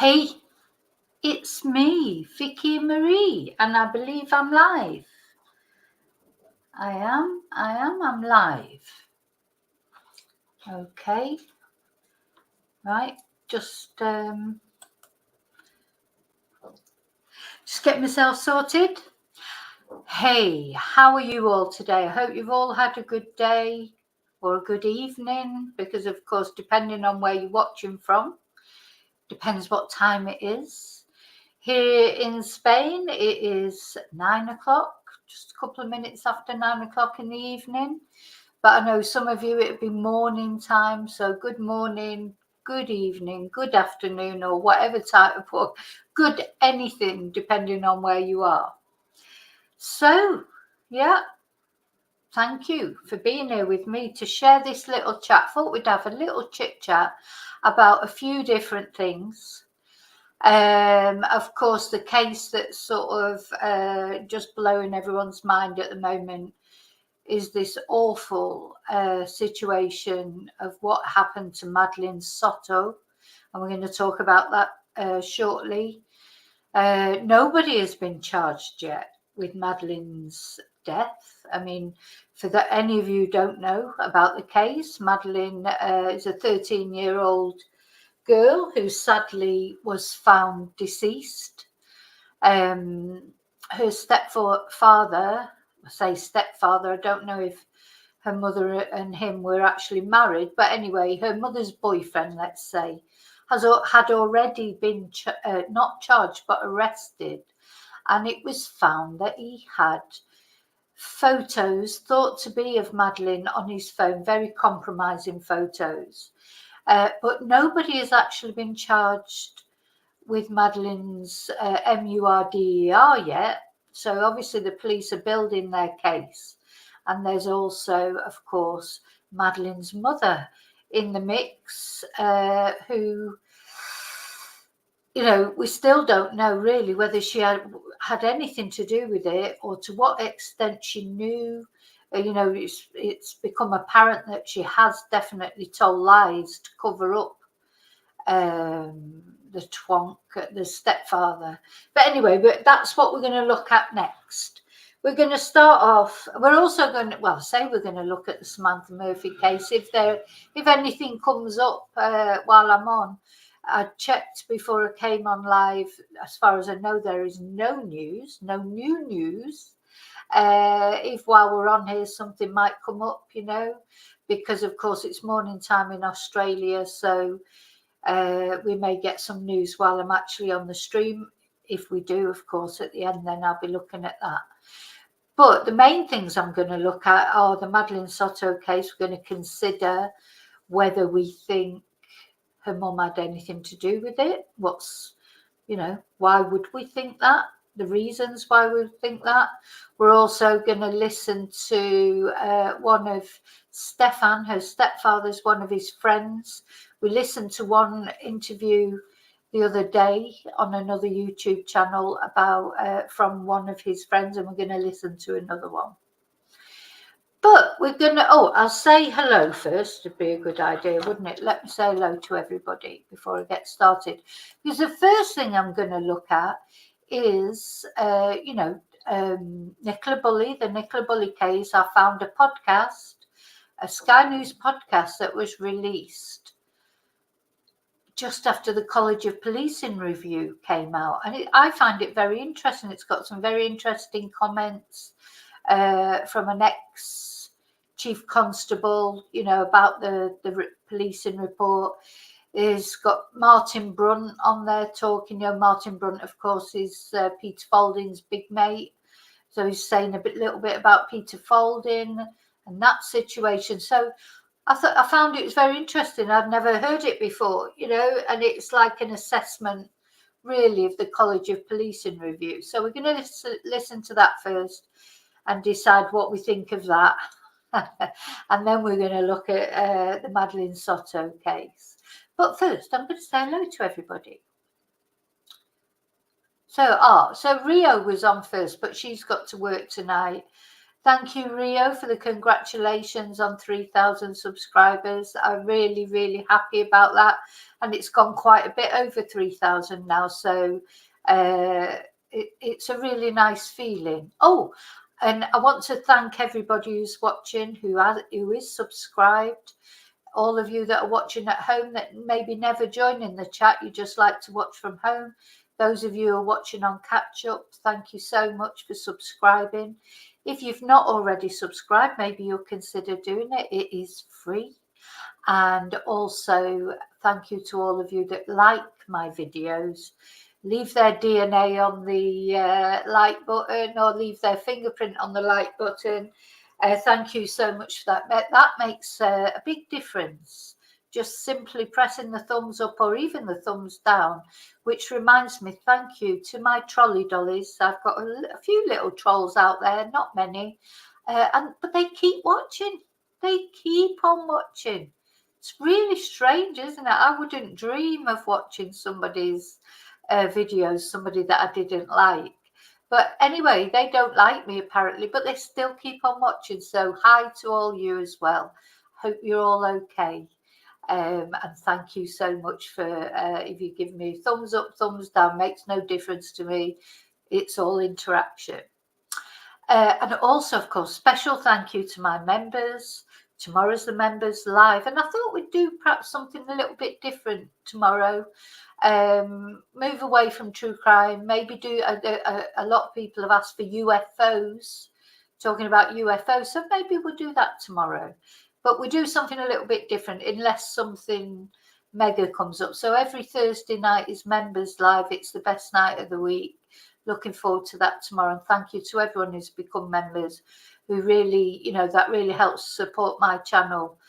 Hey, it's me, Vicky Marie, and I believe I'm live. I'm live. Okay, right, just get myself sorted. Hey, how are you all today? I hope you've all had a good day or a good evening, because of course, depending on where you're watching from, depends what time it is. Here in Spain, it is 9 o'clock, just a couple of minutes after 9 o'clock in the evening. But I know some of you, it'd be morning time. So good morning, good evening, good afternoon, or whatever type of good anything, depending on where you are. So, yeah, thank you for being here with me to share this little chat. Thought we'd have a little chit chat about a few different things. Of course, the case that's sort of just blowing everyone's mind at the moment is this awful situation of what happened to Madeline Soto, and we're going to talk about that shortly. Nobody has been charged yet with Madeline's death. I mean, for that, any of you don't know about the case, Madeleine is a 13-year-old girl who sadly was found deceased. Her stepfather, I say stepfather, I don't know if her mother and him were actually married, but anyway, her mother's boyfriend, let's say, had already been not charged but arrested, and it was found that he had photos thought to be of Madeleine on his phone, very compromising photos. But nobody has actually been charged with Madeleine's MURDER yet. So obviously the police are building their case. And there's also, of course, Madeleine's mother in the mix, who, you know, we still don't know really whether she had anything to do with it or to what extent she knew. You know, it's become apparent that she has definitely told lies to cover up the twonk, the stepfather. But anyway, that's what we're going to look at next. We're going to start off. We're also going to, we're going to look at the Smantha Murphy case. If anything comes up while I'm on, I checked before I came on live. As far as I know, there is no news, no new news. If while we're on here something might come up, you know, because of course it's morning time in Australia, so we may get some news while I'm actually on the stream. If we do, of course, at the end, then I'll be looking at that. But the main things I'm going to look at are the Madeline Soto case. We're going to consider whether we think her mum had anything to do with it. Why would we think that? The reasons why we think that. We're also going to listen to one of Stefan, her stepfather's one of his friends. We listened to one interview the other day on another YouTube channel about from one of his friends, and we're going to listen to another one. But we're going to, I'll say hello first. It'd be a good idea, wouldn't it? Let me say hello to everybody before I get started. Because the first thing I'm going to look at is, Nicola Bulley, the Nicola Bulley case. I found a podcast, a Sky News podcast that was released just after the College of Policing review came out. And I find it very interesting. It's got some very interesting comments from an ex-chief constable, you know, about the policing report. It's got Martin Brunt on there talking. You know, Martin Brunt, of course, is Peter Falding's big mate. So he's saying little bit about Peter Falding and that situation. So I found it was very interesting. I'd never heard it before, you know, and it's like an assessment really of the College of Policing review. So we're going to listen to that first and decide what we think of that. And then we're going to look at the Madeline Soto case. But first, I'm going to say hello to everybody. So Rio was on first, but she's got to work tonight. Thank you, Rio, for the congratulations on 3,000 subscribers. I'm really, really happy about that. And it's gone quite a bit over 3,000 now. So it's a really nice feeling. Oh, and I want to thank everybody who's watching, who is subscribed. All of you that are watching at home that maybe never join in the chat, you just like to watch from home. Those of you who are watching on catch up, thank you so much for subscribing. If you've not already subscribed, maybe you'll consider doing it. It is free. And also thank you to all of you that like my videos. Leave their DNA on the like button, or leave their fingerprint on the like button. Thank you so much for that. That makes a big difference. Just simply pressing the thumbs up or even the thumbs down, which reminds me, thank you to my trolley dollies. I've got a few little trolls out there, not many, but they keep watching. They keep on watching. It's really strange, isn't it? I wouldn't dream of watching somebody's videos, somebody that I didn't like. But anyway, they don't like me apparently, but they still keep on watching. So hi to all you as well. Hope you're all okay. And thank you so much for if you give me thumbs up, thumbs down, makes no difference to me. It's all interaction. And also, of course, special thank you to my members. Tomorrow's the members live, and I thought we'd do perhaps something a little bit different tomorrow. Move away from true crime, maybe do a lot of people have asked for UFOs, talking about UFOs, so maybe we'll do that tomorrow, but we do something a little bit different unless something mega comes up. So every Thursday night is members live. It's the best night of the week. Looking forward to that tomorrow, and thank you to everyone who's become members, who really, that really helps support my channel.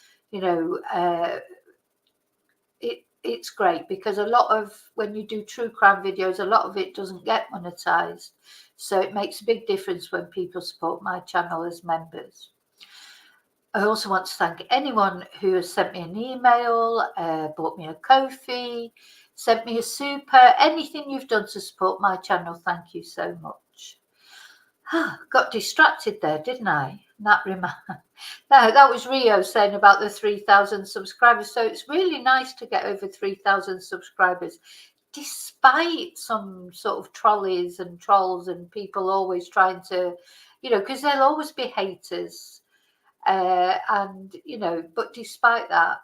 It's great because a lot of, when you do true crime videos, a lot of it doesn't get monetized. So it makes a big difference when people support my channel as members. I also want to thank anyone who has sent me an email, bought me a coffee, sent me a super, anything you've done to support my channel. Thank you so much. Got distracted there, didn't I? That was Rio saying about the 3,000 subscribers. So it's really nice to get over 3,000 subscribers, despite some sort of trolleys and trolls and people always trying to, because there'll always be haters. But despite that,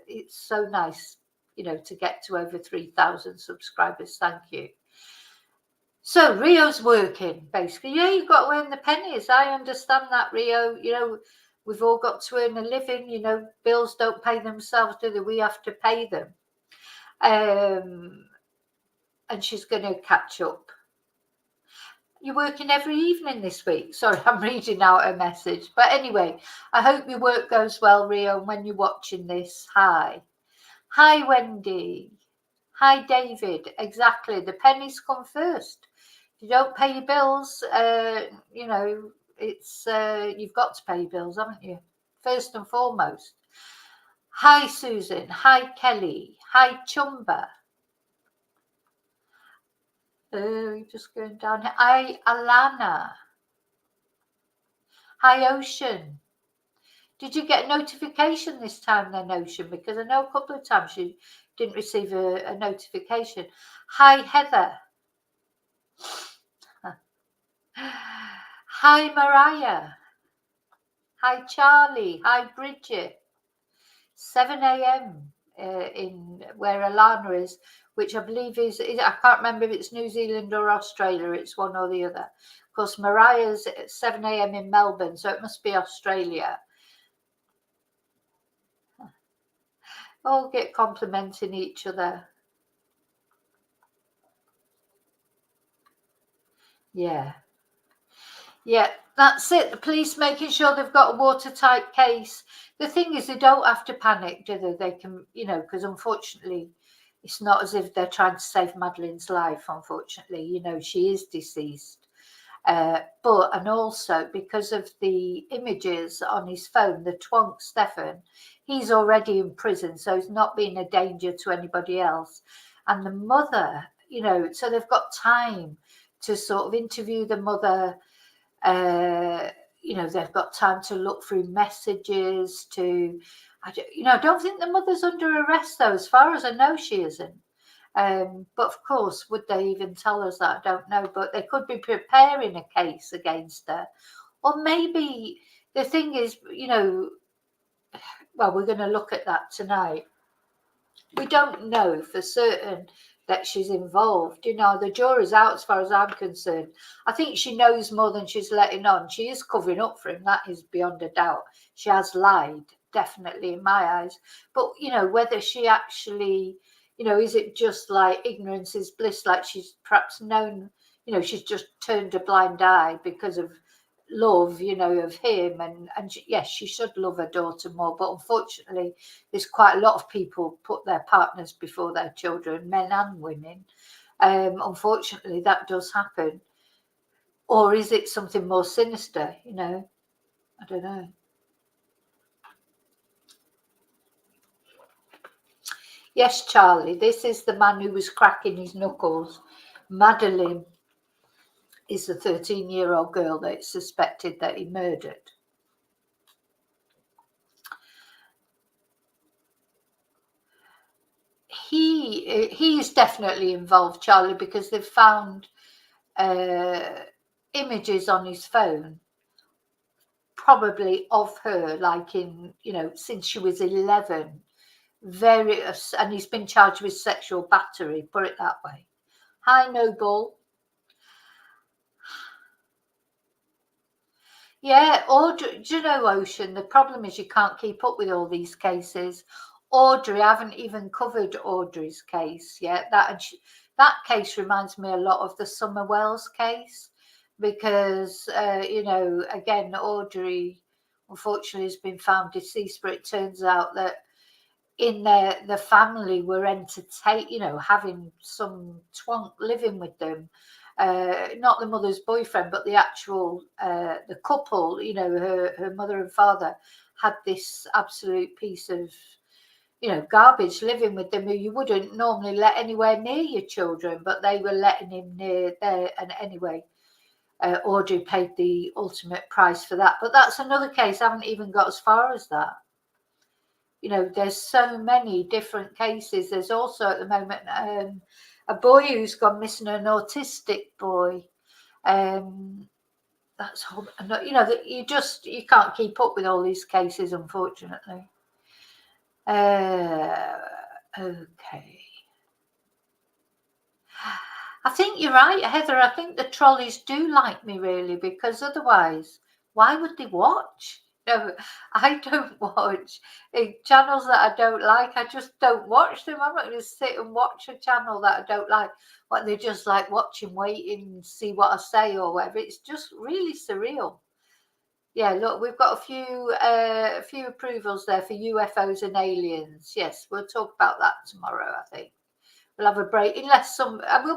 it's so nice, to get to over 3,000 subscribers. Thank you. So Rio's working, basically. Yeah, you've got to earn the pennies. I understand that, Rio. We've all got to earn a living. Bills don't pay themselves, do they? We have to pay them. And she's going to catch up. You're working every evening this week. Sorry, I'm reading out a message. But anyway, I hope your work goes well, Rio. And when you're watching this, hi. Hi, Wendy. Hi, David. Exactly. The pennies come first. If you don't pay your bills, it's you've got to pay your bills, haven't you? First and foremost. Hi, Susan. Hi, Kelly. Hi, Chumba. Just going down here. Hi, Alana. Hi, Ocean. Did you get a notification this time then, Ocean? Because I know a couple of times you didn't receive a notification. Hi, Heather. Hi, Mariah. Hi, Charlie. Hi, Bridget. 7 a.m. In where Alana is, which I believe is, I can't remember if it's New Zealand or Australia. It's one or the other. Of course, Mariah's at 7 a.m. in Melbourne, so it must be Australia. All get complimenting each other. Yeah, that's it. The police making sure they've got a watertight case. The thing is, they don't have to panic, do they? They can, because unfortunately, it's not as if they're trying to save Madeleine's life. Unfortunately, she is deceased. And also because of the images on his phone, the twonk Stefan, he's already in prison, so he's not being a danger to anybody else. And the mother, so they've got time to sort of interview the mother, They've got time to look through messages I don't think the mother's under arrest, though. As far as I know, she isn't. But of course, would they even tell us that? I don't know. But they could be preparing a case against her. Or maybe the thing is, well, we're going to look at that tonight. We don't know for certain that she's involved. The jury's out as far as I'm concerned. I think she knows more than she's letting on. She is covering up for him. That is beyond a doubt. She has lied, definitely, in my eyes. But, whether she actually, is it just like ignorance is bliss, like she's perhaps known, she's just turned a blind eye because of love, of him, and yes, she should love her daughter more, but unfortunately there's quite a lot of people put their partners before their children, men and women. Unfortunately that does happen. Or is it something more sinister? I don't know. Yes, Charlie, this is the man who was cracking his knuckles. Madeleine is the 13-year-old girl that's suspected that he murdered. He is definitely involved, Charlie, because they've found images on his phone, probably of her, like in since she was 11. And he's been charged with sexual battery. Put it that way. Hi, Noble. Yeah, Audrey. Do you know, Ocean? The problem is you can't keep up with all these cases. Audrey, I haven't even covered Audrey's case yet. That case reminds me a lot of the Summer Wells case because, again, Audrey, unfortunately, has been found deceased, but it turns out that in the family were having some twonk living with them. Not the mother's boyfriend, but the actual the couple, her mother and father had this absolute piece of garbage living with them who you wouldn't normally let anywhere near your children, but they were letting him near there. And anyway, Audrey paid the ultimate price for that. But that's another case. I haven't even got as far as that. There's so many different cases. There's also at the moment a boy who's gone missing, an autistic boy. That's you can't keep up with all these cases, unfortunately. Okay. I think you're right, Heather. I think the trolleys do like me, really, because otherwise, why would they watch? No, I don't watch channels that I don't like. I just don't watch them. I'm not going to sit and watch a channel that I don't like. What they just like watching, waiting, see what I say or whatever. It's just really surreal. Yeah, look, we've got a few approvals there for UFOs and aliens. Yes, we'll talk about that tomorrow, I think. We'll have a break, unless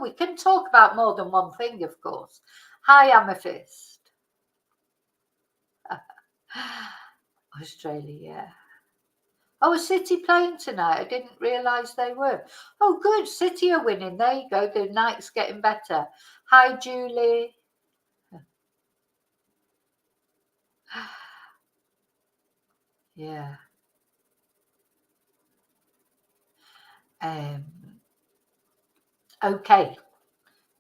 we can talk about more than one thing, of course. Hi, Amethyst. Australia, yeah. Oh, is City playing tonight? I didn't realise they were. Oh, good. City are winning. There you go. The night's getting better. Hi, Julie. Yeah. Okay.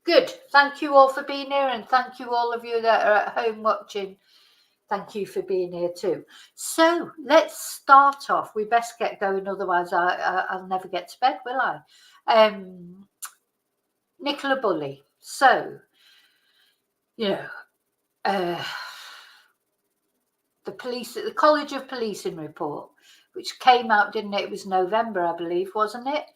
Good. Thank you all for being here, and thank you all of you that are at home watching. Thank you for being here too. So let's start off. We best get going, otherwise I'll never get to bed, will I? Nicola Bulley. So, the College of Policing report, which came out, didn't it? It was November, I believe, wasn't it?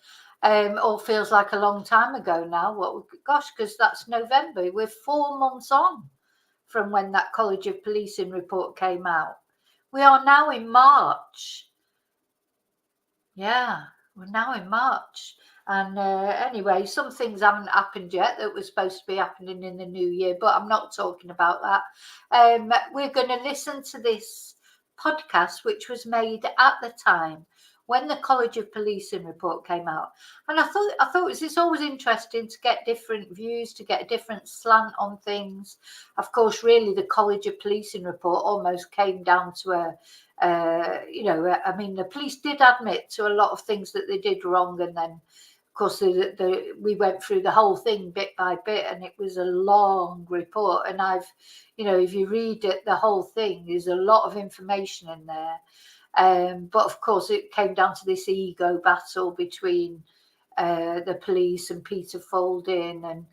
All feels like a long time ago now. Gosh, because that's November. We're 4 months on from when that College of Policing report came out. We are now in March. Yeah, we're now in March. And anyway, some things haven't happened yet that were supposed to be happening in the new year, but I'm not talking about that. We're going to listen to this podcast, which was made at the time when the College of Policing report came out. And I thought it's always interesting to get different views, to get a different slant on things. Of course, really, the College of Policing report almost came down to I mean, the police did admit to a lot of things that they did wrong, and then, of course, we went through the whole thing bit by bit, and it was a long report. And if you read it, the whole thing, there's a lot of information in there. But of course, it came down to this ego battle between the police and Peter Folding, and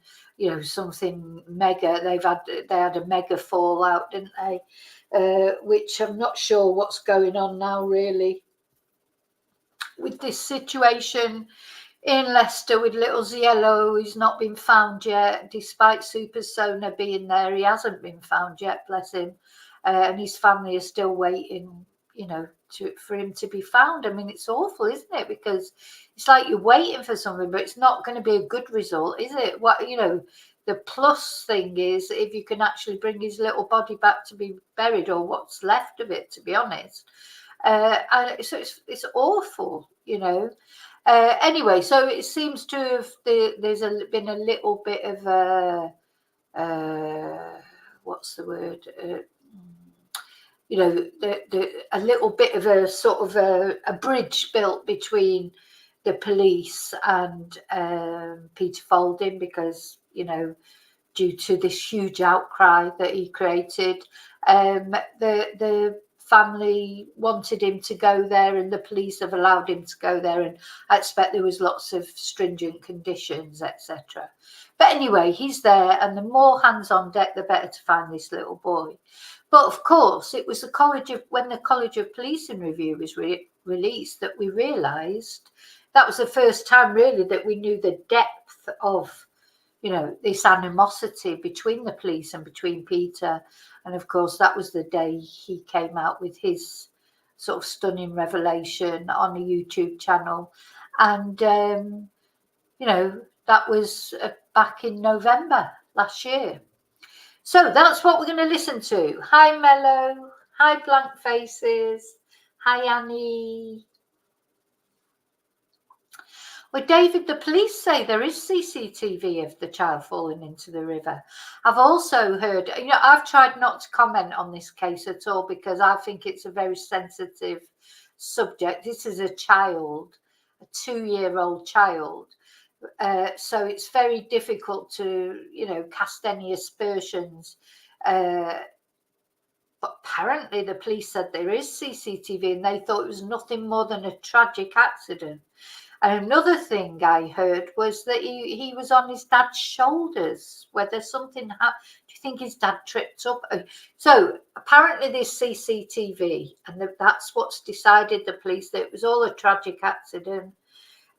something mega. They had a mega fallout, didn't they? Which I'm not sure what's going on now, really, with this situation in Leicester with little Ziello, who's not been found yet, despite Super Sona being there. He hasn't been found yet, bless him, and his family is still waiting, for him to be found. I mean, it's awful, isn't it? Because it's like you're waiting for something, but it's not going to be a good result, is it? The plus thing is if you can actually bring his little body back to be buried, or what's left of it, to be honest. And so it's awful, Anyway, so it seems to have there's been a little bit of what's the word? A little bit of a sort of a bridge built between the police and Peter Folding, because due to this huge outcry that he created, the family wanted him to go there, and the police have allowed him to go there, and I expect there was lots of stringent conditions, etc. But anyway, he's there, and the more hands on deck, the better to find this little boy. But of course, it was when the College of Policing review was released that we realised that was the first time really that we knew the depth of this animosity between the police and between Peter. And of course, that was the day he came out with his sort of stunning revelation on a YouTube channel. And, that was back in November last year. So that's what we're going to listen to. Hi, Mello. Hi, Blank Faces. Hi, Annie. Well, David, the police say there is CCTV of the child falling into the river. I've also heard, I've tried not to comment on this case at all because I think it's a very sensitive subject. This is a child, a 2-year-old child. So it's very difficult to, cast any aspersions. But apparently the police said there is CCTV and they thought it was nothing more than a tragic accident. And another thing I heard was that he was on his dad's shoulders, whether something happened. Do you think his dad tripped up? So apparently there's CCTV, and that's what's decided the police that it was all a tragic accident.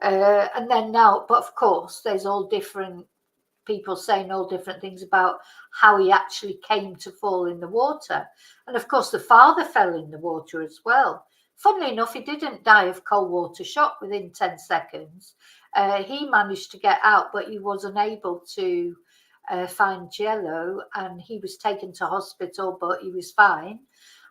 And then now, but of course, there's all different people saying all different things about how he actually came to fall in the water. And of course, the father fell in the water as well. Funnily enough, he didn't die of cold water shock within 10 seconds. He managed to get out, but he was unable to find Jello, and he was taken to hospital, but he was fine.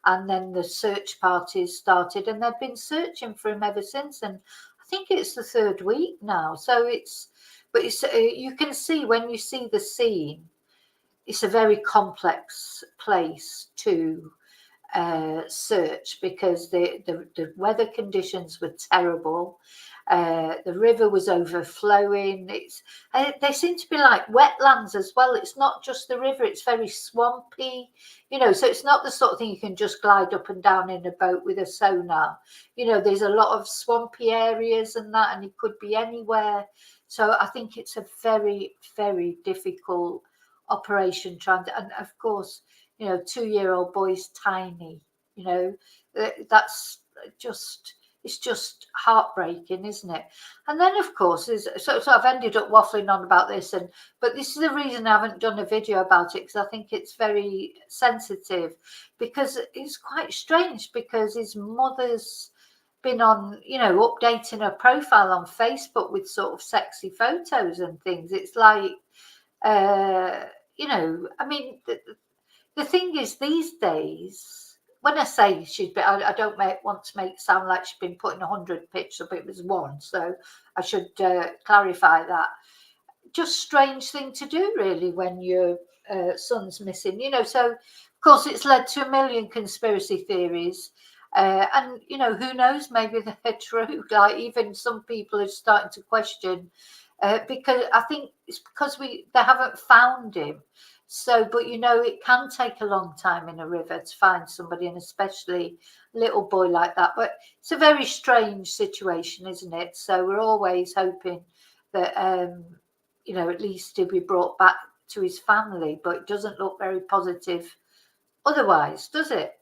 And then the search parties started, and they've been searching for him ever since. And I think it's the 3rd week now. So you can see when you see the scene, it's a very complex place to search because the weather conditions were terrible. The river was overflowing. They seem to be like wetlands as well. It's not just the river, it's very swampy, so it's not the sort of thing you can just glide up and down in a boat with a sonar. There's a lot of swampy areas and that, and it could be anywhere. So I think it's a very, very difficult operation and of course, 2-year-old boy's tiny, that's just, it's just heartbreaking, isn't it? And then of course so I've ended up waffling on about this, but this is the reason I haven't done a video about it, because I think it's very sensitive, because it's quite strange, because his mother's been on, updating her profile on Facebook with sort of sexy photos and things. It's like I mean, the thing is, these days, when I say she's been, I don't want to make it sound like she's been put in 100 pictures, but it was one. So I should clarify that. Just strange thing to do, really, when your son's missing. So of course it's led to a million conspiracy theories. And, who knows, maybe they're true. Like, even some people are starting to question, because I think it's because they haven't found him. So, but, it can take a long time in a river to find somebody, and especially a little boy like that. But it's a very strange situation, isn't it? So we're always hoping that, at least he'll be brought back to his family. But it doesn't look very positive otherwise, does it?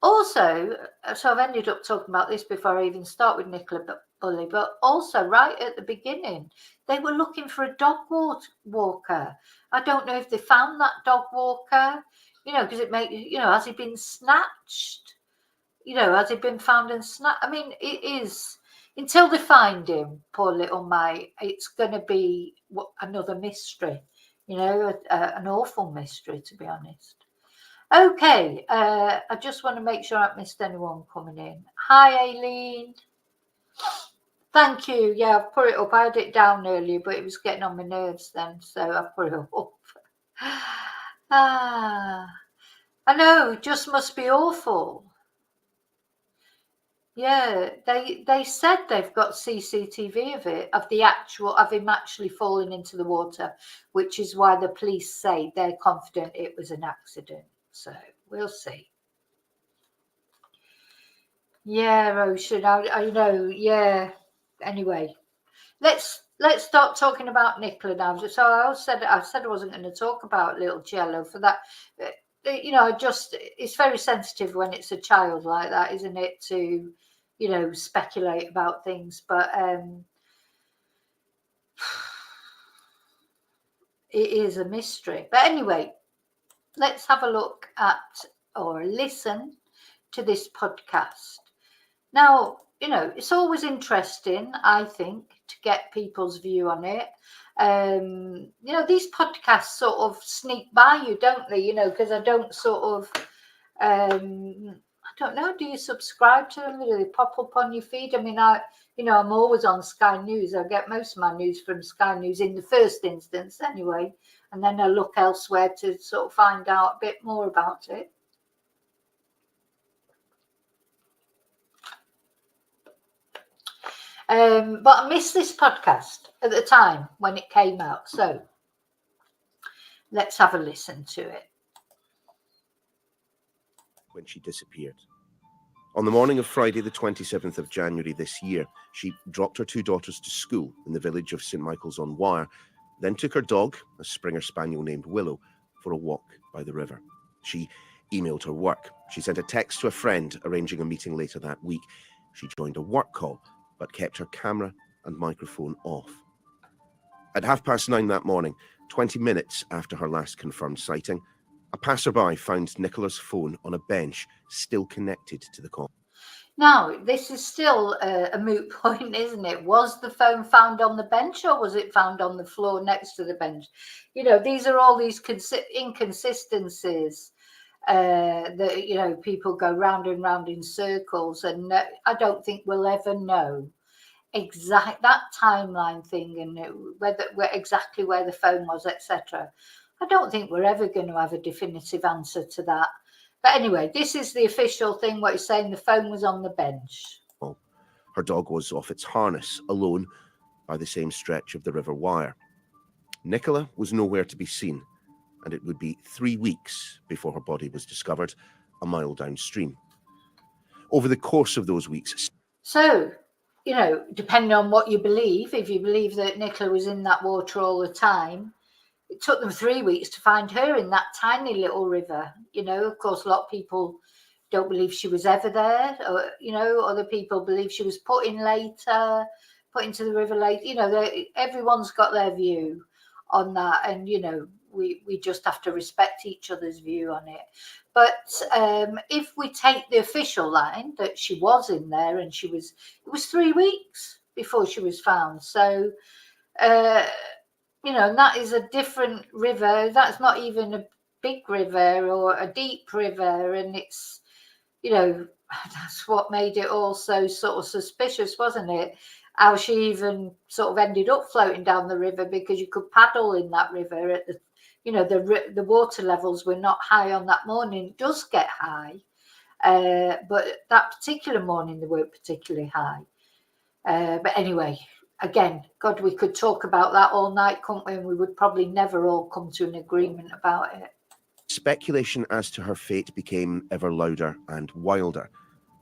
Also, so I've ended up talking about this before I even start with Nicola Bulley, but also right at the beginning, they were looking for a dog walker. I don't know if they found that dog walker, because it makes, has he been snatched? Has he been found and snatched? I mean, it is, until they find him, poor little mate, it's going to be another mystery, an awful mystery, to be honest. Okay, I just want to make sure I haven't missed anyone coming in. Hi, Aileen. Thank you. Yeah, I've put it up. I had it down earlier, but it was getting on my nerves then, so I've put it up. I know, just must be awful. Yeah, they said they've got CCTV of him actually falling into the water, which is why the police say they're confident it was an accident. So we'll see. Yeah, Ocean, I know. Yeah. Anyway, let's start talking about Nicola now. So I said I wasn't going to talk about little Jello for that. It's very sensitive when it's a child like that, isn't it? To speculate about things, but it is a mystery. But anyway, let's have a look at or listen to this podcast. Now, it's always interesting, I think, to get people's view on it. These podcasts sort of sneak by you, don't they? Because I don't sort of, I don't know, do you subscribe to them? Do they pop up on your feed? I mean, I'm always on Sky News. I get most of my news from Sky News in the first instance anyway. And then I look elsewhere to sort of find out a bit more about it. But I missed this podcast at the time when it came out. So let's have a listen to it. When she disappeared. On the morning of Friday, the 27th of January this year, she dropped her two daughters to school in the village of St Michael's-on-Wyre, then took her dog, a Springer Spaniel named Willow, for a walk by the river. She emailed her work. She sent a text to a friend arranging a meeting later that week. She joined a work call, but kept her camera and microphone off. At 9:30 that morning, 20 minutes after her last confirmed sighting, a passerby found Nicola's phone on a bench, still connected to the call. Now, this is still a moot point, isn't it? Was the phone found on the bench, or was it found on the floor next to the bench? These are all these inconsistencies that, people go round and round in circles. And I don't think we'll ever know that timeline thing and exactly where the phone was, etc. I don't think we're ever going to have a definitive answer to that. But anyway, this is the official thing, what he's saying, the phone was on the bench. Oh, her dog was off its harness, alone, by the same stretch of the River Wyre. Nicola was nowhere to be seen, and it would be 3 weeks before her body was discovered a mile downstream. Over the course of those weeks... So, depending on what you believe, if you believe that Nicola was in that water all the time, it took them 3 weeks to find her in that tiny little river. Of course, a lot of people don't believe she was ever there. Or, other people believe she was put into the river later. Everyone's got their view on that. And, we just have to respect each other's view on it. But if we take the official line that she was in there and it was 3 weeks before she was found. So, and that is a different river. That's not even big river or a deep river, and it's, that's what made it all so sort of suspicious, wasn't it? How she even sort of ended up floating down the river, because you could paddle in that river at the water levels were not high on that morning. It does get high, but that particular morning they weren't particularly high. But anyway, again, God, we could talk about that all night, couldn't we? And we would probably never all come to an agreement about it. Speculation as to her fate became ever louder and wilder.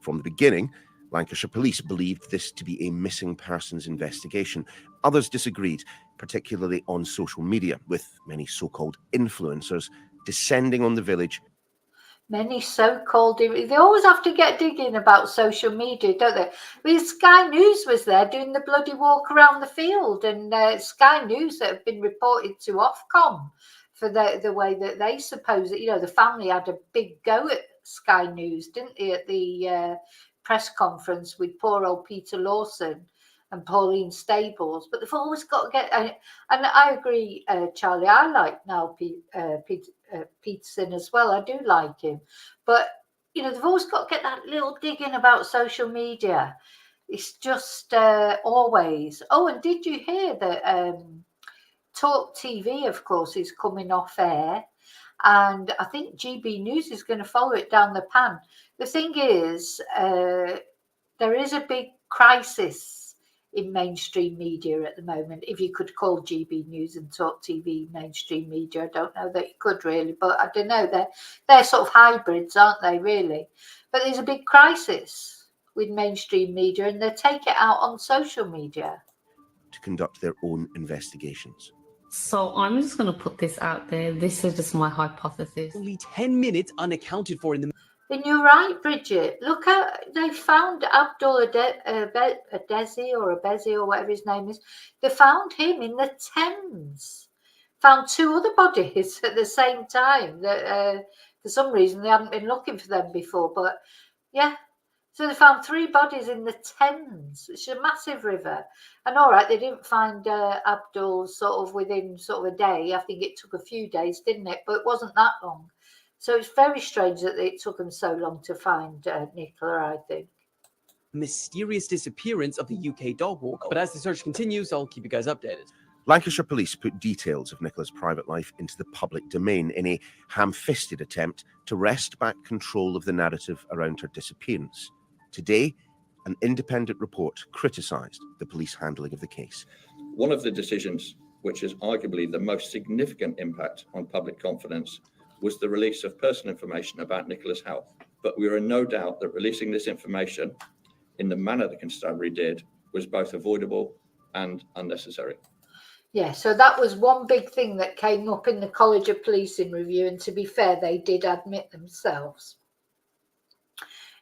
From the beginning, Lancashire police believed this to be a missing persons investigation. Others disagreed, particularly on social media, with many so-called influencers descending on the village. Many so-called, they always have to get digging about social media, don't they? Well, Sky News was there doing the bloody walk around the field, and Sky News that have been reported to Ofcom for the way that they suppose that, the family had a big go at Sky News, didn't they, at the press conference with poor old Peter Lawson and Pauline Stables. But they've always got to get, and I agree, Charlie, I like now Peterson as well. I do like him, but they've always got to get that little digging about social media. It's just always. Oh, and did you hear that Talk TV, of course, is coming off air, and I think GB News is going to follow it down the pan. The thing is, there is a big crisis in mainstream media at the moment. If you could call GB News and Talk TV mainstream media, I don't know that you could really, but I don't know, they're sort of hybrids, aren't they, really? But there's a big crisis with mainstream media, and they take it out on social media To conduct their own investigations. So I'm just going to put this out there. This is just my hypothesis. Only 10 minutes unaccounted for in the... And you're right, Bridget. Look how they found Abdul Adezi or Abezi or whatever his name is. They found him in the Thames. Found 2 other bodies at the same time. That for some reason they hadn't been looking for them before. But yeah, so they found 3 bodies in the Thames. It's a massive river. And all right, they didn't find Abdul sort of within sort of a day. I think it took a few days, didn't it? But it wasn't that long. So it's very strange that it took them so long to find Nicola, I think. mysterious disappearance of the UK dog walker. But as the search continues, I'll keep you guys updated. Lancashire police put details of Nicola's private life into the public domain in a ham-fisted attempt to wrest back control of the narrative around her disappearance. Today, an independent report criticised the police handling of the case. One of the decisions, which is arguably the most significant impact on public confidence, was the release of personal information about Nicola's health. But we are in no doubt that releasing this information in the manner the constabulary did was both avoidable and unnecessary. Yeah, so that was one big thing that came up in the College of Policing review, and to be fair, they did admit themselves.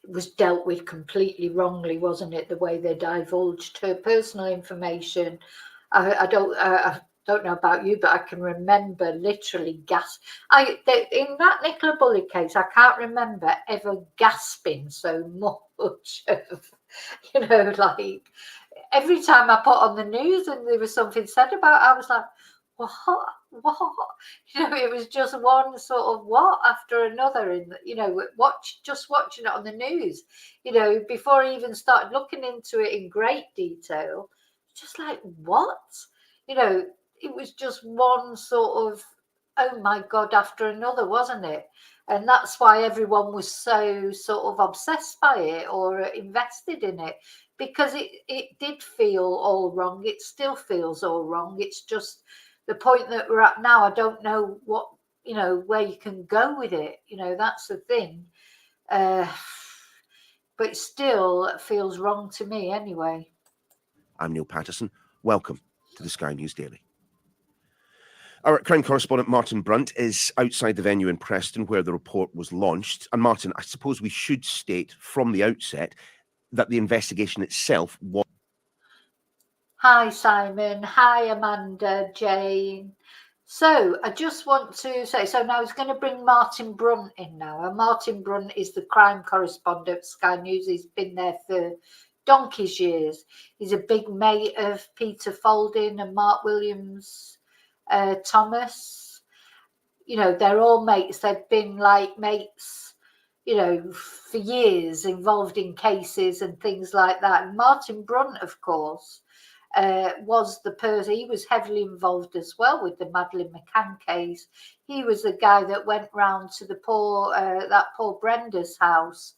It was dealt with completely wrongly, wasn't it, the way they divulged her personal information. I don't know about you, but I can remember literally in that Nicola Bulley case, I can't remember ever gasping so much of, like every time I put on the news and there was something said about it, I was like, what? It was just one sort of what after another, just watching it on the news, before I even started looking into it in great detail, just like, what? It was just one sort of, oh my God, after another, wasn't it? And that's why everyone was so sort of obsessed by it or invested in it, because it did feel all wrong. It still feels all wrong. It's just the point that we're at now. I don't know what, where you can go with it. That's the thing. But it still feels wrong to me anyway. I'm Neil Patterson. Welcome to the Sky News Daily. Our crime correspondent Martin Brunt is outside the venue in Preston where the report was launched. And Martin, I suppose we should state from the outset that the investigation itself was... Hi, Simon. Hi, Amanda, Jane. So I just want to say, so now he's going to bring Martin Brunt in now. And Martin Brunt is the crime correspondent at Sky News. He's been there for donkey's years. He's a big mate of Peter Folding and Mark Williams Thomas. they're all mates. They've been like mates, for years, involved in cases and things like that. And Martin Brunt, of course, was the person. He was heavily involved as well with the Madeleine McCann case. He was the guy that went round to the that poor Brenda's house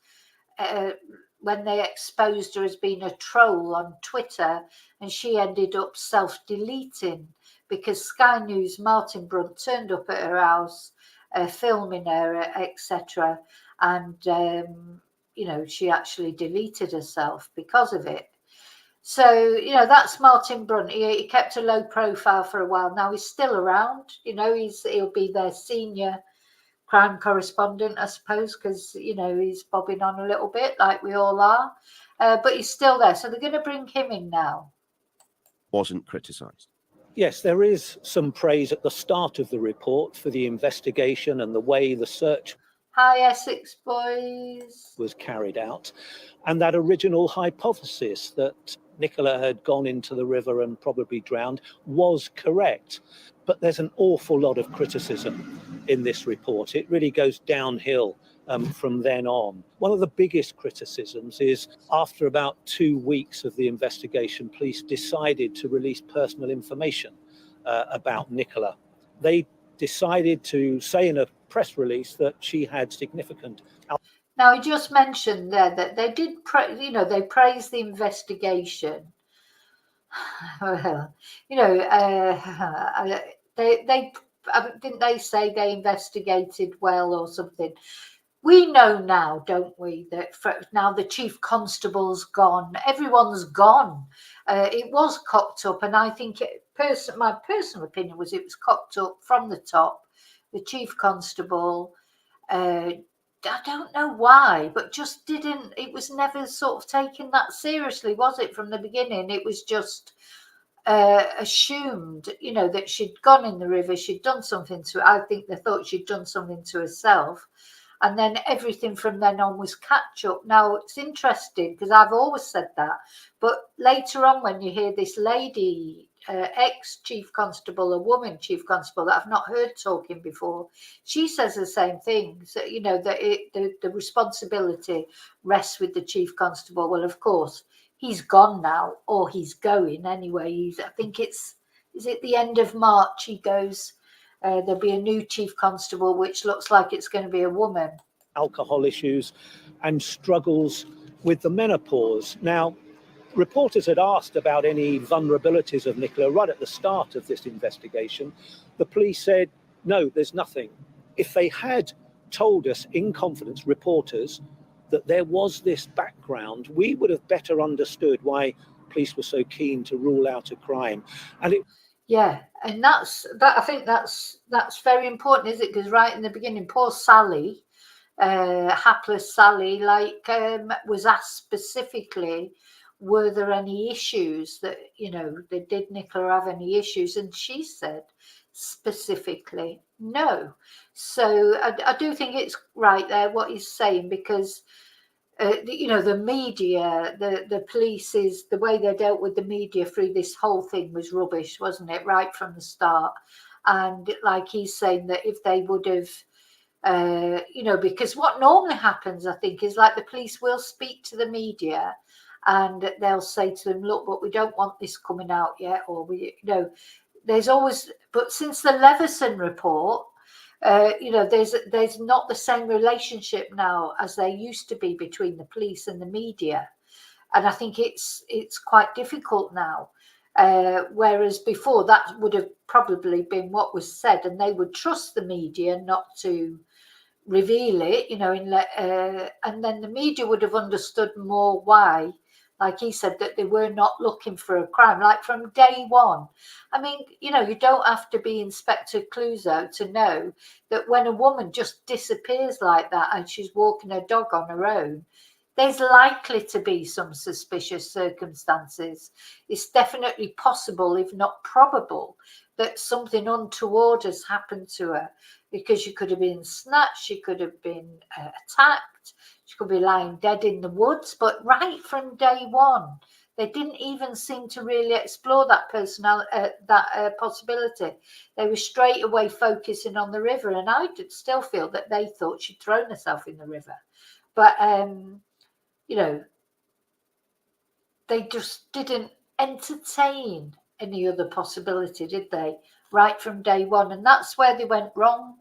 when they exposed her as being a troll on Twitter, and she ended up self-deleting because Sky News Martin Brunt turned up at her house filming her, etc. And she actually deleted herself because of it. So, that's Martin Brunt. He kept a low profile for a while. Now he's still around. He'll be their senior crime correspondent, I suppose, because, he's bobbing on a little bit like we all are. But he's still there. So they're going to bring him in now. Wasn't criticised. Yes, there is some praise at the start of the report for the investigation and the way the search Hi, Essex boys. was carried out. And that original hypothesis that Nicola had gone into the river and probably drowned was correct. But there's an awful lot of criticism in this report. It really goes downhill from then on. One of the biggest criticisms is after about 2 weeks of the investigation, police decided to release personal information about Nicola. They decided to say in a press release that she had significant. Now, he just mentioned there that they did, they praised the investigation. Well, they didn't they say they investigated well or something? We know now, don't we, that now the chief constable's gone. Everyone's gone. It was cocked up, and I think my personal opinion was it was cocked up from the top. The chief constable, I don't know why, but just didn't. It was never sort of taken that seriously, was it, from the beginning? It was just assumed, that she'd gone in the river, she'd done something to. I think they thought she'd done something to herself. And then everything from then on was catch up. Now, it's interesting because I've always said that. But later on, when you hear this lady, ex-chief constable, a woman chief constable that I've not heard talking before, she says the same thing. So, that the responsibility rests with the chief constable. Well, of course, he's gone now, or he's going anyway. I think is it the end of March he goes. There'll be a new chief constable, which looks like it's going to be a woman. Alcohol issues and struggles with the menopause. Now, reporters had asked about any vulnerabilities of Nicola right at the start of this investigation. The police said, no, there's nothing. If they had told us in confidence, reporters, that there was this background, we would have better understood why police were so keen to rule out a crime. And yeah, and I think that's very important, is it? Because right in the beginning, poor Sally, hapless Sally, was asked specifically, were there any issues that, did Nicola have any issues? And she said specifically, no. So I do think it's right there what he's saying, because the media, the police, is the way they dealt with the media through this whole thing was rubbish, wasn't it, right from the start? And like he's saying, that if they would have, because what normally happens, I think, is like the police will speak to the media and they'll say to them, look, but we don't want this coming out yet, or there's always, but since the Leveson report, there's not the same relationship now as there used to be between the police and the media, and I think it's quite difficult now. Whereas before, that would have probably been what was said, and they would trust the media not to reveal it, and then the media would have understood more why. Like he said, that they were not looking for a crime, like from day one. I mean, you don't have to be Inspector Clouseau to know that when a woman just disappears like that and she's walking her dog on her own, there's likely to be some suspicious circumstances. It's definitely possible, if not probable, that something untoward has happened to her, because she could have been snatched, she could have been attacked, she could be lying dead in the woods. But right from day one, They didn't even seem to really explore that possibility. They were straight away focusing on the river, and I did still feel that they thought she'd thrown herself in the river. But, you know, they just didn't entertain any other possibility, did they? Right from day one. And that's where they went wrong.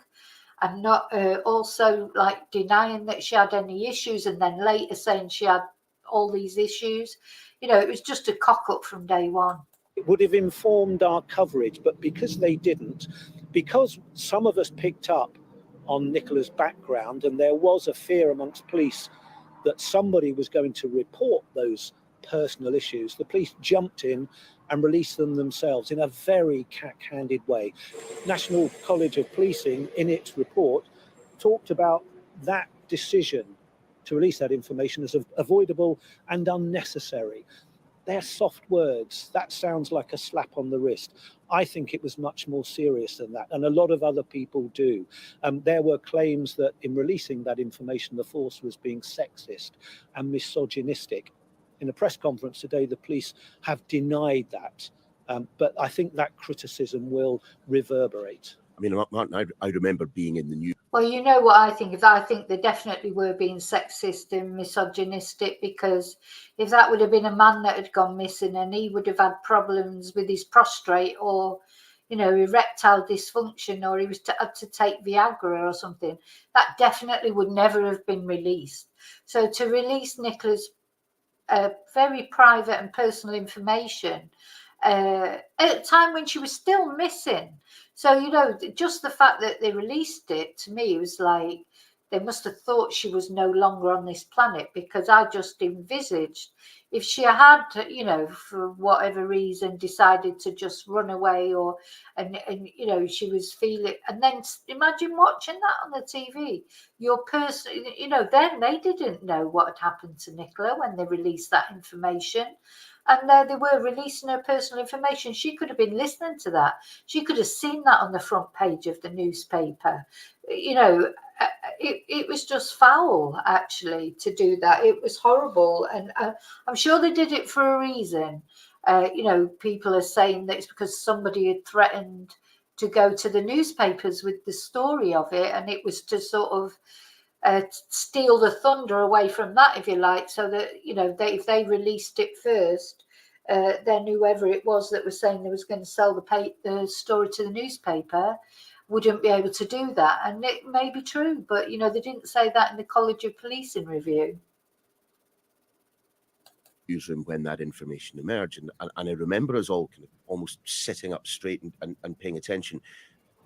And not also like denying that she had any issues and then later saying she had all these issues. You know, it was just a cock up from day one. It would have informed our coverage, but because they didn't, because some of us picked up on Nicola's background and there was a fear amongst police that somebody was going to report those personal issues, the police jumped in and released them themselves in a very cack-handed way. National College of Policing, in its report, talked about that decision to release that information as avoidable and unnecessary. They're soft words. That sounds like a slap on the wrist. I think it was much more serious than that, and a lot of other people do. There were claims that in releasing that information, the force was being sexist and misogynistic. In a press conference today, the police have denied that, but I think that criticism will reverberate. I mean, Martin, I remember being in the news. Well, you know what I think? I think they definitely were being sexist and misogynistic, because if that would have been a man that had gone missing and he would have had problems with his prostate or, you know, erectile dysfunction, or he was had to take Viagra or something, that definitely would never have been released. So to release Nicola's very private and personal information at a time when she was still missing. So, you know, just the fact that they released it, to me, was like they must have thought she was no longer on this planet, because I just envisaged if she had, you know, for whatever reason decided to just run away, or and you know, she was feeling, and then imagine watching that on the TV. Your person, you know, then they didn't know what had happened to Nicola when they released that information. And they were releasing her personal information. She could have been listening to that. She could have seen that on the front page of the newspaper. You know, it was just foul, actually, to do that. It was horrible. And I'm sure they did it for a reason. You know, people are saying that it's because somebody had threatened to go to the newspapers with the story of it. And it was to sort of steal the thunder away from that, if you like, so that, you know, if they released it first, then whoever it was that was saying they was going to sell the story to the newspaper wouldn't be able to do that. And it may be true, but, you know, they didn't say that in the College of Policing review. Newsroom when that information emerged, and I remember us all kind of almost sitting up straight and paying attention,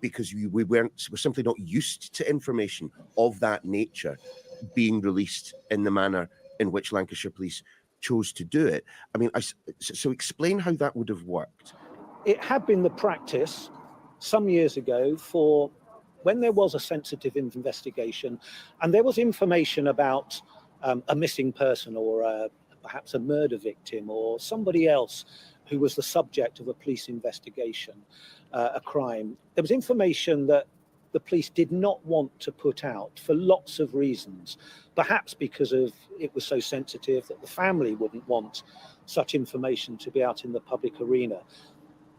because we're simply not used to information of that nature being released in the manner in which Lancashire Police chose to do it. I mean, so explain how that would have worked. It had been the practice some years ago for when there was a sensitive investigation and there was information about a missing person, or perhaps a murder victim, or somebody else who was the subject of a police investigation, a crime. There was information that the police did not want to put out for lots of reasons, perhaps because of it was so sensitive that the family wouldn't want such information to be out in the public arena.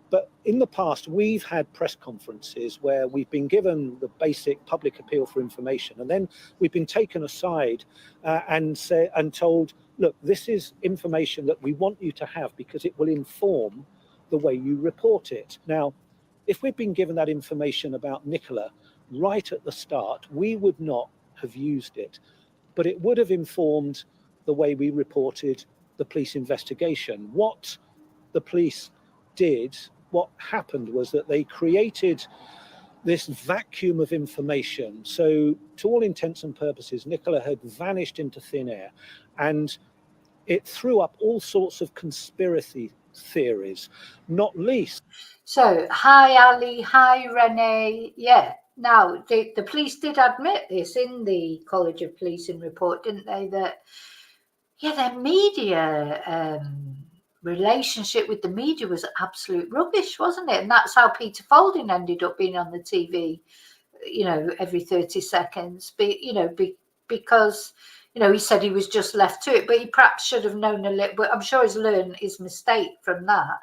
But in the past, we've had press conferences where we've been given the basic public appeal for information, and then we've been taken aside and told, look, this is information that we want you to have because it will inform the way you report it. Now, if we'd been given that information about Nicola right at the start, we would not have used it, but it would have informed the way we reported the police investigation. What the police did, what happened was that they created this vacuum of information. So to all intents and purposes, Nicola had vanished into thin air, and it threw up all sorts of conspiracy theories, not least. So, hi Ali, hi Renee. Yeah, now the police did admit this in the College of Policing report, didn't they? That, yeah, their media relationship with the media was absolute rubbish, wasn't it? And that's how Peter Folding ended up being on the TV, you know, every 30 seconds. because, he said he was just left to it, but he perhaps should have known a little, but I'm sure he's learned his mistake from that.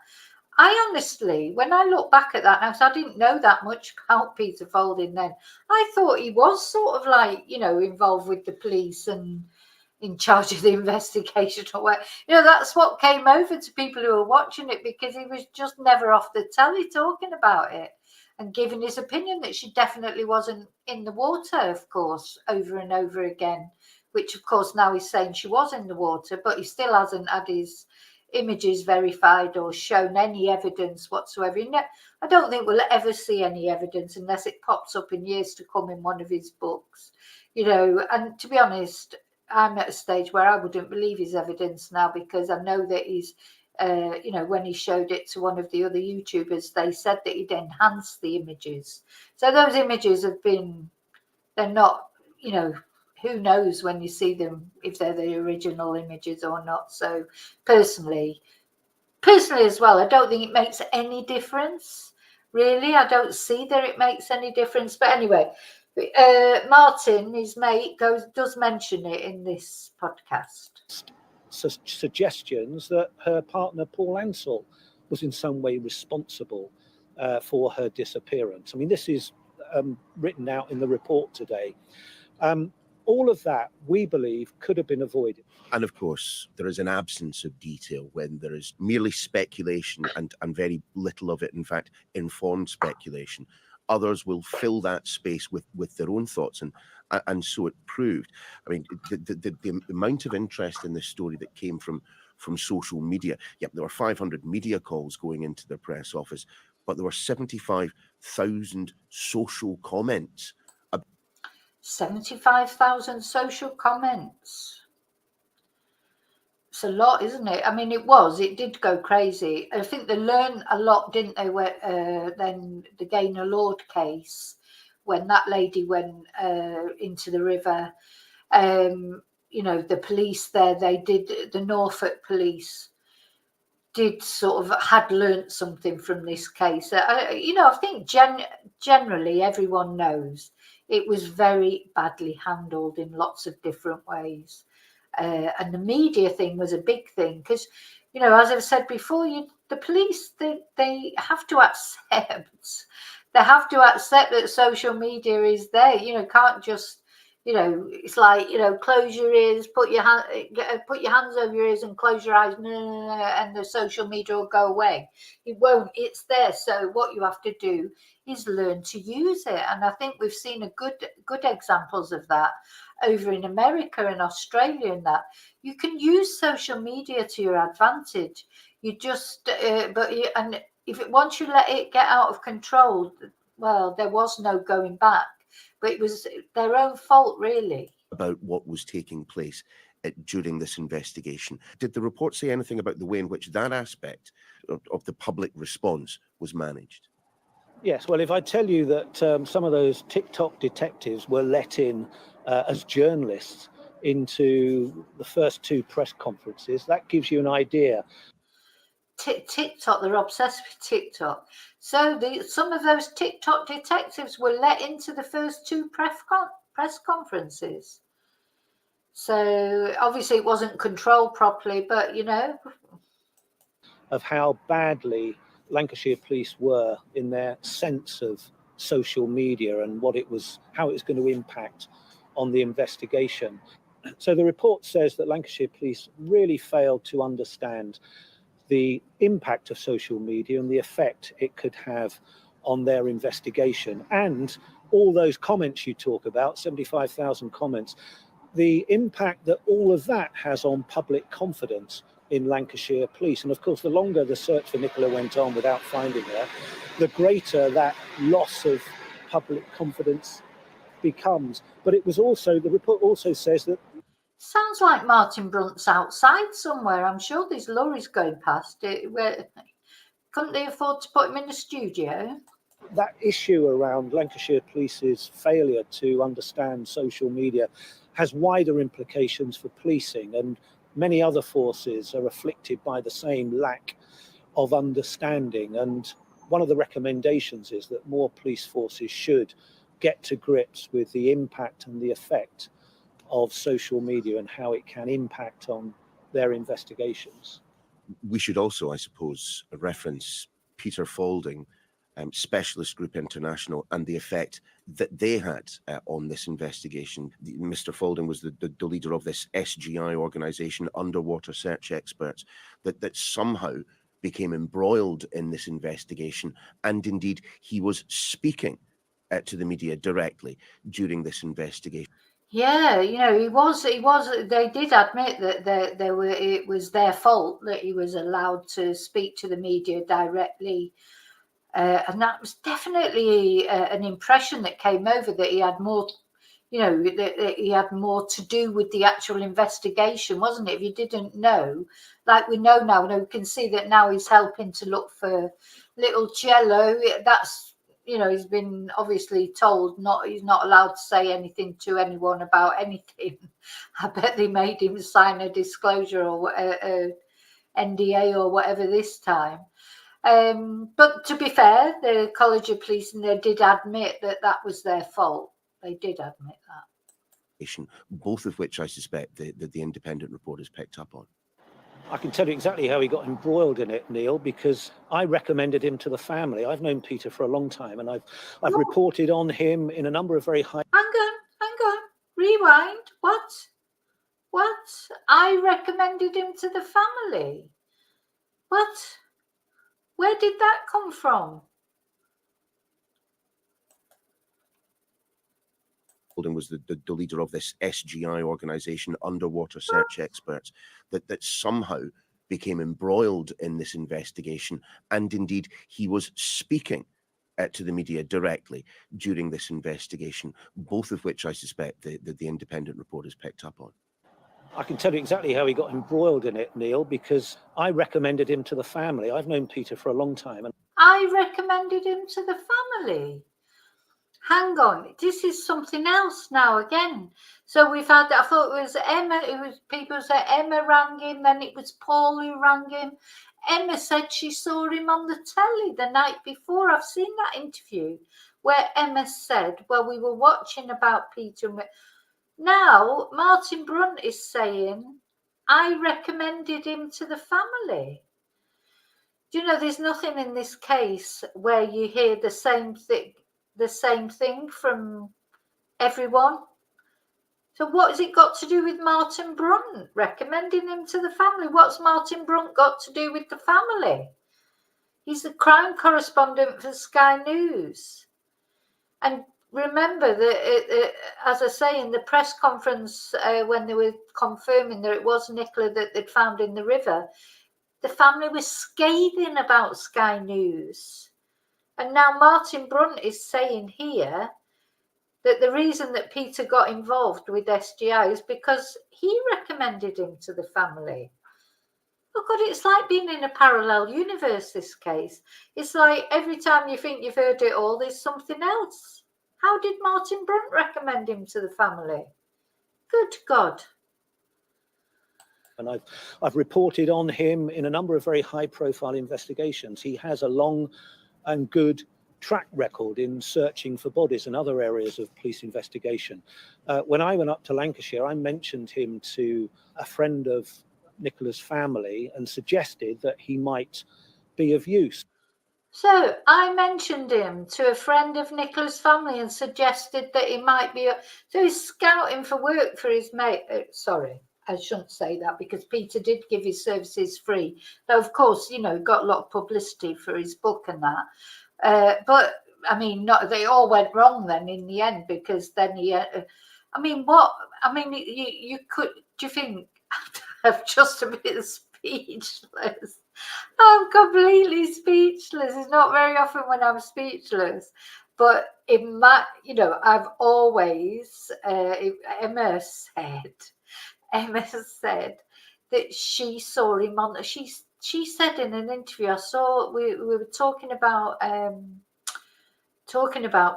I honestly, when I look back at that now, because I didn't know that much about Peter Folding then, I thought he was sort of like, involved with the police and in charge of the investigation or what. That's what came over to people who were watching it, because he was just never off the telly talking about it and giving his opinion that she definitely wasn't in the water, of course, over and over again, which of course now he's saying she was in the water, but he still hasn't had his images verified or shown any evidence whatsoever. I don't think we'll ever see any evidence unless it pops up in years to come in one of his books, and to be honest, I'm at a stage where I wouldn't believe his evidence now, because I know that he's when he showed it to one of the other YouTubers, they said that he'd enhanced the images. So those images they're not, who knows when you see them if they're the original images or not. So personally as well, I don't think it makes any difference, really. I don't see that it makes any difference. But anyway, Martin, his mate, does mention it in this podcast. Suggestions that her partner Paul Ansell was in some way responsible for her disappearance. I mean, this is written out in the report today. All of that, we believe, could have been avoided. And of course, there is an absence of detail when there is merely speculation and very little of it, in fact, informed speculation. Others will fill that space with their own thoughts, and so it proved. I mean, the amount of interest in this story that came from social media. Yep, there were 500 media calls going into the press office, but there were 75,000 social comments. 75,000 social comments. It's a lot, isn't it? I mean, it did go crazy. I think they learned a lot, didn't they, then the Gaynor Lord case, when that lady went into the river. The police there, the Norfolk police did sort of had learnt something from this case. I think generally everyone knows it was very badly handled in lots of different ways. And the media thing was a big thing because, as I've said before, the police, they have to accept that social media is there. Can't just, it's like, close your ears, put your hands over your ears and close your eyes, and the social media will go away. It won't. It's there. So what you have to do is learn to use it. And I think we've seen a good examples of that over in America and Australia, and that you can use social media to your advantage. You just, once you let it get out of control, well, there was no going back. But it was their own fault, really. About what was taking place during this investigation. Did the report say anything about the way in which that aspect of the public response was managed? Yes, well, if I tell you that some of those TikTok detectives were let in as journalists into the first two press conferences, that gives you an idea. TikTok, they're obsessed with TikTok. So some of those TikTok detectives were let into the first two press conferences. So obviously it wasn't controlled properly, but of how badly Lancashire police were in their sense of social media and how it was going to impact on the investigation. So the report says that Lancashire police really failed to understand the impact of social media and the effect it could have on their investigation. And all those comments you talk about, 75,000 comments, the impact that all of that has on public confidence in Lancashire police. And of course, the longer the search for Nicola went on without finding her, the greater that loss of public confidence becomes. But the report also says that. Sounds like Martin Brunt's outside somewhere. I'm sure there's lorries going past it. Couldn't they afford to put him in the studio? That issue around Lancashire police's failure to understand social media has wider implications for policing, and many other forces are afflicted by the same lack of understanding. And one of the recommendations is that more police forces should get to grips with the impact and the effect of social media and how it can impact on their investigations. We should also, I suppose, reference Peter Faulding, Specialist Group International, and the effect that they had on this investigation. Mr. Faulding was the leader of this SGI organisation, Underwater Search Experts, that somehow became embroiled in this investigation, and indeed he was speaking to the media directly during this investigation. Yeah, he was. They did admit that it was their fault that he was allowed to speak to the media directly, and that was definitely an impression that came over, that he had more. That he had more to do with the actual investigation, wasn't it? If you didn't know, like we know now, we can see that now he's helping to look for little Jello. That's. He's been obviously told he's not allowed to say anything to anyone about anything. I bet they made him sign a disclosure or a NDA or whatever this time. But to be fair, the College of Police, and they did admit that was their fault. They did admit that. Both of which I suspect that the independent report has picked up on. I can tell you exactly how he got embroiled in it, Neil, because I recommended him to the family. I've known Peter for a long time, and I've reported on him in a number of very high... Hang on. Rewind. What? I recommended him to the family. What? Where did that come from? Faulding was the leader of this SGI organisation, Underwater Search Experts, that somehow became embroiled in this investigation, and indeed he was speaking to the media directly during this investigation, both of which I suspect that the independent report has picked up on. I can tell you exactly how he got embroiled in it, Neil, because I recommended him to the family. I've known Peter for a long time. And I recommended him to the family. Hang on, this is something else now again. So we've had, I thought it was Emma, people said Emma rang him, then it was Paul who rang him. Emma said she saw him on the telly the night before. I've seen that interview where Emma said, well, we were watching about Peter. Now Martin Brunt is saying, I recommended him to the family. There's nothing in this case where you hear the same thing from everyone. So what has it got to do with Martin Brunt recommending him to the family? What's Martin Brunt got to do with the family? He's the crime correspondent for Sky News. And remember that, as I say, in the press conference, when they were confirming that it was Nicola that they'd found in the river, the family was scathing about Sky News. And now Martin Brunt is saying here that the reason that Peter got involved with SGI is because he recommended him to the family. Oh God, it's like being in a parallel universe, this case. It's like every time you think you've heard it all, there's something else. How did Martin Brunt recommend him to the family? Good God. And I've reported on him in a number of very high-profile investigations. He has a long and good track record in searching for bodies and other areas of police investigation. When I went up to Lancashire, I mentioned him to a friend of Nicola's family and suggested that he might be of use. So I mentioned him to a friend of Nicola's family and suggested that he might be... So he's scouting for work for his mate. Sorry, I shouldn't say that because Peter did give his services free. Though, of course, got a lot of publicity for his book and that. But, I mean, they all went wrong then in the end because then he... you could... Do you think... I'm just a bit speechless. I'm completely speechless. It's not very often when I'm speechless. But I've always... Emma said that she saw him on... She said in an interview, we were talking about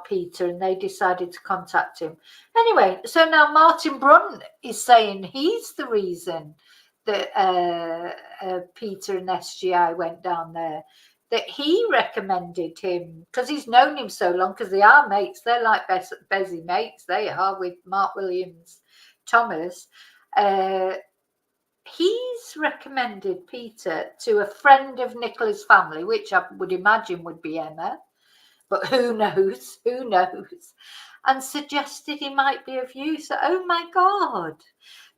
Peter and they decided to contact him. Anyway, so now Martin Brunt is saying he's the reason that Peter and SGI went down there, that he recommended him because he's known him so long, because they are mates. They're like Bezzy mates. They are, with Mark Williams, Thomas, he's recommended Peter to a friend of Nicola's family, which I would imagine would be Emma, but who knows, and suggested he might be of use. Oh my God.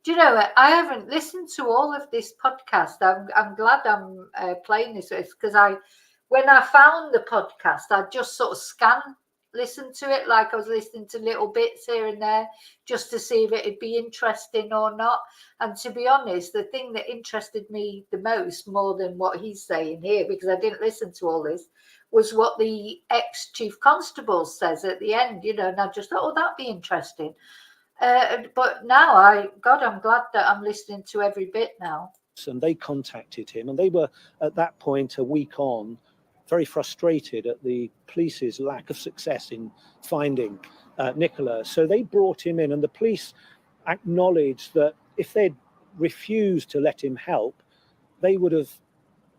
Do you know, I haven't listened to all of this podcast. I'm glad I'm playing this because when I found the podcast, I just sort of listened to it like I was listening to little bits here and there just to see if it'd be interesting or not. And to be honest, the thing that interested me the most, more than what he's saying here, because I didn't listen to all this, was what the ex-chief constable says at the end, you know, and I just thought, oh, that'd be interesting. But now, I'm glad that I'm listening to every bit now. And they contacted him, and they were at that point, a week on, very frustrated at the police's lack of success in finding Nicola. So they brought him in, and the police acknowledged that if they'd refused to let him help, they would have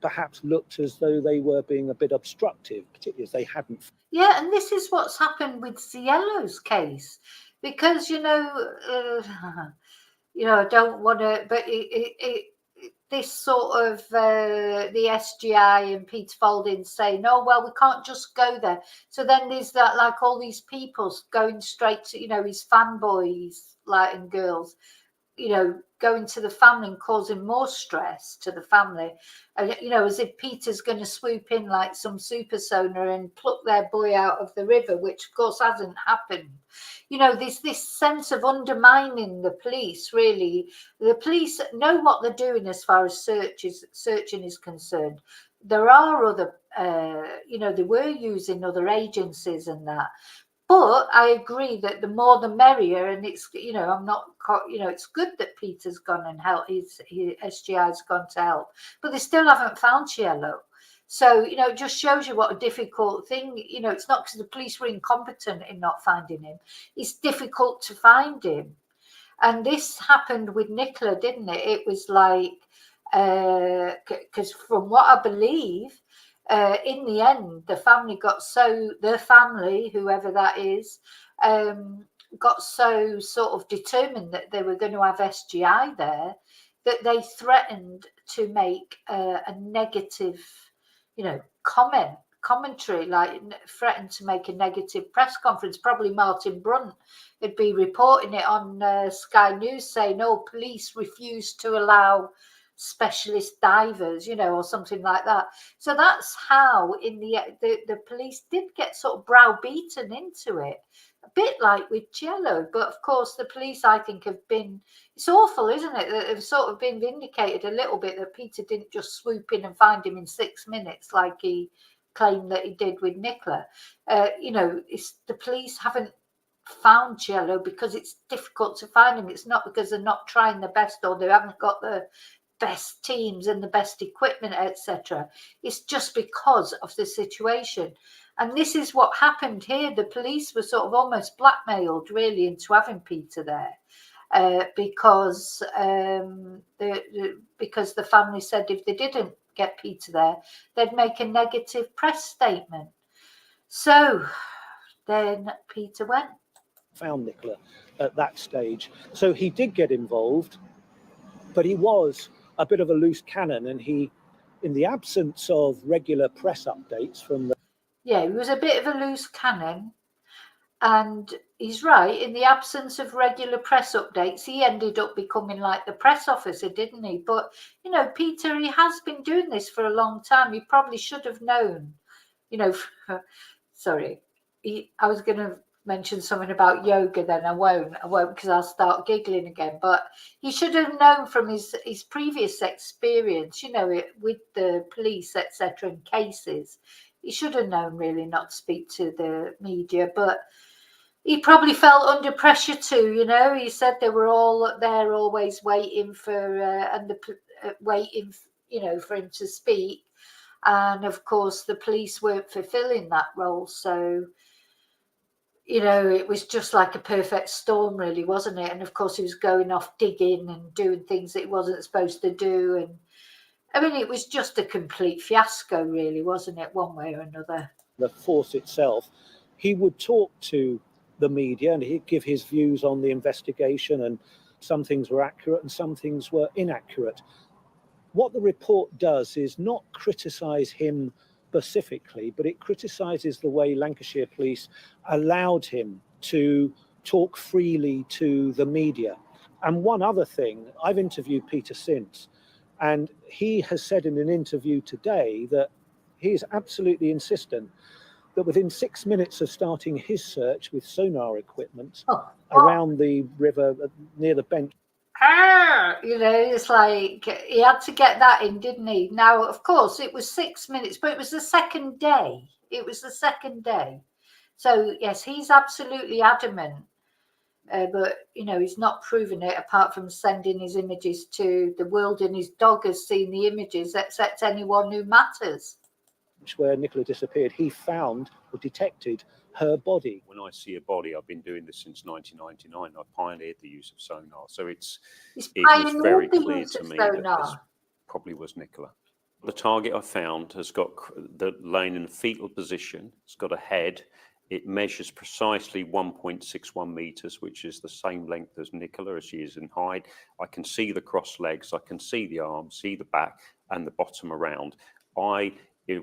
perhaps looked as though they were being a bit obstructive, particularly as they hadn't. Yeah, and this is what's happened with Ciello's case, because, you know, I don't want to, but this sort of the SGI and Peter Folding saying, oh, well, we can't just go there. So then there's that, like, all these people going straight to, you know, his fanboys, like, and girls, you know, going to the family and causing more stress to the family. You know, as if Peter's going to swoop in like some super sonar and pluck their boy out of the river, which of course hasn't happened. You know, there's this sense of undermining the police, really. The police know what they're doing as far as searching is concerned. There are other, you know, they were using other agencies and that. But I agree that the more the merrier, and it's, you know, it's good that Peter's gone and helped, his SGI's gone to help, but they still haven't found Ciello. So, you know, it just shows you what a difficult thing, you know, it's not because the police were incompetent in not finding him. It's difficult to find him. And this happened with Nicola, didn't it? It was like, because from what I believe, in the end, the family, whoever that is, got so sort of determined that they were going to have SGI there that they threatened to make a negative, you know, commentary, like threatened to make a negative press conference. Probably Martin Brunt would be reporting it on Sky News saying, oh, police refused to allow specialist divers, you know, or something like that. So that's how in the police did get sort of browbeaten into it, a bit like with Ciello. But of course the police, I think, have been, it's awful, isn't it, that they've sort of been vindicated a little bit, that Peter didn't just swoop in and find him in 6 minutes like he claimed that he did with Nicola. You know, it's the police haven't found Ciello because it's difficult to find him. It's not because they're not trying the best or they haven't got the best teams and the best equipment, etc. It's just because of the situation. And this is what happened here. The police were sort of almost blackmailed really into having Peter there, because the family said if they didn't get Peter there, they'd make a negative press statement. So then Peter went. Found Nicola at that stage. So he did get involved, but he was a bit of a loose cannon, and he, in the absence of regular press updates from the... Yeah, he was a bit of a loose cannon, and he's right, in the absence of regular press updates, he ended up becoming like the press officer, didn't he? But, you know, Peter, he has been doing this for a long time. He probably should have known, you know, sorry, I was going to mention something about yoga, then I won't because I'll start giggling again. But he should have known from his previous experience, you know, with the police, etc., in cases. He should have known really not to speak to the media, but he probably felt under pressure too. You know, he said they were all there, always waiting for waiting, you know, for him to speak. And of course, the police weren't fulfilling that role, so. You know, it was just like a perfect storm, really, wasn't it? And of course, he was going off digging and doing things that he wasn't supposed to do. And I mean, it was just a complete fiasco, really, wasn't it? One way or another. The force itself, he would talk to the media and he'd give his views on the investigation and Some things were accurate and some things were inaccurate. What the report does is not criticise him specifically, but it criticises the way Lancashire Police allowed him to talk freely to the media. And one other thing, I've interviewed Peter since, and he has said in an interview today that he is absolutely insistent that within 6 minutes of starting his search with sonar equipment around the river near the bench, it's like he had to get that in, didn't he? Now, of course, it was 6 minutes, but it was the second day. So, yes, he's absolutely adamant. But, he's not proven it apart from sending his images to the world, and his dog has seen the images, except anyone who matters. Where Nicola disappeared, he found or detected her body. When I see a body, I've been doing this since 1999. I pioneered the use of sonar, so it was very clear to me that this probably was Nicola. The target I found has got laying in a fetal position. It's got a head. It measures precisely 1.61 meters, which is the same length as Nicola, as she is in height. I can see the crossed legs. I can see the arms, see the back, and the bottom around.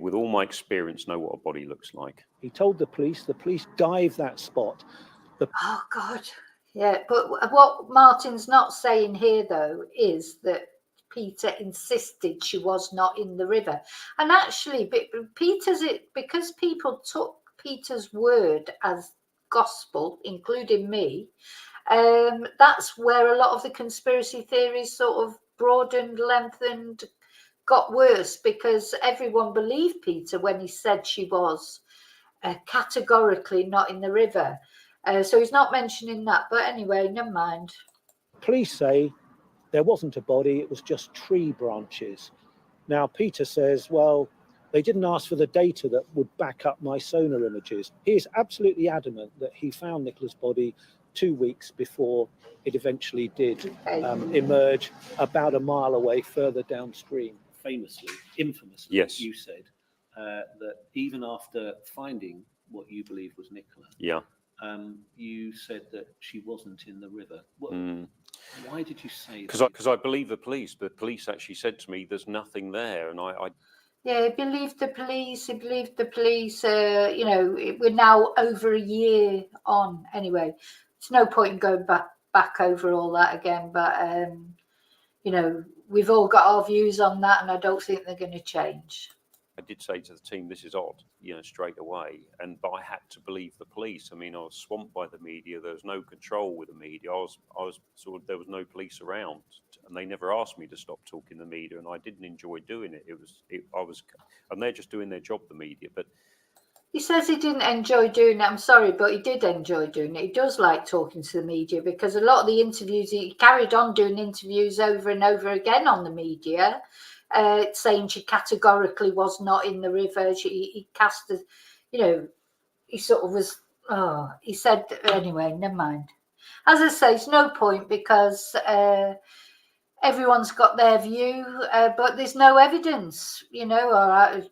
With all my experience, know what a body looks like. He told the police dived that spot. Oh, God. Yeah, but what Martin's not saying here, though, is that Peter insisted she was not in the river. And actually, because people took Peter's word as gospel, including me, that's where a lot of the conspiracy theories sort of broadened, lengthened, got worse, because everyone believed Peter when he said she was categorically not in the river. So he's not mentioning that. But anyway, never mind. Police say there wasn't a body, it was just tree branches. Now, Peter says, well, they didn't ask for the data that would back up my sonar images. He is absolutely adamant that he found Nicola's body 2 weeks before it eventually did emerge about a mile away further downstream. Infamously, yes, you said that even after finding what you believe was Nicola, you said that she wasn't in the river. Why did you say that? Because I believe the police. The police actually said to me, "There's nothing there," and Yeah, he believed the police. We're now over a year on. Anyway, it's no point in going back over all that again. But we've all got our views on that, and I don't think they're going to change. I did say to the team, "This is odd," straight away, but I had to believe the police. I mean, I was swamped by the media. There was no control with the media. I was there was no police around, and they never asked me to stop talking to the media, and I didn't enjoy doing it. And they're just doing their job, the media. But he says he didn't enjoy doing it. I'm sorry, but he did enjoy doing it. He does like talking to the media, because a lot of the interviews, he carried on doing interviews over and over again on the media. Saying she categorically was not in the river. He cast as, he sort of was, he said, anyway, never mind. As I say, it's no point, because everyone's got their view, but there's no evidence, or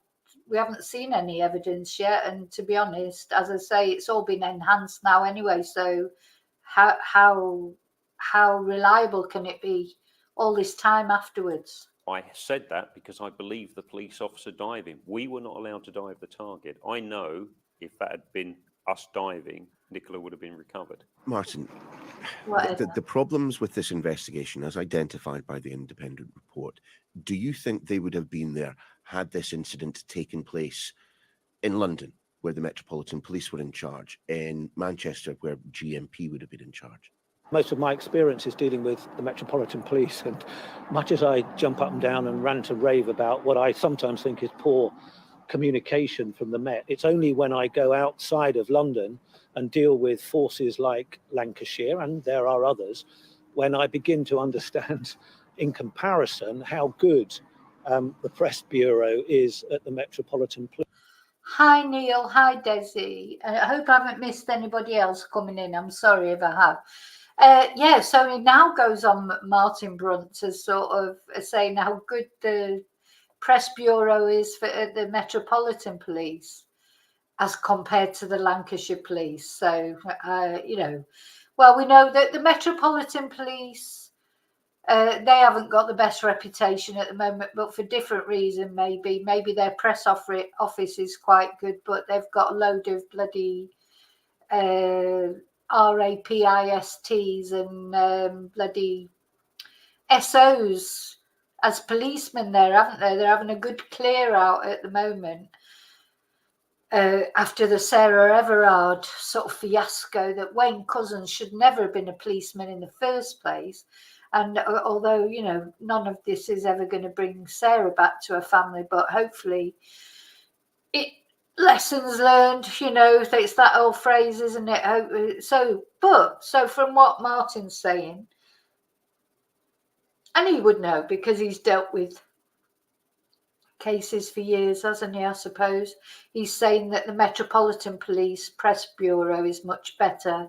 we haven't seen any evidence yet. And to be honest, as I say, it's all been enhanced now anyway. So how reliable can it be all this time afterwards? I said that because I believe the police officer diving. We were not allowed to dive the target. I know if that had been us diving, Nicola would have been recovered. Martin, the problems with this investigation, as identified by the independent report, do you think they would have been there had this incident taken place in London, where the Metropolitan Police were in charge, in Manchester, where GMP would have been in charge? Most of my experience is dealing with the Metropolitan Police, and much as I jump up and down and rant and rave about what I sometimes think is poor communication from the Met, it's only when I go outside of London and deal with forces like Lancashire, and there are others, when I begin to understand in comparison how good the press bureau is at the Metropolitan Police. Hi Neil, hi Desi. I hope I haven't missed anybody else coming in. I'm sorry if I have. So it now goes on Martin Brunt to sort of saying how good the press bureau is for the Metropolitan Police as compared to the Lancashire Police. So, Well, we know that the Metropolitan Police, they haven't got the best reputation at the moment, but for different reason. Maybe their press office is quite good, but they've got a load of bloody RAPISTs and bloody SOs as policemen there, haven't they? They're having a good clear out at the moment. After the Sarah Everard sort of fiasco, that Wayne Couzens should never have been a policeman in the first place. And although, you know, none of this is ever going to bring Sarah back to her family, but hopefully lessons learned, you know, it's that old phrase, isn't it? So from what Martin's saying, and he would know because he's dealt with cases for years, hasn't he? I suppose he's saying that the Metropolitan Police Press Bureau is much better,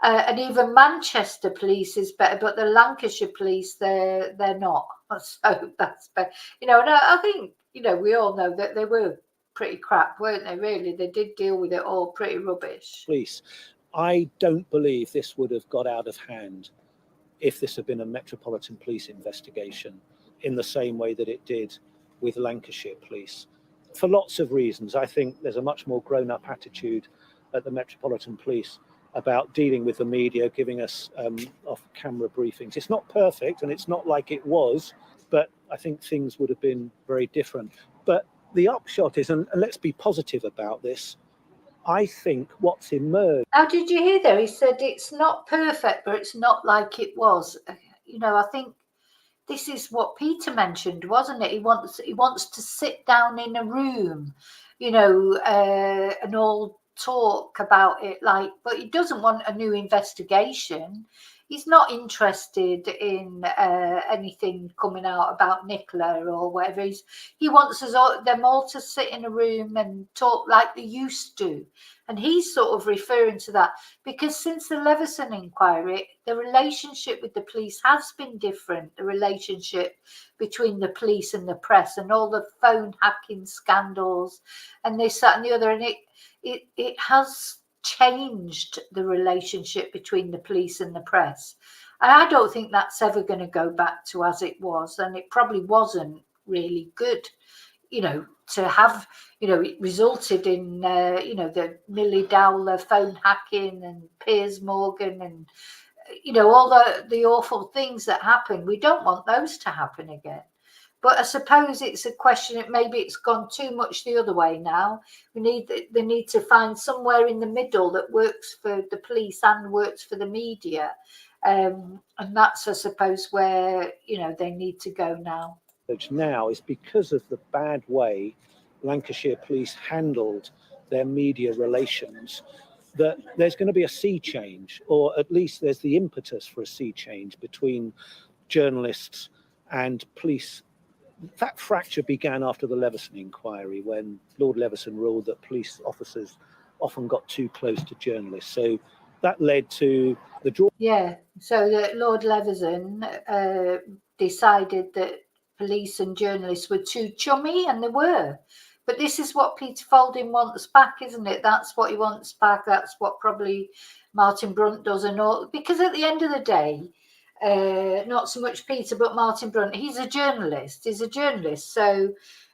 and even Manchester Police is better, but the Lancashire Police, they're not. So that's better, you know. And I think, you know, we all know that they were pretty crap, weren't they? Really, they did deal with it all pretty rubbish. Police, I don't believe this would have got out of hand if this had been a Metropolitan Police investigation in the same way that it did with Lancashire Police. For lots of reasons, I think there's a much more grown-up attitude at the Metropolitan Police about dealing with the media, giving us off-camera briefings. It's not perfect, and it's not like it was, but I think things would have been very different. But the upshot is, and let's be positive about this, I think what's emerged... How did you hear there? He said it's not perfect, but it's not like it was. You know, I think this is what Peter mentioned, wasn't it? He wants to sit down in a room, you know, and all talk about it, like, but he doesn't want a new investigation. He's not interested in anything coming out about Nicola or whatever. He wants them all to sit in a room and talk like they used to. And he's sort of referring to that because since the Leveson inquiry, the relationship with the police has been different. The relationship between the police and the press and all the phone hacking scandals and this, that and the other. And it has changed the relationship between the police and the press. And I don't think that's ever going to go back to as it was. And it probably wasn't really good, you know, to have, you know, it resulted in, you know, the Millie Dowler phone hacking and Piers Morgan and, you know, all the awful things that happened. We don't want those to happen again. But I suppose it's a question, maybe it's gone too much the other way now. They need to find somewhere in the middle that works for the police and works for the media. And that's, I suppose, where, you know, they need to go now. Now is because of the bad way Lancashire Police handled their media relations, that there's going to be a sea change, or at least there's the impetus for a sea change between journalists and police. That fracture began after the Leveson inquiry, when Lord Leveson ruled that police officers often got too close to journalists. So that led to the draw. Yeah, so that Lord Leveson decided that police and journalists were too chummy, and they were. But this is what Peter Falding wants back, isn't it? That's what he wants back. That's what probably Martin Brunt does, and all. Because at the end of the day, not so much Peter, but Martin Brunt, he's a journalist. So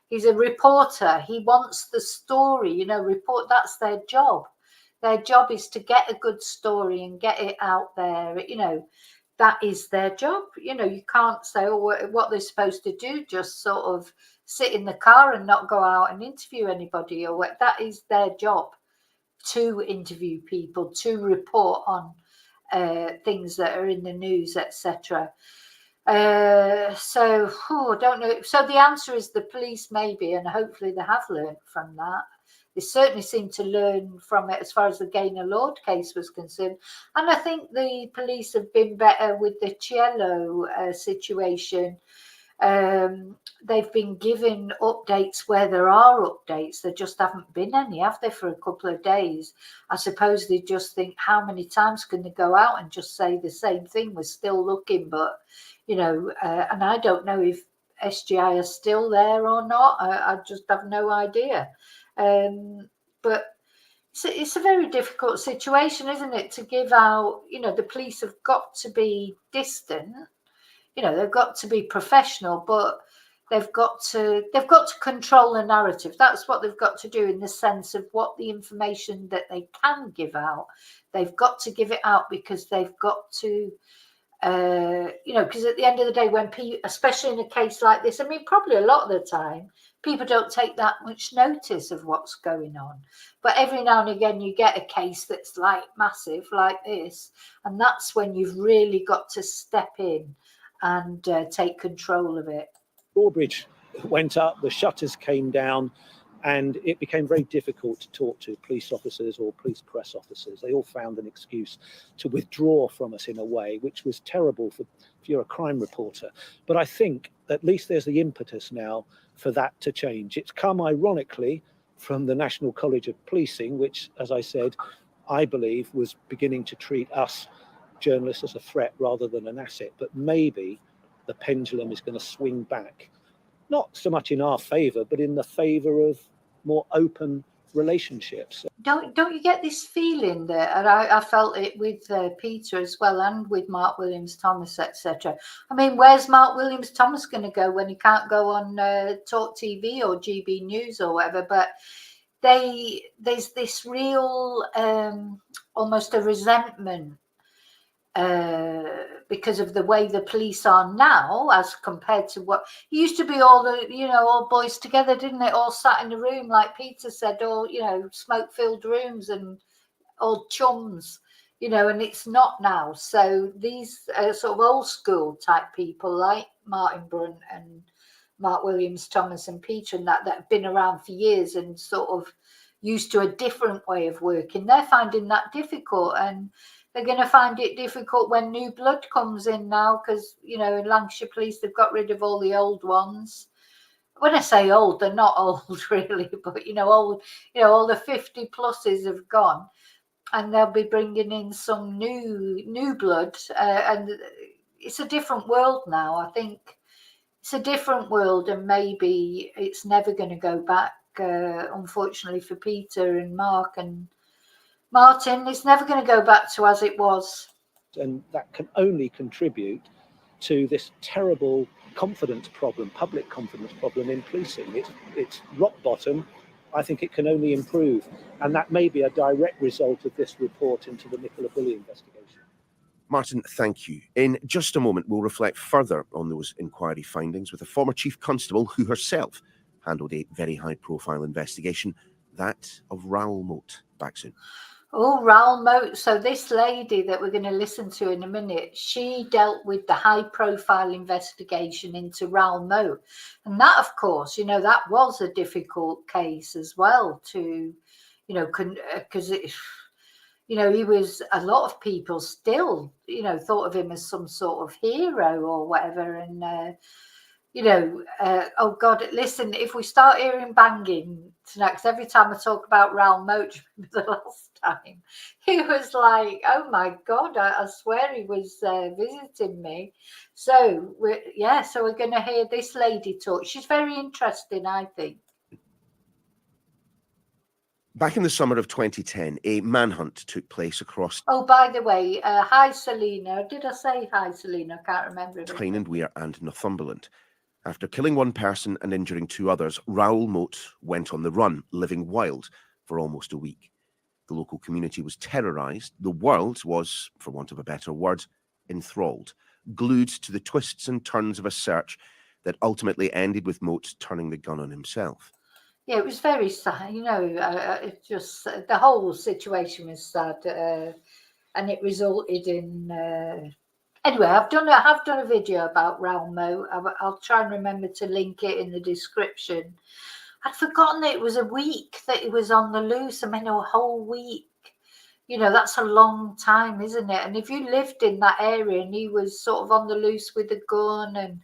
he's a reporter. He wants the story, you know, report. That's their job. Their job is to get a good story and get it out there. You know, that is their job. You know, you can't say, oh, what they're supposed to do, just sort of sit in the car and not go out and interview anybody, or what. That is their job, to interview people, to report on things that are in the news, etc. So I don't know. So the answer is the police, maybe, and hopefully they have learned from that. They certainly seem to learn from it as far as the Gaynor Lord case was concerned. And I think the police have been better with the Cielo situation. They've been given updates where there are updates. There just haven't been any, have they, for a couple of days? I suppose they just think, how many times can they go out and just say the same thing? We're still looking, but, you know, and I don't know if SGI are still there or not. I just have no idea. But it's a very difficult situation, isn't it, to give out, the police have got to be distant, they've got to be professional, but they've got to control the narrative. That's what they've got to do, in the sense of what the information that they can give out, they've got to give it out, because they've got to, because at the end of the day, when people, especially in a case like this, I mean, probably a lot of the time, people don't take that much notice of what's going on. But every now and again, you get a case that's like massive, like this, and that's when you've really got to step in and take control of it. Drawbridge went up, the shutters came down, and it became very difficult to talk to police officers or police press officers. They all found an excuse to withdraw from us in a way, which was terrible if you're a crime reporter. But I think at least there's the impetus now for that to change. It's come, ironically, from the National College of Policing, which, as I said, I believe was beginning to treat us journalists as a threat rather than an asset. But maybe the pendulum is going to swing back, not so much in our favour, but in the favour of more open relationships. Don't you get this feeling that, and I felt it with Peter as well, and with Mark Williams-Thomas, etc. I mean, where's Mark Williams-Thomas going to go when he can't go on Talk TV or GB News or whatever? But there's this real almost a resentment because of the way the police are now, as compared to what it used to be. All the all boys together, didn't it? All sat in the room, like Peter said, all smoke-filled rooms and all chums, and it's not now. So these sort of old school type people like Martin Brunt and Mark Williams-Thomas and Peter and that have been around for years and sort of used to a different way of working, they're finding that difficult, and they're going to find it difficult when new blood comes in now, because in Lancashire Police they've got rid of all the old ones. When I say old, they're not old really, but old. All the 50 pluses have gone, and they'll be bringing in some new blood, and it's a different world now. I think it's a different world, and maybe it's never going to go back. Unfortunately for Peter and Mark and Martin, it's never going to go back to as it was. And that can only contribute to this terrible confidence problem, public confidence problem in policing. It's rock bottom. I think it can only improve. And that may be a direct result of this report into the Nicola Bulley investigation. Martin, thank you. In just a moment, we'll reflect further on those inquiry findings with a former chief constable who herself handled a very high-profile investigation, that of Raoul Moat. Back soon. Oh, Raoul Moat. So this lady that we're going to listen to in a minute, she dealt with the high-profile investigation into Raoul Moat. And that, of course, that was a difficult case as well to, because he was, a lot of people still, thought of him as some sort of hero or whatever. And, oh God, listen, if we start hearing banging tonight, because every time I talk about Raoul Moat, the last time, he was like, oh my God, I swear he was visiting me. So, we're going to hear this lady talk. She's very interesting, I think. Back in the summer of 2010, a manhunt took place across... Oh, by the way, hi, Selena. Did I say hi, Selena? I can't remember. Tyne and Wear and Northumberland. After killing one person and injuring two others, Raoul Moat went on the run, living wild for almost a week. The local community was terrorised. The world was, for want of a better word, enthralled, glued to the twists and turns of a search that ultimately ended with Moat turning the gun on himself. Yeah, it was very sad. It just, the whole situation was sad, and it resulted in... Anyway, I have done a video about Raoul Moat. I'll try and remember to link it in the description. I'd forgotten that it was a week that he was on the loose. I mean, a whole week. That's a long time, isn't it? And if you lived in that area and he was sort of on the loose with a gun, and,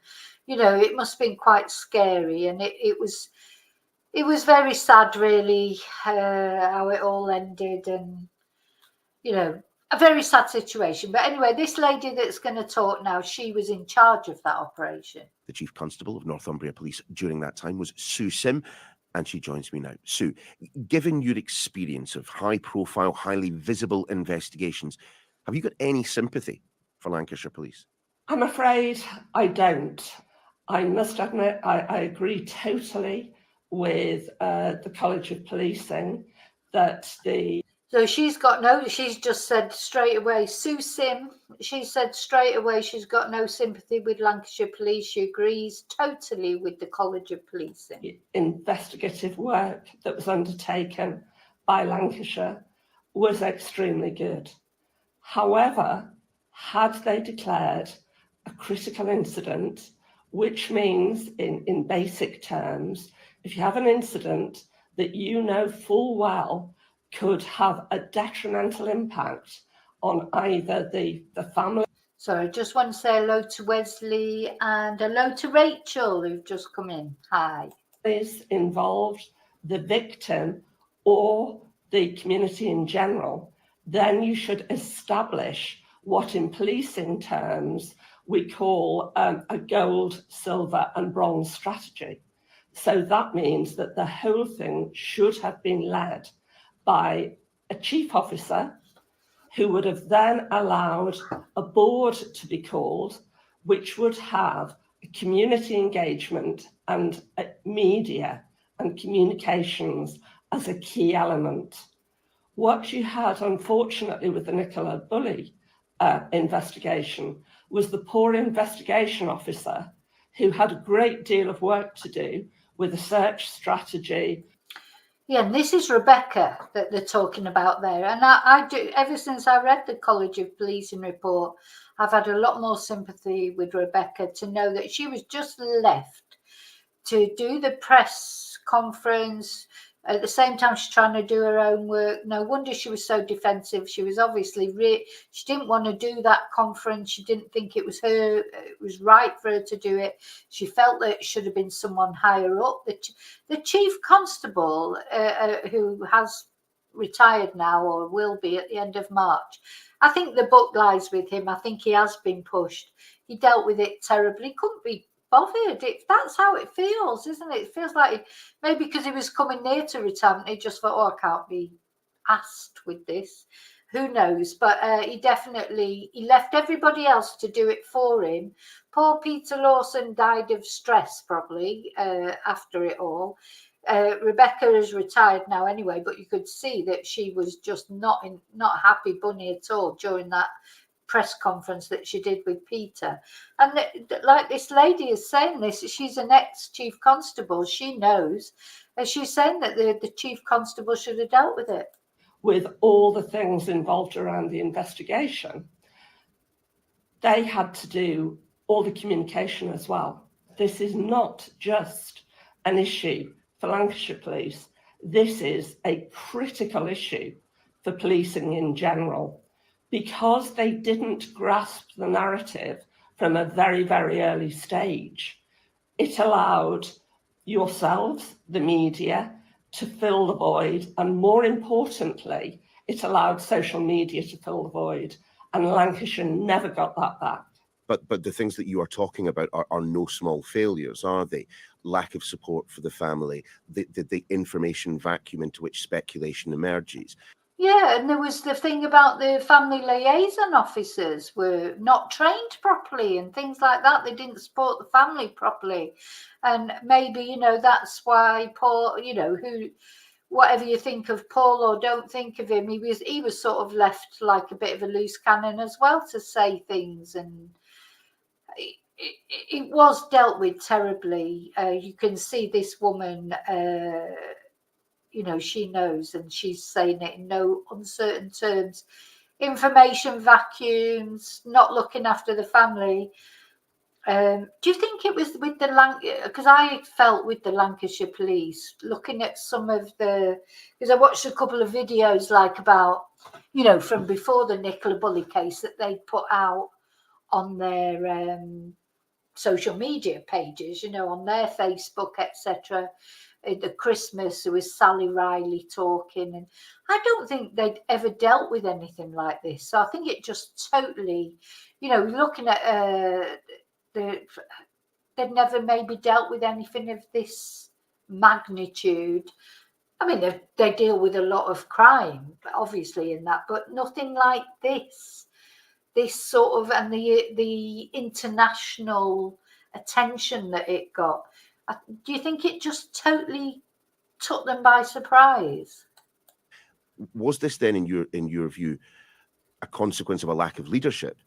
it must have been quite scary. And it was very sad, really, how it all ended. And, a very sad situation. But anyway, this lady that's going to talk now, she was in charge of that operation. The Chief Constable of Northumbria Police during that time was Sue Sim. And she joins me now. Sue, given your experience of high-profile, highly visible investigations, have you got any sympathy for Lancashire Police? I'm afraid I don't. I must admit, I agree totally with the College of Policing that So she's just said straight away, Sue Sim, she said straight away she's got no sympathy with Lancashire Police. She agrees totally with the College of Policing. Investigative work that was undertaken by Lancashire was extremely good. However, had they declared a critical incident, which means in basic terms, if you have an incident that you know full well could have a detrimental impact on either the family. So I just want to say hello to Wesley and hello to Rachel, who've just come in. Hi. Is involved, the victim or the community in general, then you should establish what in policing terms we call a gold, silver and bronze strategy. So that means that the whole thing should have been led by a chief officer who would have then allowed a board to be called, which would have community engagement and media and communications as a key element. What you had, unfortunately, with the Nicola Bulley investigation was the poor investigation officer who had a great deal of work to do with a search strategy. Yeah, and this is Rebecca that they're talking about there. And I do, ever since I read the College of Policing report, I've had a lot more sympathy with Rebecca to know that she was just left to do the press conference. At the same time, she's trying to do her own work. No wonder she was so defensive. She was obviously she didn't want to do that conference. She didn't think it was her. It was right for her to do it. She felt that it should have been someone higher up. The chief constable, who has retired now or will be at the end of March. I think the book lies with him. I think he has been pushed. He dealt with it terribly. Couldn't be bothered. That's how it feels, isn't it? It feels like maybe because he was coming near to retirement, he just thought, oh, I can't be asked with this. Who knows? But he left everybody else to do it for him. Poor Peter Lawson died of stress probably after it all. Rebecca is retired now anyway, but you could see that she was just not happy bunny at all during that press conference that she did with Peter. And like this lady is saying this, she's an ex-chief constable. She knows, and she's saying that the chief constable should have dealt with it. With all the things involved around the investigation, they had to do all the communication as well. This is not just an issue for Lancashire Police. This is a critical issue for policing in general, because they didn't grasp the narrative from a very, very early stage. It allowed yourselves, the media, to fill the void, and more importantly, it allowed social media to fill the void, and Lancashire never got that back. But the things that you are talking about are no small failures, are they? Lack of support for the family, the information vacuum into which speculation emerges. Yeah, and there was the thing about the family liaison officers were not trained properly and things like that. They didn't support the family properly. And maybe, that's why Paul, whatever you think of Paul or don't think of him, he was sort of left like a bit of a loose cannon as well to say things. And it was dealt with terribly. You can see this woman, she knows, and she's saying it in no uncertain terms. Information vacuums, not looking after the family. Do you think it was with because I felt with the Lancashire Police, looking at some of because I watched a couple of videos about, from before the Nicola Bulley case that they put out on their social media pages, on their Facebook, etc. The Christmas, there was Sally Riley talking, and I don't think they'd ever dealt with anything like this. So I think it just totally, looking at they'd never maybe dealt with anything of this magnitude. I mean, they deal with a lot of crime, obviously, in that, but nothing like this. This sort of, and the international attention that it got. Do you think it just totally took them by surprise? Was this then, in your view, a consequence of a lack of leadership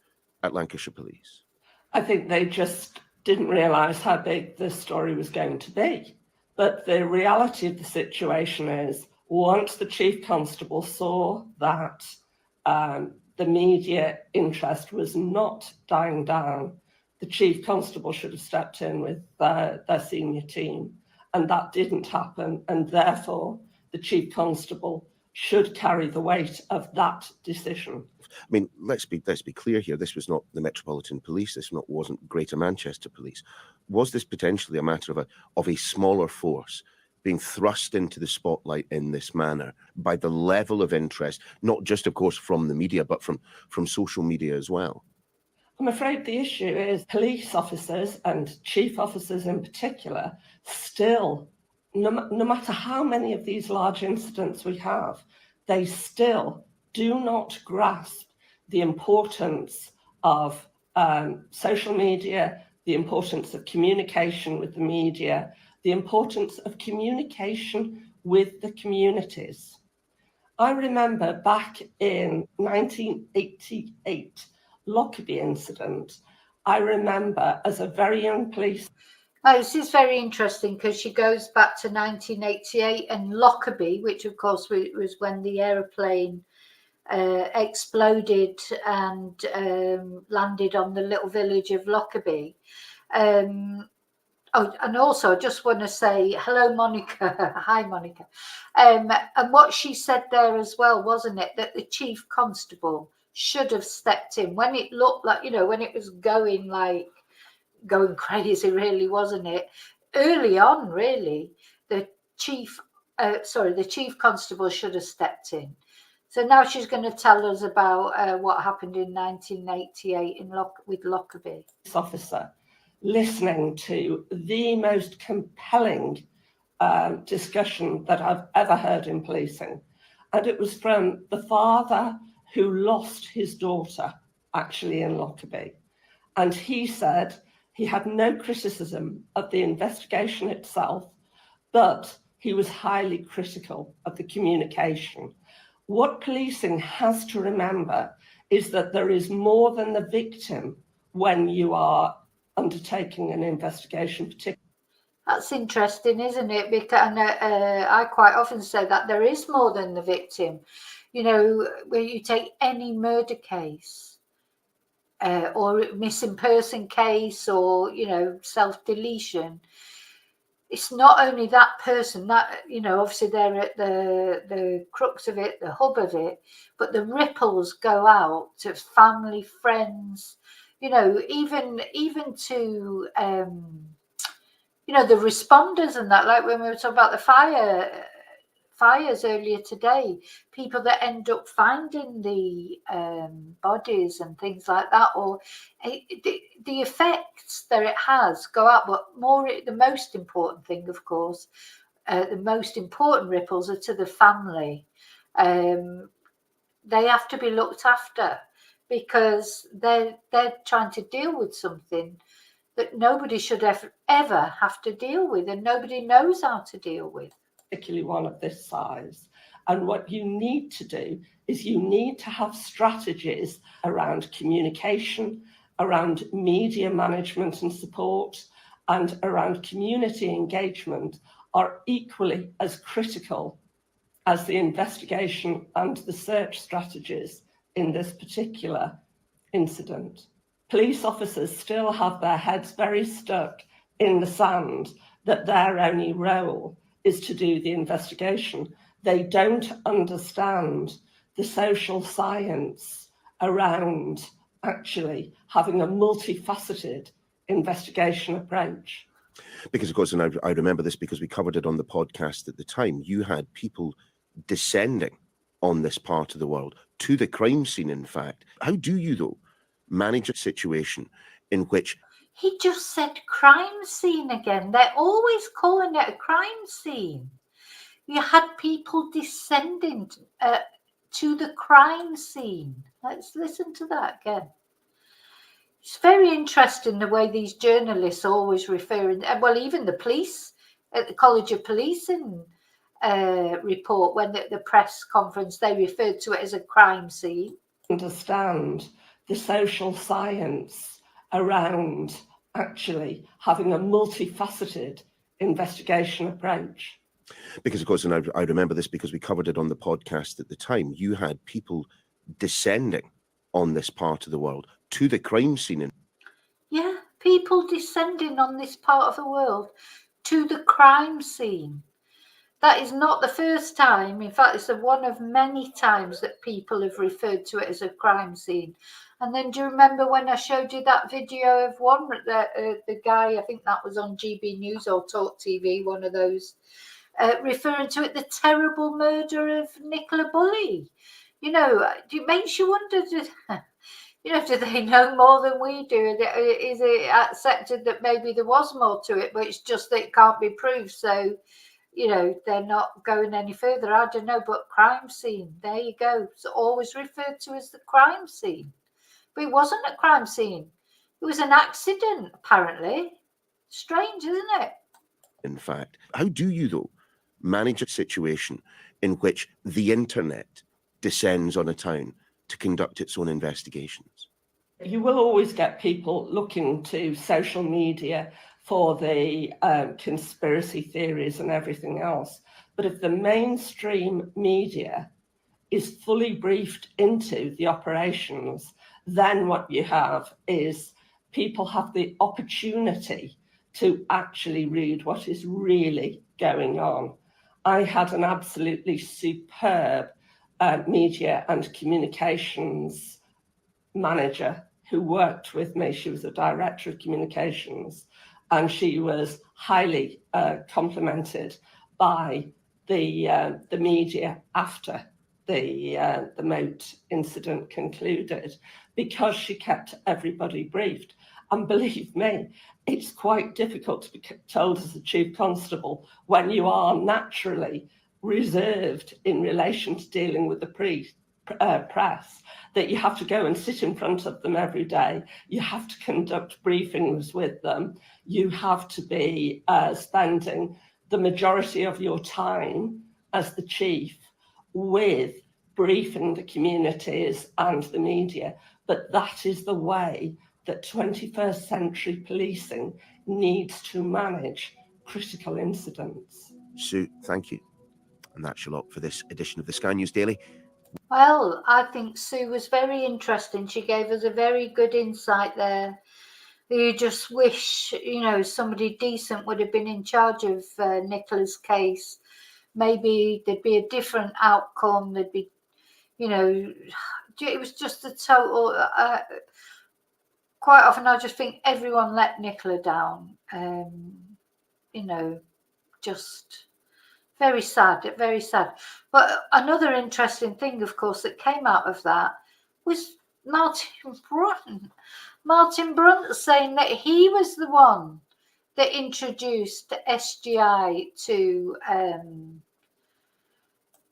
at Lancashire Police? I think they just didn't realise how big this story was going to be. But the reality of the situation is, once the Chief Constable saw that the media interest was not dying down, the Chief Constable should have stepped in with their senior team. And that didn't happen. And therefore, the Chief Constable should carry the weight of that decision. I mean, let's be clear here. This was not the Metropolitan Police. This wasn't Greater Manchester Police. Was this potentially a matter of a smaller force being thrust into the spotlight in this manner by the level of interest, not just, of course, from the media, but from social media as well? I'm afraid the issue is police officers, and chief officers in particular, still, no matter how many of these large incidents we have, they still do not grasp the importance of social media, the importance of communication with the media, the importance of communication with the communities. I remember back in 1988, Lockerbie incident, I remember as a very young police. Oh, this is very interesting because she goes back to 1988 and Lockerbie, which of course was when the aeroplane exploded and landed on the little village of Lockerbie. Oh, and also I just want to say hello, Monica. Hi, Monica. And what she said there as well, wasn't it, that the Chief Constable should have stepped in when it looked like, when it was going crazy, really, wasn't it? Early on, really, the Chief Constable should have stepped in. So now she's going to tell us about what happened in 1988 with Lockerbie. Officer listening to the most compelling discussion that I've ever heard in policing. And it was from the father who lost his daughter, actually, in Lockerbie. And he said he had no criticism of the investigation itself, but he was highly critical of the communication. What policing has to remember is that there is more than the victim when you are undertaking an investigation. That's interesting, isn't it? Because I quite often say that there is more than the victim. Where you take any murder case or missing person case or, self-deletion, it's not only that person that, obviously they're at the crux of it, the hub of it, but the ripples go out to family, friends, even to, the responders and that, like when we were talking about the fires earlier today, people that end up finding the bodies and things like that, or the effects that it has go out. But the most important thing, of course, the most important ripples are to the family. They have to be looked after because they're trying to deal with something that nobody should ever have to deal with, and nobody knows how to deal with. Particularly one of this size. And what you need to do is you need to have strategies around communication, around media management and support, and around community engagement are equally as critical as the investigation and the search strategies in this particular incident. Police officers still have their heads very stuck in the sand that their only role is to do the investigation. They don't understand the social science around actually having a multifaceted investigation approach. Because, of course, and I remember this because we covered it on the podcast at the time, you had people descending on this part of the world to the crime scene, in fact. How do you, though, manage a situation in which He just said crime scene again. They're always calling it a crime scene. You had people descending to the crime scene. Let's listen to that again. It's very interesting the way these journalists always refer, well, even the police at the College of Policing report, when at the press conference they referred to it as a crime scene. Understand the social science around actually having a multifaceted investigation approach. Because, of course, and I remember this because we covered it on the podcast at the time, you had people descending on this part of the world to the crime scene. Yeah, people descending on this part of the world to the crime scene. That is not the first time. In fact, it's one of many times that people have referred to it as a crime scene. And then do you remember when I showed you that video of one, the guy, I think that was on GB News or Talk TV, one of those, referring to it, the terrible murder of Nicola Bulley. You know, it makes you wonder, you know, do they know more than we do? Is it accepted that maybe there was more to it, but it's just that it can't be proved? So, you know, they're not going any further. I don't know, but crime scene, there you go. It's always referred to as the crime scene. But it wasn't a crime scene. It was an accident, apparently. Strange, isn't it? In fact, how do you, though, manage a situation in which the internet descends on a town to conduct its own investigations? You will always get people looking to social media for the conspiracy theories and everything else. But if the mainstream media is fully briefed into the operations, then what you have is people have the opportunity to actually read what is really going on. I had an absolutely superb media and communications manager who worked with me. She was a director of communications, and she was highly complimented by the media after the Moat incident concluded, because she kept everybody briefed. And believe me, it's quite difficult to be told as a chief constable when you are naturally reserved in relation to dealing with the press, that you have to go and sit in front of them every day. You have to conduct briefings with them. You have to be spending the majority of your time as the chief with briefing the communities and the media. But that is the way that 21st century policing needs to manage critical incidents. Sue, thank you. And that's your lot for this edition of the Sky News Daily. Well, I think Sue was very interesting. She gave us a very good insight there. You just wish, you know, somebody decent would have been in charge of Nicola's case. Maybe there'd be a different outcome. There'd be, you know, it was just a total... quite often I just think everyone let Nicola down. You know, just... very sad, very sad. But another interesting thing, of course, that came out of that was Martin Brunt. Martin Brunt saying that he was the one that introduced SGI to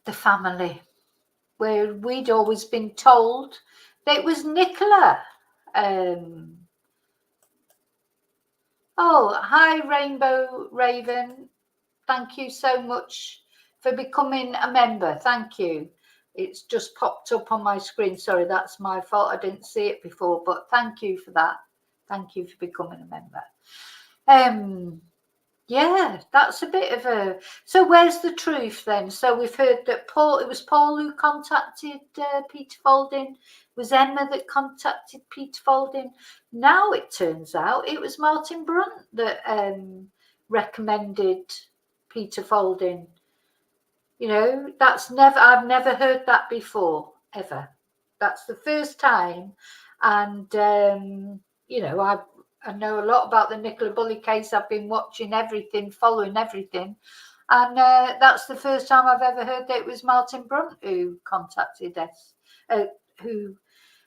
the family, where we'd always been told that it was Nicola. Oh, hi, Rainbow Raven. Thank you so much for becoming a member. Thank you. It's just popped up on my screen. Sorry, that's my fault. I didn't see it before, but thank you for that. Thank you for becoming a member. Yeah, that's a bit of a... So where's the truth then? So we've heard that it was Paul who contacted Peter Falding. It was Emma that contacted Peter Falding. Now it turns out it was Martin Brunt that recommended Peter Falding. You know, I've never heard that before, ever. That's the first time. And you know, I know a lot about the Nicola Bulley case. I've been watching everything, following everything, and that's the first time I've ever heard that it was Martin Brunt who contacted us, who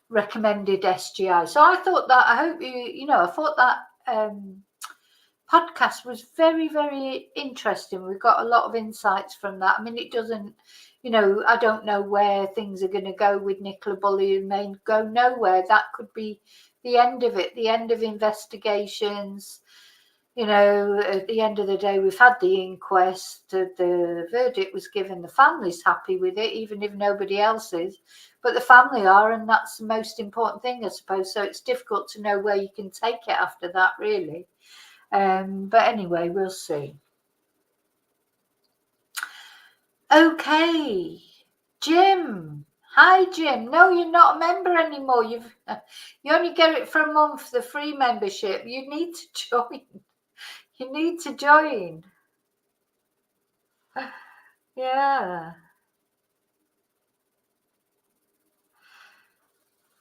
recommended SGI. So I thought that, I hope I thought that podcast was very, very interesting. We got a lot of insights from that. I mean, it doesn't, you know, I don't know where things are going to go with Nicola Bulley. It may go nowhere. That could be the end of it, the end of investigations. You know, at the end of the day, we've had the inquest, the verdict was given, the family's happy with it, even if nobody else is, but the family are, and that's the most important thing, I suppose. So it's difficult to know where you can take it after that, really. But anyway, we'll see. Okay, Jim. Hi, Jim. No, you're not a member anymore. You only get it for a month, the free membership. You need to join. You need to join. Yeah.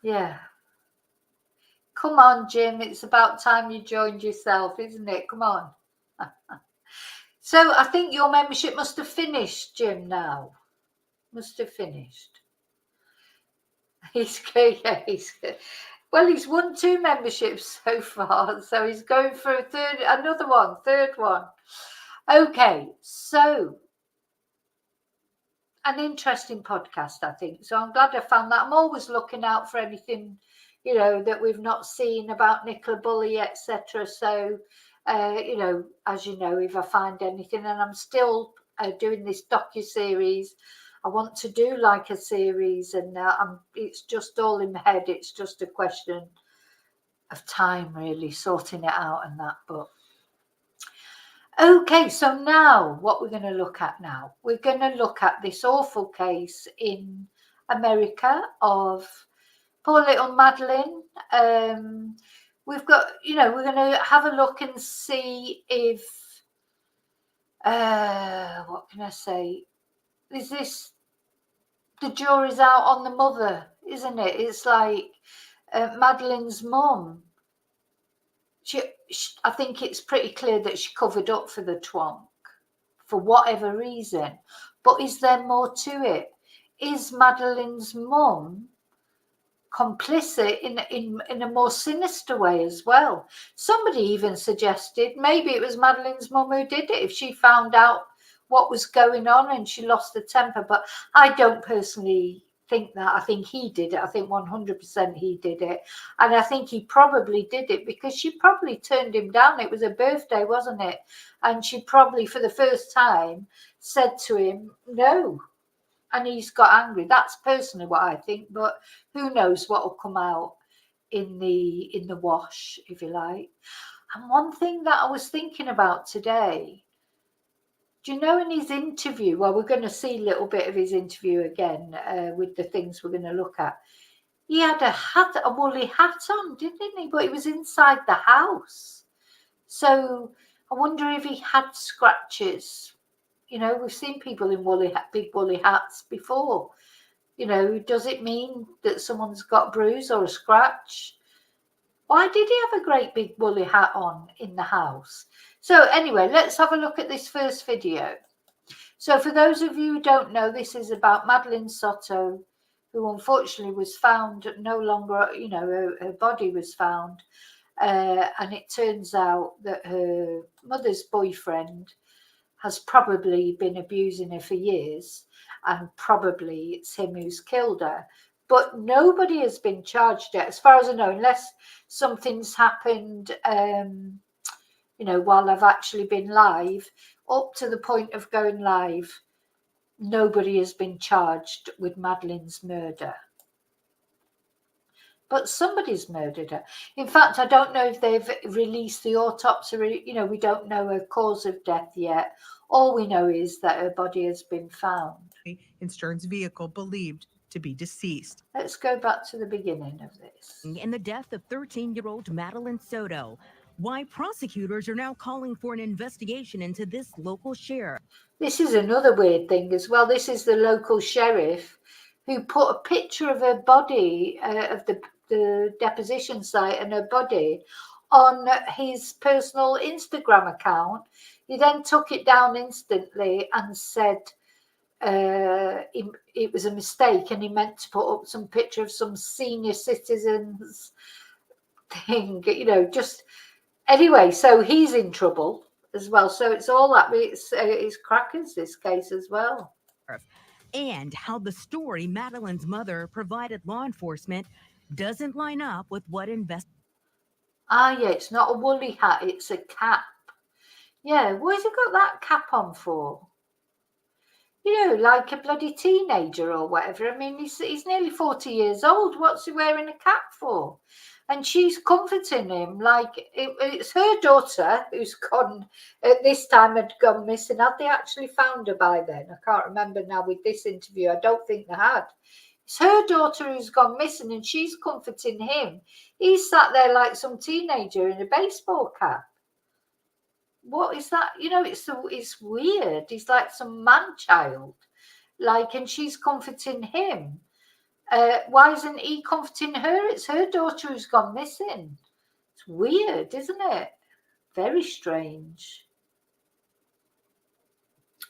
Yeah. Come on, Jim. It's about time you joined yourself, isn't it? Come on. So I think your membership must have finished, Jim, now. Must have finished. He's good. Yeah, he's good. Well, he's won 2 memberships so far. So he's going for a third one. Okay, so an interesting podcast, I think. So I'm glad I found that. I'm always looking out for anything, you know, that we've not seen about Nicola Bulley, etc. So, you know, as you know, if I find anything, and I'm still doing this docu-series, I want to do like a series, and it's just all in my head. It's just a question of time, really, sorting it out and that. But okay, so now what we're going to look at now, we're going to look at this awful case in America of poor little Madeleine. We've got, you know, we're going to have a look and see if, what can I say? Is this, the jury's out on the mother, isn't it? It's like Madeleine's mum. I think it's pretty clear that she covered up for the twonk for whatever reason. But is there more to it? Is Madeleine's mum complicit in a more sinister way as well? Somebody even suggested maybe it was Madeleine's mum who did it if she found out what was going on and she lost her temper. But I don't personally think that. I think he did it. I think 100% he did it. And I think he probably did it because she probably turned him down. It was a birthday, wasn't it? And she probably for the first time said to him no, and he's got angry. That's personally what I think, but who knows what will come out in the wash, if you like. And one thing that I was thinking about today, do you know, in his interview, well, we're going to see a little bit of his interview again with the things we're going to look at. He had a woolly hat on, didn't he? But he was inside the house. So I wonder if he had scratches. You know, we've seen people in big woolly hats before. You know, does it mean that someone's got a bruise or a scratch? Why did he have a great big woolly hat on in the house? So anyway, let's have a look at this first video. So for those of you who don't know, this is about Madeline Soto, who unfortunately was found no longer, you know, her body was found. And it turns out that her mother's boyfriend has probably been abusing her for years, and probably it's him who's killed her. But nobody has been charged yet, as far as I know, unless something's happened, you know, while I've actually been live. Up to the point of going live, nobody has been charged with Madeleine's murder. But somebody's murdered her. In fact, I don't know if they've released the autopsy. You know, we don't know her cause of death yet. All we know is that her body has been found in Stern's vehicle, believed to be deceased. Let's go back to the beginning of this. In the death of 13-year-old Madeline Soto, why prosecutors are now calling for an investigation into this local sheriff. This is another weird thing as well. This is the local sheriff who put a picture of her body, of the deposition site and her body, on his personal Instagram account. He then took it down instantly and said it was a mistake, and he meant to put up some picture of some senior citizens thing, you know, just Anyway, so he's in trouble as well. So it's all that, it's crackers, this case as well. And how the story Madeleine's mother provided law enforcement doesn't line up with what Ah, yeah, it's not a woolly hat, it's a cap. Yeah, what has he got that cap on for? You know, like a bloody teenager or whatever. I mean, he's nearly 40 years old. What's he wearing a cap for? And she's comforting him like it's her daughter who's gone, at this time had gone missing. Had they actually found her by then? I can't remember now with this interview. I don't think they had. It's her daughter who's gone missing and she's comforting him. He's sat there like some teenager in a baseball cap. What is that? You know, it's weird. He's like some man-child, like, and she's comforting him. Why isn't he comforting her? It's her daughter who's gone missing. It's weird, isn't it? Very strange.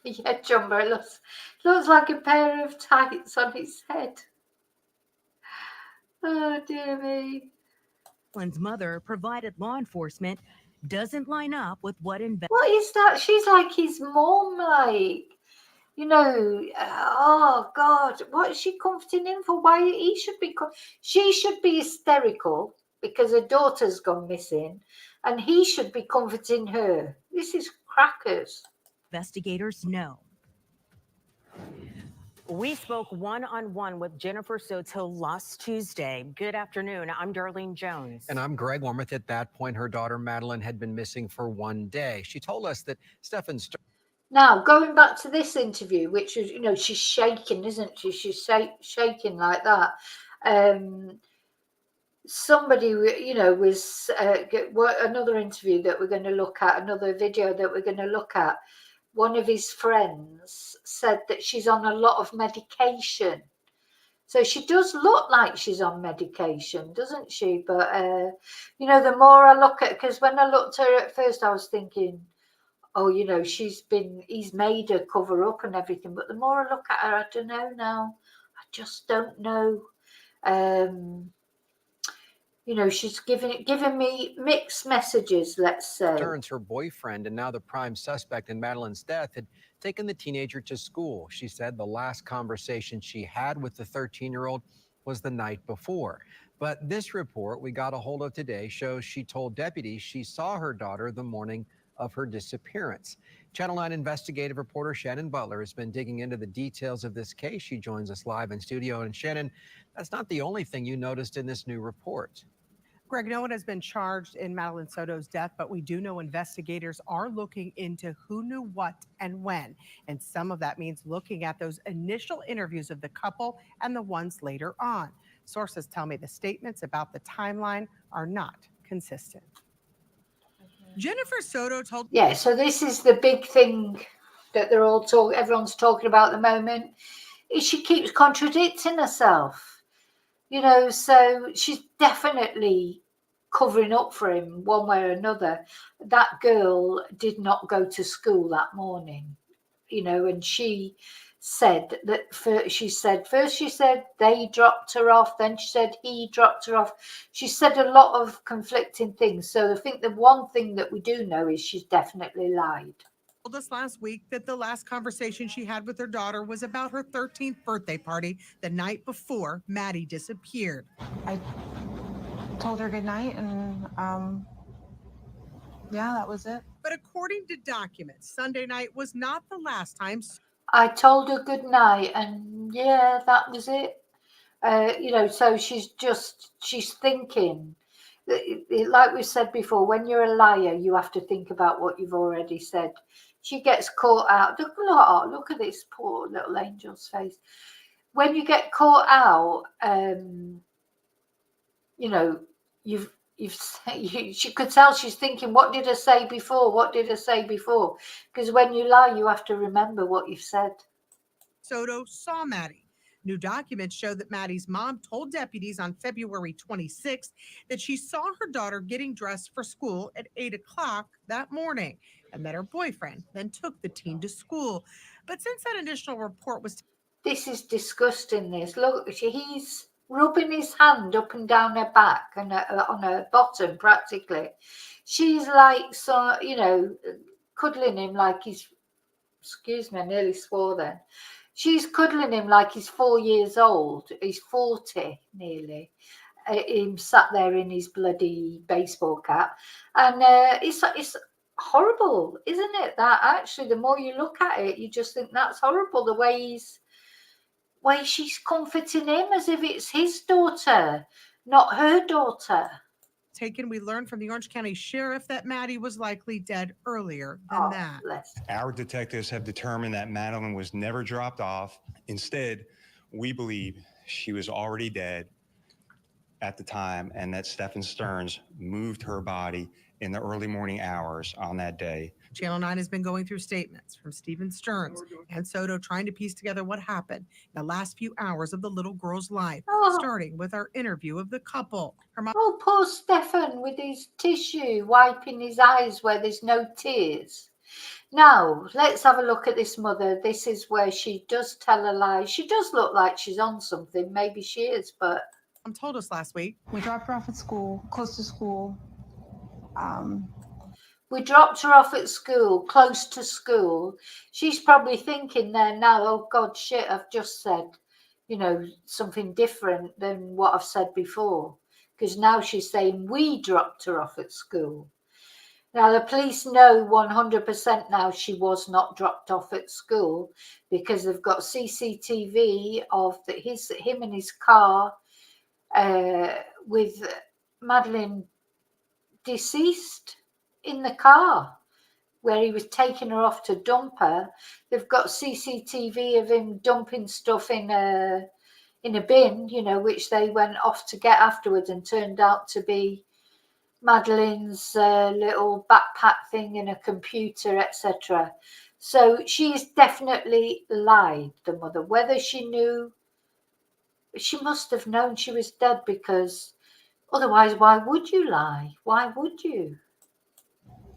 Yeah, Jumbo, it looks like a pair of tights on his head. Oh, dear me. Madeleine's mother provided law enforcement doesn't line up with what What is that? She's like his mom, like, you know, oh God, what is she comforting him for? Why he should be, she should be hysterical because her daughter's gone missing and he should be comforting her. This is crackers. Investigators know. We spoke one-on-one with Jennifer Soto last Tuesday. Good afternoon. I'm Darlene Jones. And I'm Greg Wormuth. At that point, her daughter Madeleine had been missing for 1 day. She told us that Stephen... Now, going back to this interview, which is, you know, she's shaking, isn't she? She's shaking like that. Somebody, you know, was another interview that we're going to look at, another video that we're going to look at. One of his friends said that she's on a lot of medication. So she does look like she's on medication, doesn't she? But, you know, the more I look at, because when I looked at her at first, I was thinking, oh, you know, he's made her cover up and everything. But the more I look at her, I don't know now. I just don't know. You know, she's giving me mixed messages, let's say. Stearns, her boyfriend and now the prime suspect in Madeleine's death, had taken the teenager to school. She said the last conversation she had with the 13-year-old was the night before. But this report we got a hold of today shows she told deputies she saw her daughter the morning of her disappearance. Channel 9 investigative reporter Shannon Butler has been digging into the details of this case. She joins us live in studio. And Shannon, that's not the only thing you noticed in this new report. Greg, no one has been charged in Madeline Soto's death, but we do know investigators are looking into who knew what and when. And some of that means looking at those initial interviews of the couple and the ones later on. Sources tell me the statements about the timeline are not consistent. Jennifer Soto told... Yeah, so this is the big thing that everyone's talking about at the moment, is she keeps contradicting herself. You know, so she's definitely covering up for him one way or another. That girl did not go to school that morning, you know, and she said that first she said they dropped her off, then she said he dropped her off. She said a lot of conflicting things. So I think the one thing that we do know is she's definitely lied. Told us last week that the last conversation she had with her daughter was about her 13th birthday party the night before Maddie disappeared. I told her good night and yeah, that was it. But according to documents, Sunday night was not the last time. I told her good night and yeah, that was it. You know, so she's thinking, like we said before, when you're a liar, you have to think about what you've already said. She gets caught out. Look at this poor little angel's face. When you get caught out, you know, she could tell she's thinking, what did I say before? What did I say before? Because when you lie, you have to remember what you've said. Soto saw Maddie. New documents show that Maddie's mom told deputies on February 26th that she saw her daughter getting dressed for school at 8 o'clock that morning and that her boyfriend then took the teen to school. But since that initial report was... This is disgusting, this. Look, rubbing his hand up and down her back and on her bottom practically. She's like, so, you know, cuddling him like he's, excuse me, I nearly swore then. She's cuddling him like he's 4 years old. He's 40 nearly. Him sat there in his bloody baseball cap. And it's horrible, isn't it? That actually, the more you look at it, you just think that's horrible. The way she's comforting him as if it's his daughter, not her daughter. Taken, we learned from the Orange County Sheriff that Maddie was likely dead earlier than that. Our detectives have determined that Madeleine was never dropped off. Instead, we believe she was already dead at the time and that Stephen Stearns moved her body in the early morning hours on that day. Channel 9 has been going through statements from Stephen Stearns and Soto trying to piece together what happened in the last few hours of the little girl's life, starting with our interview of the couple. Oh, poor Stephen with his tissue wiping his eyes where there's no tears. Now, let's have a look at this mother. This is where she does tell a lie. She does look like she's on something. Maybe she is, but... Mom told us last week. We dropped her off at school, close to school. We dropped her off at school, close to school. She's probably thinking there now, oh, God, shit, I've just said, you know, something different than what I've said before. Because now she's saying we dropped her off at school. Now, the police know 100% now she was not dropped off at school because they've got CCTV of him in his car with Madeleine deceased in the car where he was taking her off to dump her. They've got CCTV of him dumping stuff in a bin, you know, which they went off to get afterwards and turned out to be Madeleine's little backpack thing and a computer, etc. So she's definitely lied, the mother. Whether she knew, she must have known she was dead, because otherwise, why would you lie? Why would you?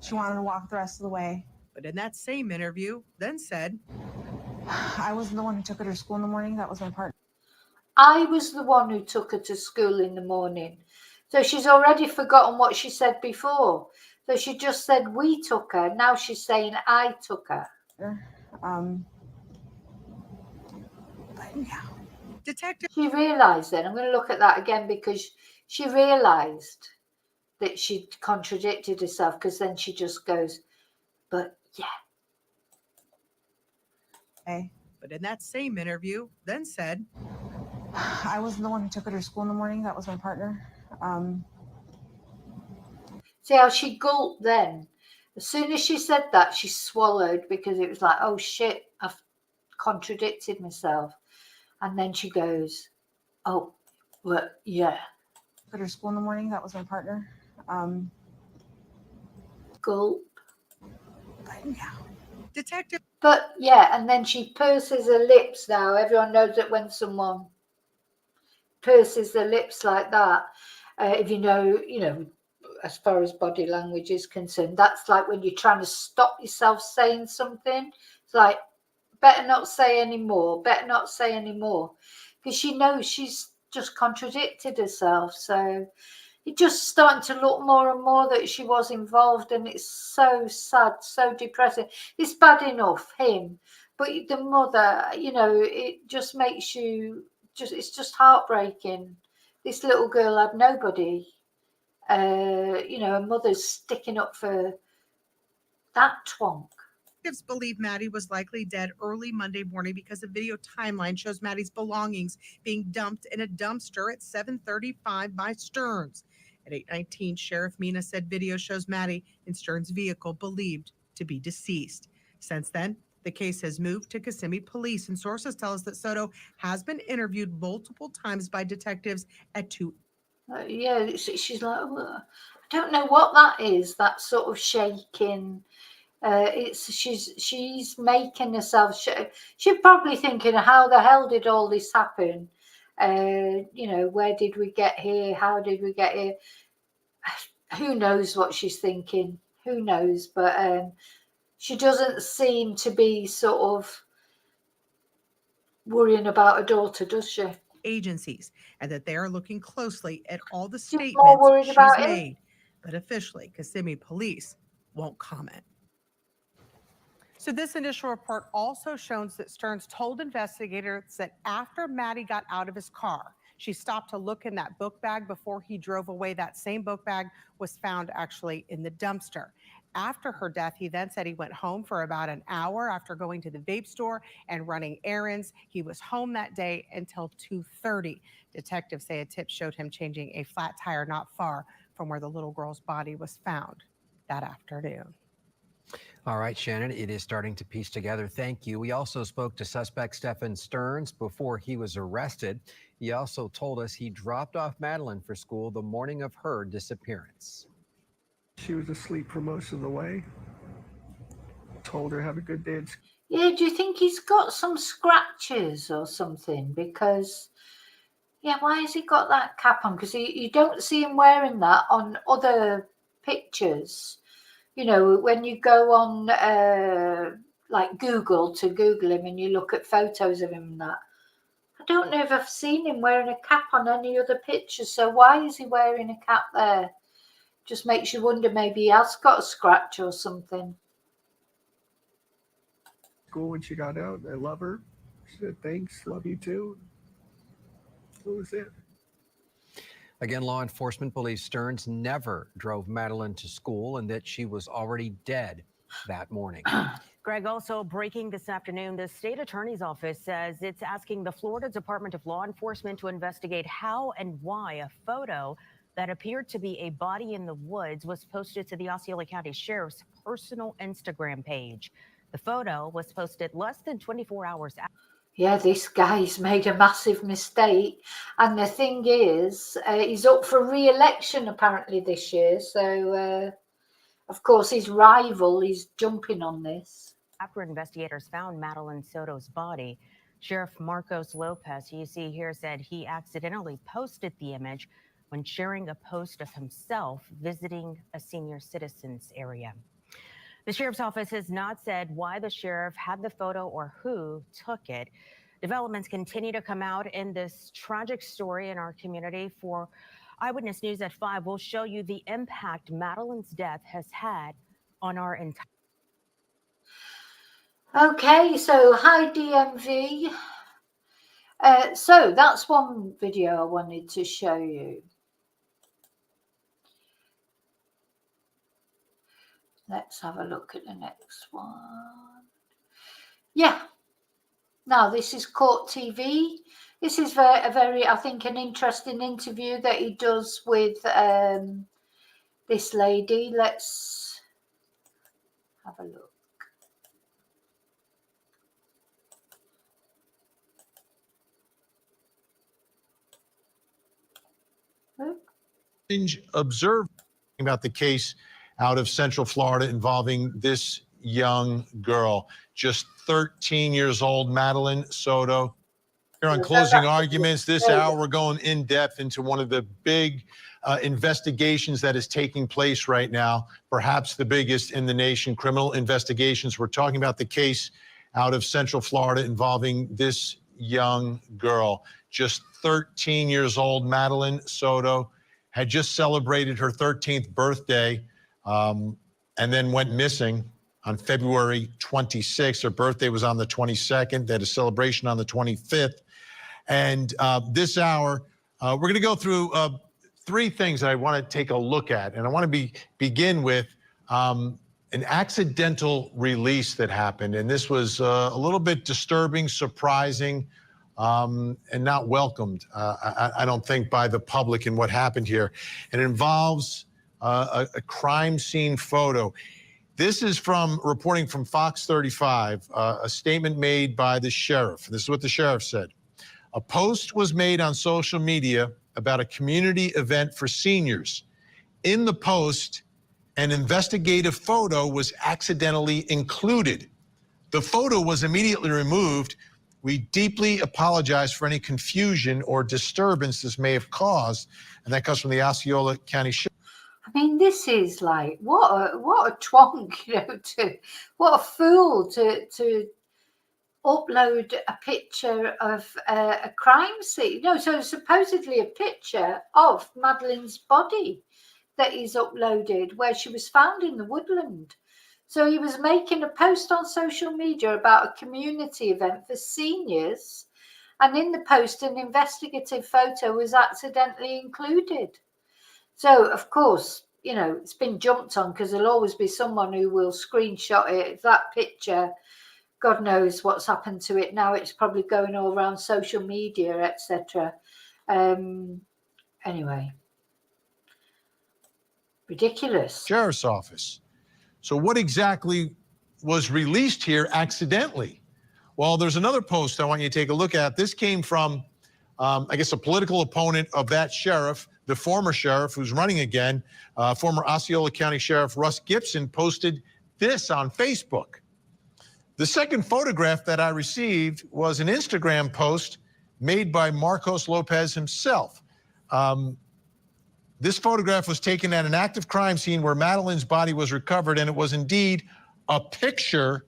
She wanted to walk the rest of the way. But in that same interview, then said, I wasn't the one who took her to school in the morning. That was my partner. I was the one who took her to school in the morning. So she's already forgotten what she said before. So she just said we took her. Now she's saying I took her. But yeah. Detective. She realised then, I'm going to look at that again, because she realised that she'd contradicted herself, because then she just goes, but yeah. Okay. But in that same interview, then said, I wasn't the one who took her to school in the morning. That was my partner. See how she gulped then? As soon as she said that, she swallowed, because it was like, oh shit, I've contradicted myself. And then she goes, oh, well, yeah. Took her to school in the morning. That was my partner. Gulp. But yeah. Detective. But yeah, and then she purses her lips now. Everyone knows that when someone purses their lips like that, if you know, as far as body language is concerned, that's like when you're trying to stop yourself saying something. It's like, better not say any more, better not say any more. Because she knows she's just contradicted herself. So it's just starting to look more and more that she was involved, and it's so sad, so depressing. It's bad enough, him, but the mother, it just makes you, it's just heartbreaking. This little girl had nobody. Her mother's sticking up for that twonk. Detectives believe Maddie was likely dead early Monday morning because a video timeline shows Maddie's belongings being dumped in a dumpster at 7:35 by Stearns. At 8:19, Sheriff Mina said video shows Maddie in Stearns' vehicle believed to be deceased. Since then, the case has moved to Kissimmee Police, and sources tell us that Soto has been interviewed multiple times by detectives at 2. She's like, oh, I don't know what that is, that sort of shaking. She's making herself. She's probably thinking, how the hell did all this happen? Where did we get here? How did we get here? Who knows what she's thinking? Who knows? But she doesn't seem to be sort of worrying about her daughter, does she? agencies and that they are looking closely at all the You're statements more worried she's about him? made. But officially, Kissimmee police won't comment. So this initial report also shows that Stearns told investigators that after Maddie got out of his car, she stopped to look in that book bag before he drove away. That same book bag was found actually in the dumpster. After her death, he then said he went home for about an hour after going to the vape store and running errands. He was home that day until 2:30. Detectives say a tip showed him changing a flat tire not far from where the little girl's body was found that afternoon. All right, Shannon, it is starting to piece together. Thank you. We also spoke to suspect Stephen Stearns before he was arrested. He also told us he dropped off Madeline for school the morning of her disappearance. She was asleep for most of the way. Told her have a good day at school. Yeah, do you think he's got some scratches or something? Because, yeah, why has he got that cap on? Because you don't see him wearing that on other pictures. You know, when you go on like Google to Google him and you look at photos of him and that, I don't know if I've seen him wearing a cap on any other pictures. So why is he wearing a cap there? Just makes you wonder, maybe he has got a scratch or something. School when she got out, I love her. She said, thanks, love you too. That was it. Again, law enforcement believes Stearns never drove Madeline to school and that she was already dead that morning. Greg, also breaking this afternoon, the state attorney's office says it's asking the Florida Department of Law Enforcement to investigate how and why a photo that appeared to be a body in the woods was posted to the Osceola County Sheriff's personal Instagram page. The photo was posted less than 24 hours after. Yeah, this guy's made a massive mistake. And the thing is, he's up for re-election apparently this year. So, of course, his rival is jumping on this. After investigators found Madeline Soto's body, Sheriff Marcos Lopez, you see here, said he accidentally posted the image when sharing a post of himself visiting a senior citizens area. The sheriff's office has not said why the sheriff had the photo or who took it. Developments continue to come out in this tragic story in our community. For Eyewitness News at 5, we'll show you the impact Madeline's death has had on our entire. Okay, so hi DMV. So that's one video I wanted to show you. Let's have a look at the next one. Yeah. Now, this is Court TV. This is a very, I think, an interesting interview that he does with this lady. Let's have a look. Observed about the case out of Central Florida involving this young girl, just 13 years old, Madeline Soto. Here on Closing Arguments, this hour we're going in depth into one of the big investigations that is taking place right now, perhaps the biggest in the nation, criminal investigations. We're talking about the case out of Central Florida involving this young girl, just 13 years old, Madeline Soto, had just celebrated her 13th birthday and then went missing on February 26th. Her birthday was on the 22nd. They had a celebration on the 25th. And this hour, we're going to go through three things that I want to take a look at. And I want to begin with an accidental release that happened. And this was a little bit disturbing, surprising, and not welcomed, I don't think, by the public in what happened here. It involves a crime scene photo. This is from reporting from Fox 35, a statement made by the sheriff. This is what the sheriff said. A post was made on social media about a community event for seniors. In the post, an investigative photo was accidentally included. The photo was immediately removed. We deeply apologize for any confusion or disturbance this may have caused. And that comes from the Osceola County Sheriff. I mean, this is like, what a twonk, you know, what a fool to upload a picture of a crime scene. No, so supposedly a picture of Madeleine's body that he's uploaded where she was found in the woodland. So he was making a post on social media about a community event for seniors, and in the post an investigative photo was accidentally included. So of course, you know, it's been jumped on because there'll always be someone who will screenshot it. That picture, God knows what's happened to it now. It's probably going all around social media, etc. Anyway, ridiculous. Sheriff's Office. So what exactly was released here accidentally? Well, there's another post I want you to take a look at. This came from, I guess, a political opponent of that sheriff, the former sheriff who's running again, former Osceola County Sheriff Russ Gibson posted this on Facebook. The second photograph that I received was an Instagram post made by Marcos Lopez himself. This photograph was taken at an active crime scene where Madeleine's body was recovered, and it was indeed a picture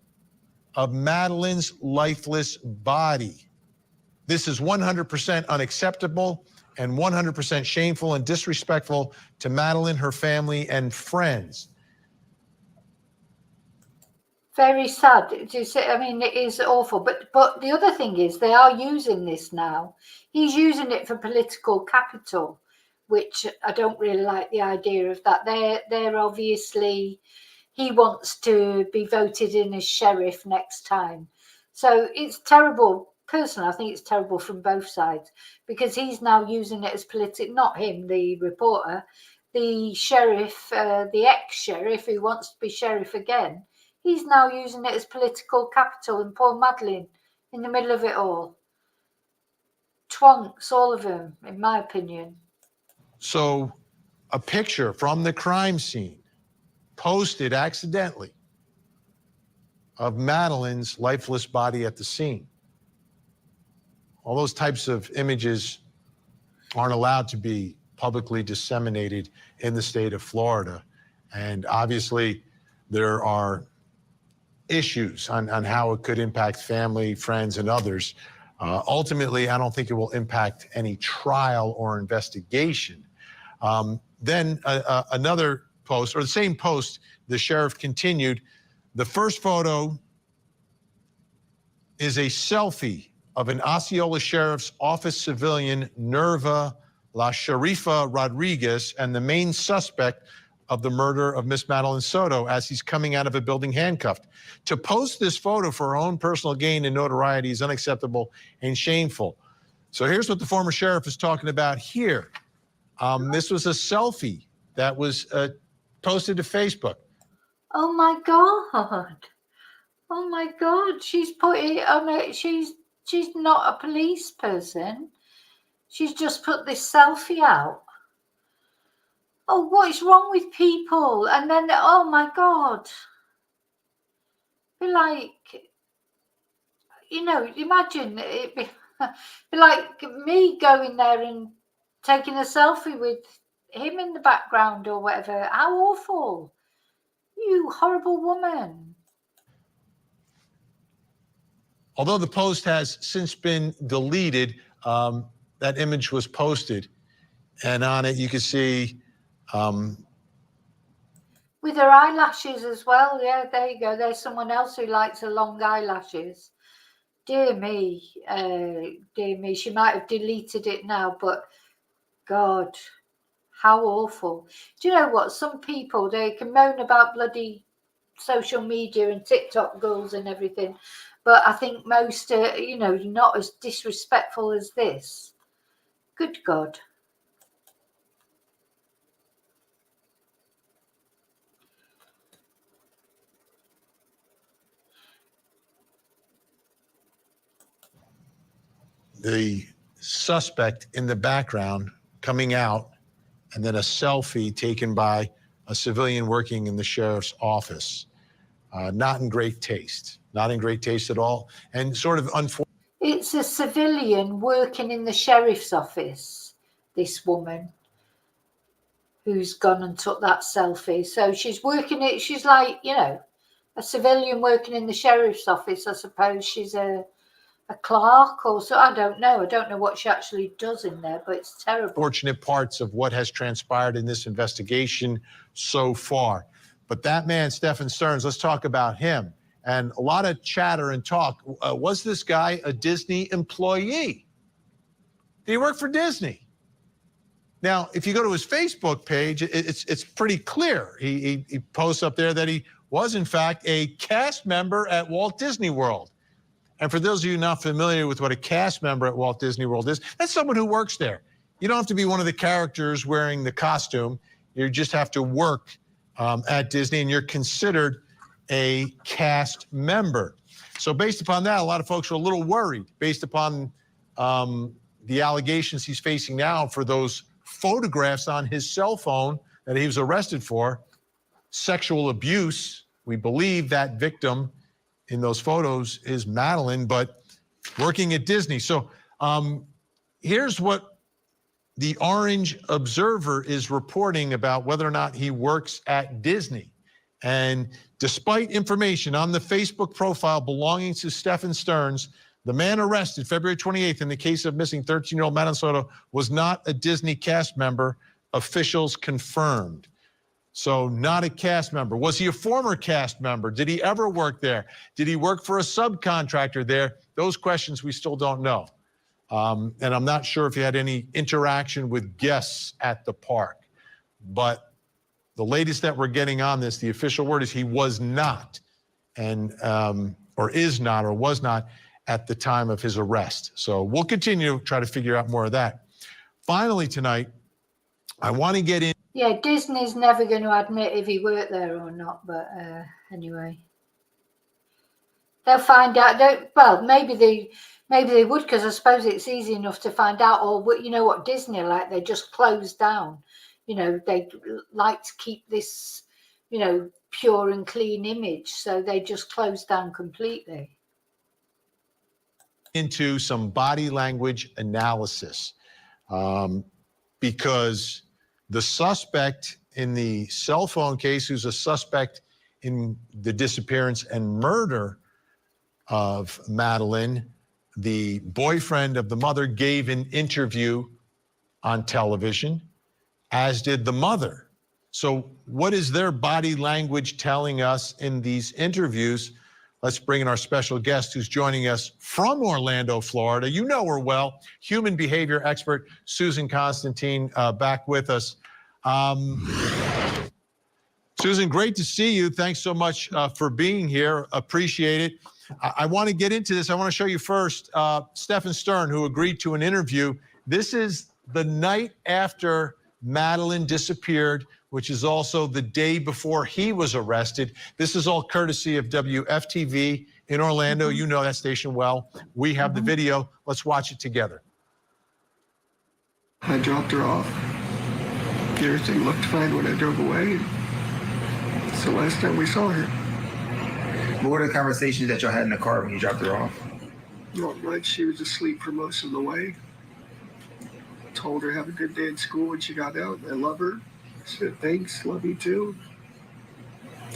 of Madeleine's lifeless body. This is 100% unacceptable and 100% shameful and disrespectful to Madeleine, her family, and friends. Very sad. Do you see? I mean, it is awful. But the other thing is they are using this now. He's using it for political capital, which I don't really like the idea of that. They're obviously, he wants to be voted in as sheriff next time. So it's terrible. Personally, I think it's terrible from both sides because he's now using it as political, not him, the reporter, the sheriff, the ex-sheriff who wants to be sheriff again. He's now using it as political capital, and poor Madeleine in the middle of it all. Twonks, all of them, in my opinion. So a picture from the crime scene posted accidentally of Madeleine's lifeless body at the scene. All those types of images aren't allowed to be publicly disseminated in the state of Florida. And obviously there are issues on how it could impact family, friends, and others. Ultimately, I don't think it will impact any trial or investigation. Then another post, or the same post, the sheriff continued, the first photo is a selfie of an Osceola Sheriff's Office civilian, Nerva La Sharifa Rodriguez, and the main suspect of the murder of Miss Madeline Soto as he's coming out of a building handcuffed. To post this photo for her own personal gain and notoriety is unacceptable and shameful. So here's what the former sheriff is talking about here. This was a selfie that was posted to Facebook. Oh my God. Oh my God. She's put it on it. She's not a police person. She's just put this selfie out. Oh, what is wrong with people? And then, oh my God. Be like, you know, imagine it be like me going there and taking a selfie with him in the background or whatever. How awful. You horrible woman. Although the post has since been deleted, that image was posted. And on it, you can see... with her eyelashes as well. Yeah, there you go. There's someone else who likes her long eyelashes. Dear me. Dear me. She might have deleted it now, but God, how awful. Do you know what? Some people, they can moan about bloody social media and TikTok girls and everything, but I think most are, you know, not as disrespectful as this. Good God. The suspect in the background coming out, and then a selfie taken by a civilian working in the sheriff's office. Not in great taste. Not in great taste at all. And sort of unfortunate. It's a civilian working in the sheriff's office, this woman who's gone and took that selfie. So she's working it. She's like, you know, a civilian working in the sheriff's office. I suppose she's a clerk or so. I don't know. I don't know what she actually does in there, but it's terrible. Fortunate parts of what has transpired in this investigation so far. But that man, Stephen Stearns, let's talk about him. And a lot of chatter and talk. Was this guy a Disney employee? Did he work for Disney? Now, if you go to his Facebook page, it's pretty clear. He posts up there that he was, in fact, a cast member at Walt Disney World. And for those of you not familiar with what a cast member at Walt Disney World is, that's someone who works there. You don't have to be one of the characters wearing the costume. You just have to work at Disney, and you're considered a cast member. So based upon that, a lot of folks are a little worried based upon the allegations he's facing now for those photographs on his cell phone that he was arrested for, sexual abuse. We believe that victim in those photos is Madeleine, but working at Disney. So here's what the Orange Observer is reporting about whether or not he works at Disney. And despite information on the Facebook profile belonging to Stephen Stearns, the man arrested February 28th in the case of missing 13-year-old Madeline Soto was not a Disney cast member, officials confirmed. So not a cast member. Was he a former cast member? Did he ever work there? Did he work for a subcontractor there? Those questions we still don't know. And I'm not sure if he had any interaction with guests at the park. But the latest that we're getting on this, the official word is he was not, and or is not, or was not at the time of his arrest. So we'll continue to try to figure out more of that. Finally tonight, I want to get in. Yeah, Disney's never going to admit if he worked there or not, but anyway. They'll find out. Well, maybe they would, because I suppose it's easy enough to find out. Or you know what Disney are like, they just close down. You know, they like to keep this, you know, pure and clean image, so they just close down completely. Into some body language analysis because the suspect in the cell phone case, who's a suspect in the disappearance and murder of Madeleine, the boyfriend of the mother gave an interview on television, as did the mother. So what is their body language telling us in these interviews? Let's bring in our special guest who's joining us from Orlando, Florida. You know her well, human behavior expert Susan Constantine, back with us. Susan, great to see you. Thanks so much for being here. Appreciate it. I want to get into this. I want to show you first Stephen Stearns, who agreed to an interview. This is the night after Madeleine disappeared, which is also the day before he was arrested. This is all courtesy of WFTV in Orlando. You know that station well. We have the video. Let's watch it together. I dropped her off. Everything looked fine when I drove away. It's the last time we saw her. What were the conversations that y'all had in the car when you dropped her off? Not much. She was asleep for most of the way. Told her have a good day at school when she got out. I love her. Said thanks, love you too.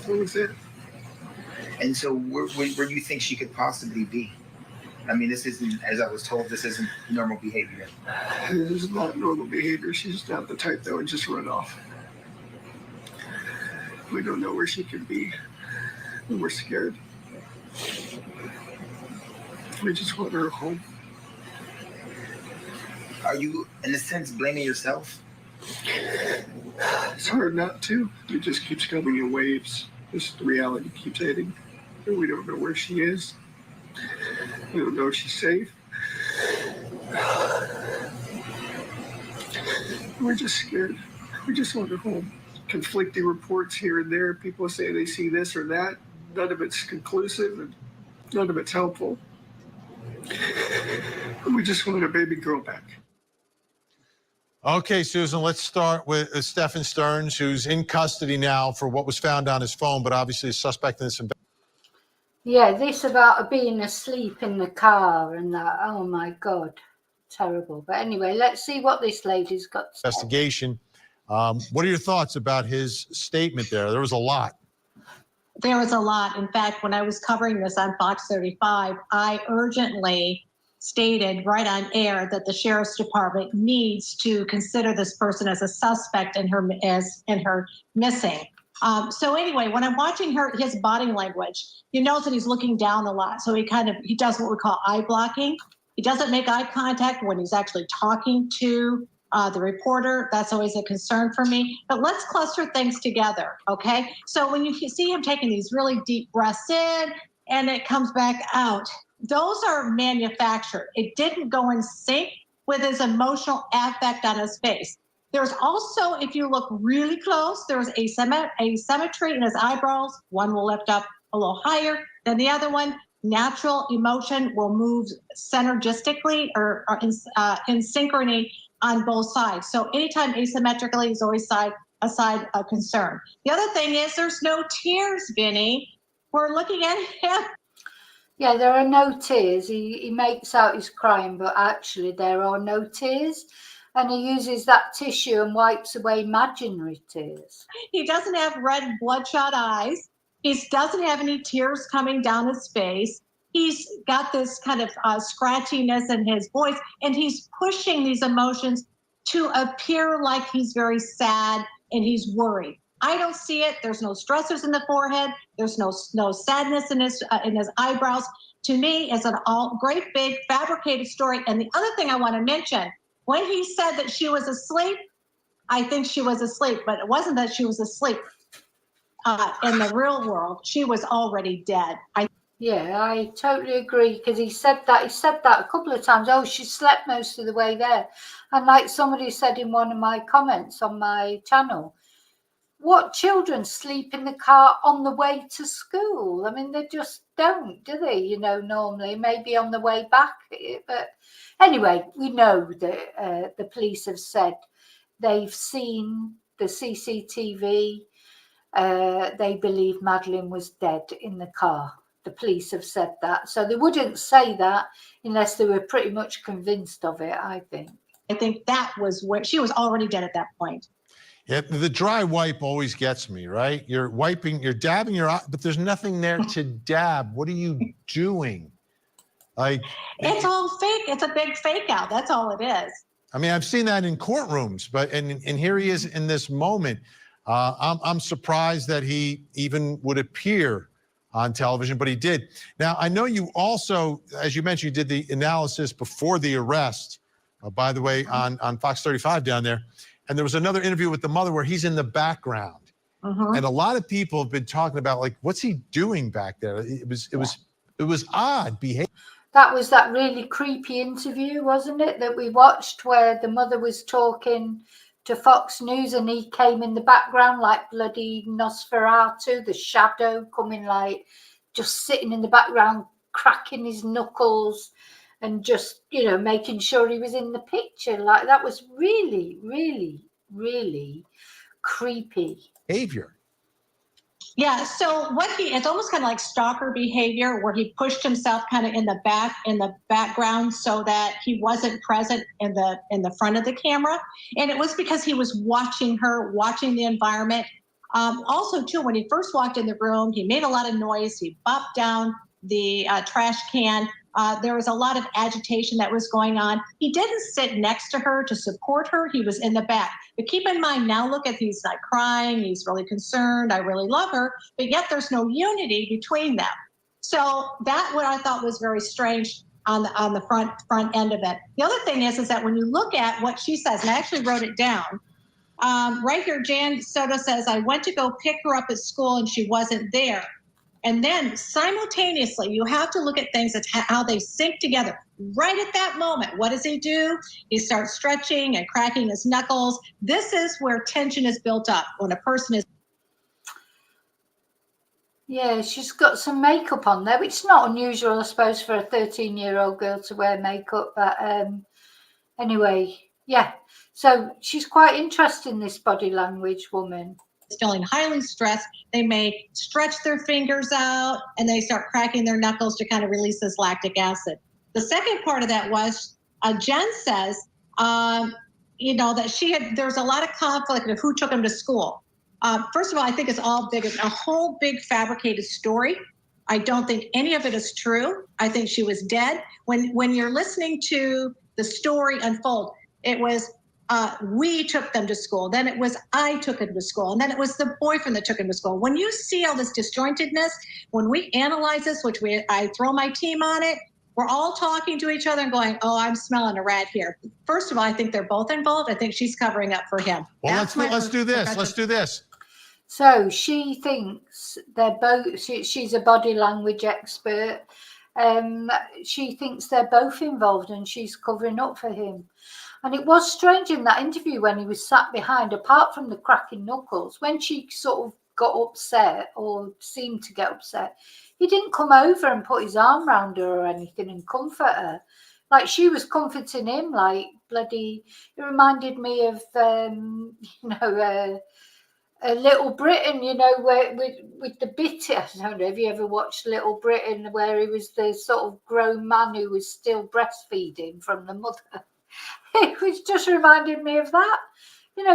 That was it. And so where do you think she could possibly be? I mean, this isn't, as I was told, this isn't normal behavior. This is not normal behavior. She's not the type that would just run off. We don't know where she could be. And we're scared. We just want her home. Are you, in a sense, blaming yourself? It's hard not to. It just keeps coming in waves. Just the reality keeps hitting. And we don't know where she is. We don't know if she's safe. We're just scared. We just want her home. Conflicting reports here and there. People say they see this or that. None of it's conclusive and none of it's helpful. We just want our baby girl back. Okay, Susan, let's start with Stephen Stearns, who's in custody now for what was found on his phone, but obviously a suspect in this investigation. Yeah, this about being asleep in the car and that. Oh, my God. Terrible. But anyway, let's see what this lady's got to say. Investigation. What are your thoughts about his statement there? There was a lot. There was a lot. In fact, when I was covering this on Fox 35, I urgently stated right on air that the sheriff's department needs to consider this person as a suspect in her missing. So anyway, when I'm watching his body language, you notice that he's looking down a lot. So he does what we call eye blocking. He doesn't make eye contact when he's actually talking to the reporter. That's always a concern for me. But let's cluster things together, okay? So when you see him taking these really deep breaths in and it comes back out, those are manufactured. It didn't go in sync with his emotional affect on his face. There's also, if you look really close, there's asymmetry in his eyebrows. One will lift up a little higher than the other one. Natural emotion will move synergistically or in synchrony on both sides. So anytime asymmetrically is always a side of concern. The other thing is there's no tears, Vinny. We're looking at him. Yeah, there are no tears. He makes out he's crying, but actually there are no tears. And he uses that tissue and wipes away imaginary tears. He doesn't have red bloodshot eyes. He doesn't have any tears coming down his face. He's got this kind of scratchiness in his voice, and he's pushing these emotions to appear like he's very sad and he's worried. I don't see it. There's no stressors in the forehead. There's no sadness in his eyebrows. To me, it's an all great big fabricated story. And the other thing I want to mention, when he said that she was asleep, I think she was asleep, but it wasn't that she was asleep. In the real world, she was already dead. Yeah, I totally agree, because he said that a couple of times. Oh, she slept most of the way there. And like somebody said in one of my comments on my channel, what children sleep in the car on the way to school? I mean, they just don't, do they? You know, normally, maybe on the way back. But anyway, we know that the police have said they've seen the CCTV. They believe Madeleine was dead in the car. The police have said that. So they wouldn't say that unless they were pretty much convinced of it, I think. I think that was where she was already dead at that point. Yeah, the dry wipe always gets me, right? You're dabbing your eye, but there's nothing there to dab. What are you doing? Like, it's all fake. It's a big fake out. That's all it is. I mean, I've seen that in courtrooms, but and here he is in this moment. I'm surprised that he even would appear on television, but he did. Now, I know you also, as you mentioned, you did the analysis before the arrest, by the way, on Fox 35 down there. And there was another interview with the mother where he's in the background. And a lot of people have been talking about, like, what's he doing back there? It was odd behavior. That was that really creepy interview, wasn't it, that we watched where the mother was talking to Fox News and he came in the background like bloody Nosferatu, the shadow coming, like just sitting in the background, cracking his knuckles and just, you know, making sure he was in the picture. Like, that was really, really, really creepy behavior. Yeah, so it's almost kind of like stalker behavior, where he pushed himself kind of in the background so that he wasn't present in the front of the camera. And it was because he was watching her, watching the environment. Also, too, when he first walked in the room, he made a lot of noise. He bopped down the trash can. There was a lot of agitation that was going on. He didn't sit next to her to support her. He was in the back. But keep in mind, now look at, he's like crying. He's really concerned. I really love her. But yet there's no unity between them. So that what I thought was very strange on the front end of it. The other thing is that when you look at what she says, and I actually wrote it down, right here, Jan Soto says, I went to go pick her up at school and she wasn't there. And then simultaneously, you have to look at things, how they sync together. Right at that moment, what does he do? He starts stretching and cracking his knuckles. This is where tension is built up when a person is. Yeah, she's got some makeup on there, which is not unusual, I suppose, for a 13-year-old girl to wear makeup. But anyway, yeah. So she's quite interesting, this body language woman. Feeling highly stressed, they may stretch their fingers out and they start cracking their knuckles to kind of release this lactic acid. The second part of that was Jen says, that there's a lot of conflict of who took him to school. First of all, I think it's all big, a whole big fabricated story. I don't think any of it is true. I think she was dead. When you're listening to the story unfold, it was we took them to school. Then it was I took him to school. And then it was the boyfriend that took him to school. When you see all this disjointedness, when we analyze this, which I throw my team on it, we're all talking to each other and going, oh, I'm smelling a rat here. First of all, I think they're both involved. I think she's covering up for him. Well, let's do this. Let's do this. So she thinks they're both, she's a body language expert. She thinks they're both involved and she's covering up for him. And it was strange in that interview when he was sat behind, apart from the cracking knuckles, when she sort of got upset or seemed to get upset, he didn't come over and put his arm around her or anything and comfort her. Like she was comforting him, like bloody, it reminded me of, Little Britain, where with the bit, I don't know if you ever watched Little Britain, where he was the sort of grown man who was still breastfeeding from the mother. It was just reminded me of that.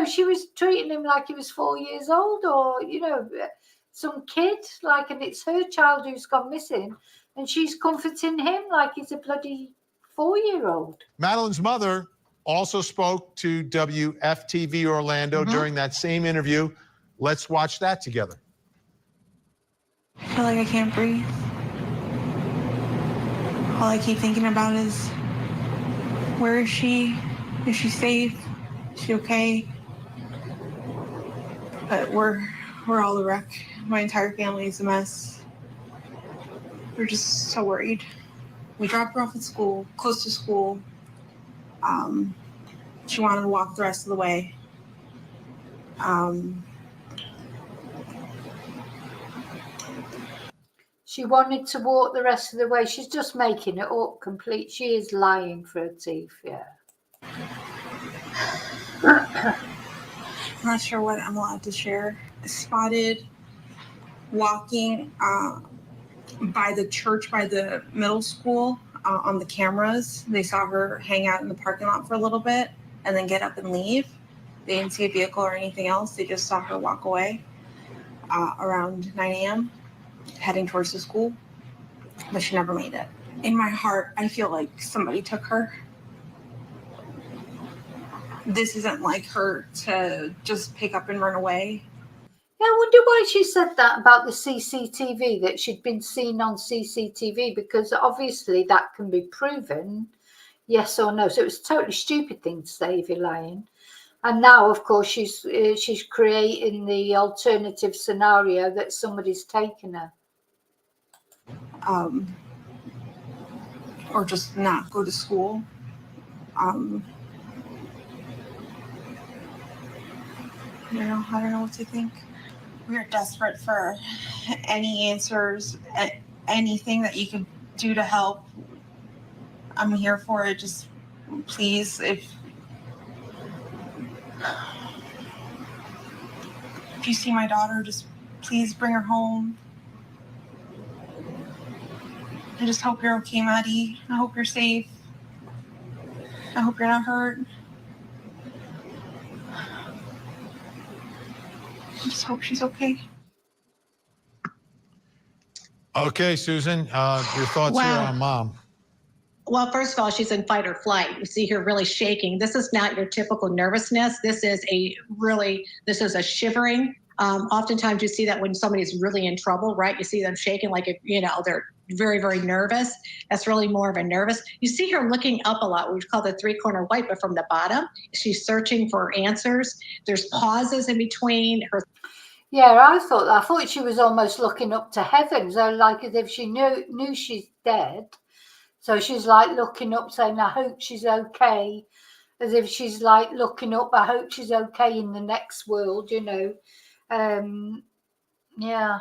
She was treating him like he was 4 years old or, some kid, and it's her child who's gone missing and she's comforting him like he's a bloody 4-year-old. Madeleine's mother also spoke to WFTV Orlando during that same interview. Let's watch that together. I feel like I can't breathe. All I keep thinking about is, where is she? Is she safe? Is she okay? But we're all a wreck. My entire family is a mess. We're just so worried. We dropped her off at school, close to school. She wanted to walk the rest of the way. She wanted to walk the rest of the way. She's just making it up complete. She is lying for her teeth, yeah. I'm not sure what I'm allowed to share. Spotted walking by the church, by the middle school, on the cameras. They saw her hang out in the parking lot for a little bit and then get up and leave. They didn't see a vehicle or anything else. They just saw her walk away around 9 a.m. heading towards the school, but she never made it. In my heart, I feel like somebody took her. This isn't like her to just pick up and run away. Yeah, I wonder why she said that about the CCTV, that she'd been seen on CCTV, because obviously that can be proven, yes or no. So it was a totally stupid thing to say if you're lying. And now, of course, she's creating the alternative scenario that somebody's taken her. Or just not go to school. I don't know what to think. We are desperate for any answers, anything that you can do to help. I'm here for it. Just please, if you see my daughter, just please bring her home. I just hope you're okay, Maddie. I hope you're safe. I hope you're not hurt. I just hope she's okay. Okay, Susan, your thoughts here on Mom. Well, first of all, she's in fight or flight. You see her really shaking. This is not your typical nervousness. This is a shivering. Oftentimes you see that when somebody's really in trouble, right? You see them shaking like if, they're very, very nervous. That's really more of a nervous. You see her looking up a lot, which we call the three-corner white, but from the bottom. She's searching for answers. There's pauses in between her. Yeah, I thought she was almost looking up to heaven. So like as if she knew she's dead. So she's like looking up saying, I hope she's okay. As if she's like looking up, I hope she's okay in the next world, Yeah.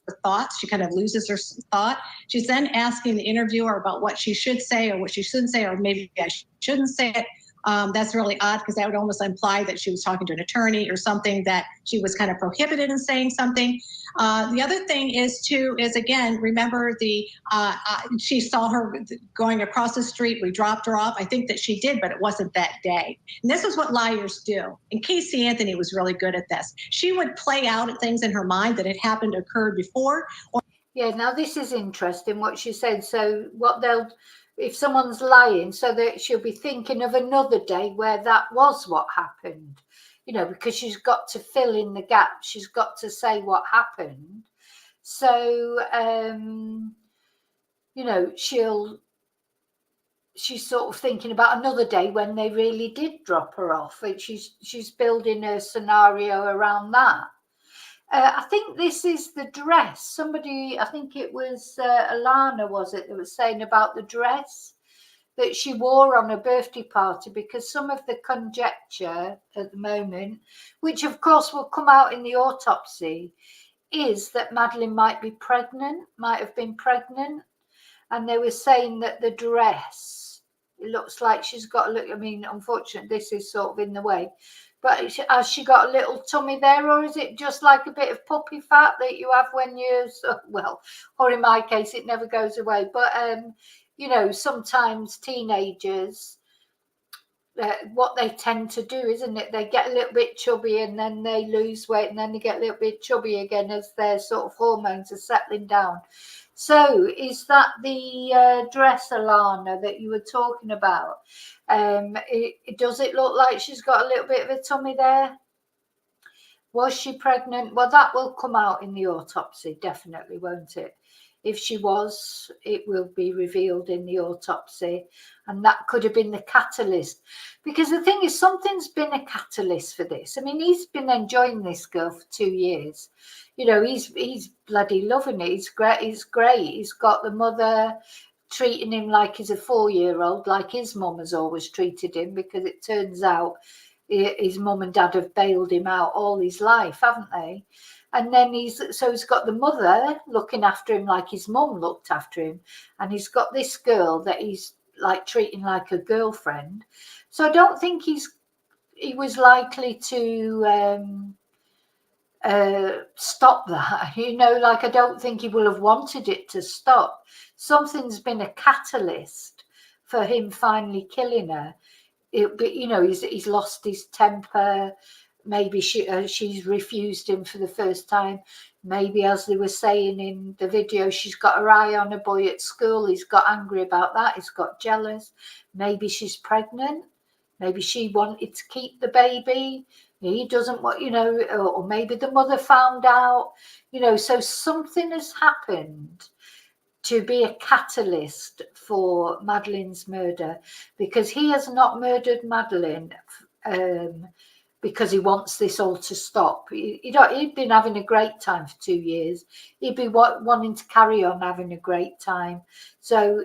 Her thoughts, she kind of loses her thought. She's then asking the interviewer about what she should say or what she shouldn't say, or maybe I shouldn't say it. That's really odd because that would almost imply that she was talking to an attorney or something, that she was kind of prohibited in saying something. The other thing is again, remember she saw her going across the street. We dropped her off. I think that she did, but it wasn't that day. And this is what liars do. And Casey Anthony was really good at this. She would play out things in her mind that had happened, occurred before. Yeah, now this is interesting what she said. So if someone's lying, so that she'll be thinking of another day where that was what happened, because she's got to fill in the gaps. She's got to say what happened. So, she's sort of thinking about another day when they really did drop her off. And she's building a scenario around that. I think this is the dress. Somebody, I think it was Alana, was it, that was saying about the dress that she wore on her birthday party, because some of the conjecture at the moment, which of course will come out in the autopsy, is that Madeleine might have been pregnant. And they were saying that the dress, it looks like she's got a look. I mean, unfortunately, this is sort of in the way. But has she got a little tummy there, or is it just like a bit of puppy fat that you have when you're, or in my case, it never goes away. But, sometimes teenagers, what they tend to do, isn't it? They get a little bit chubby and then they lose weight and then they get a little bit chubby again as their sort of hormones are settling down. So is that the dress, Alana, that you were talking about? Does it look like she's got a little bit of a tummy there? Was she pregnant? Well, that will come out in the autopsy, definitely, won't it? If she was, it will be revealed in the autopsy. And that could have been the catalyst. Because the thing is, something's been a catalyst for this. I mean, he's been enjoying this girl for 2 years. He's bloody loving it. He's great. He's got the mother treating him like he's a 4-year-old, like his mum has always treated him, because it turns out his mum and dad have bailed him out all his life, haven't they? And then he's got the mother looking after him like his mum looked after him. And he's got this girl that he's like treating like a girlfriend. So I don't think he was likely to stop that. I don't think he will have wanted it to stop. Something's been a catalyst for him finally killing her. He's lost his temper. Maybe she's refused him for the first time. Maybe, as they were saying in the video, she's got her eye on a boy at school. He's got angry about that. He's got jealous. Maybe she's pregnant. Maybe she wanted to keep the baby. He doesn't want, or maybe the mother found out, so something has happened to be a catalyst for Madeleine's murder, because he has not murdered Madeleine because he wants this all to stop. He'd been having a great time for 2 years. He'd be wanting to carry on having a great time. So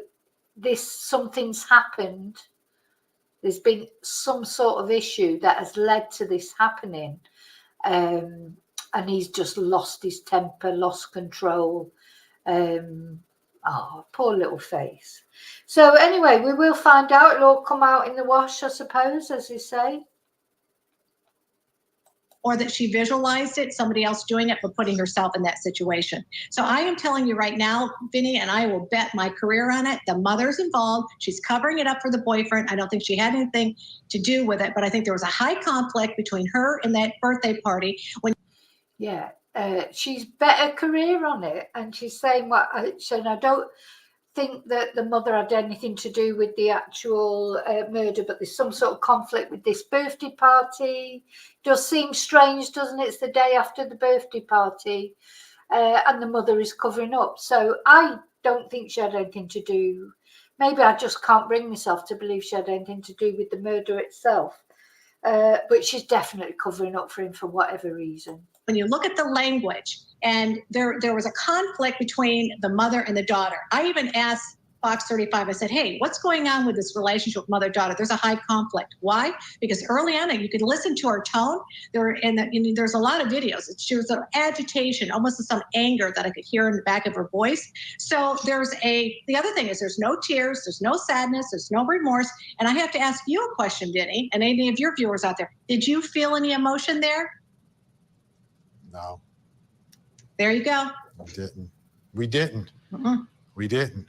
something's happened. There's been some sort of issue that has led to this happening. And he's just lost his temper, lost control. Poor little face. So anyway, we will find out. It'll all come out in the wash, I suppose, as you say. Or that she visualized it, somebody else doing it, but putting herself in that situation. So I am telling you right now, Vinny, and I will bet my career on it, the mother's involved. She's covering it up for the boyfriend. I don't think she had anything to do with it, but I think there was a high conflict between her and that birthday party. She's bet a career on it, and she's saying and I don't think that the mother had anything to do with the actual murder, but there's some sort of conflict with this birthday party. Does seem strange, doesn't it? It's the day after the birthday party, and the mother is covering up. So I don't think she had anything to do. Maybe I just can't bring myself to believe she had anything to do with the murder itself. But she's definitely covering up for him for whatever reason. When you look at the language, and there was a conflict between the mother and the daughter. I even asked Fox 35, I said, hey, what's going on with this relationship with mother-daughter? There's a high conflict. Why? Because early on, you could listen to her tone. There's a lot of videos. She was an agitation, almost some anger that I could hear in the back of her voice. So the other thing is there's no tears, there's no sadness, there's no remorse. And I have to ask you a question, Vinny, and any of your viewers out there. Did you feel any emotion there? No. There you go. We didn't. Mm-mm. We didn't.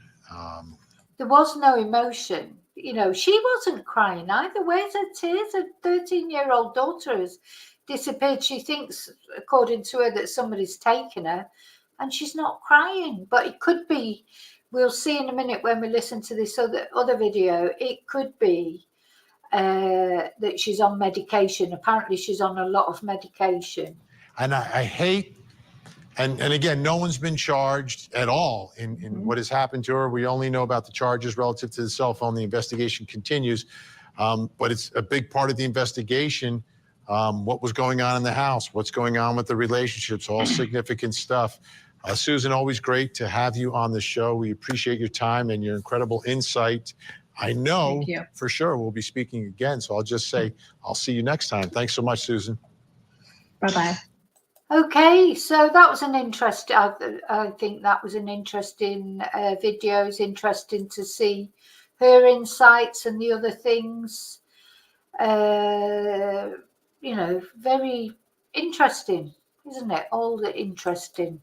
There was no emotion. You know, she wasn't crying either. Where's her tears? A 13-year-old daughter has disappeared. She thinks, according to her, that somebody's taken her, and she's not crying. But it could be, we'll see in a minute when we listen to this other video, it could be that she's on medication. Apparently she's on a lot of medication. And I hate, and again, no one's been charged at all in what has happened to her. We only know about the charges relative to the cell phone. The investigation continues, but it's a big part of the investigation. What was going on in the house, what's going on with the relationships, all significant stuff. Susan, always great to have you on the show. We appreciate your time and your incredible insight. I know for sure we'll be speaking again, so I'll just say I'll see you next time. Thanks so much, Susan. Bye-bye. Okay, so that was an interesting, I think that was an interesting video. It's interesting to see her insights and the other things. You know, very interesting, isn't it? All the interesting.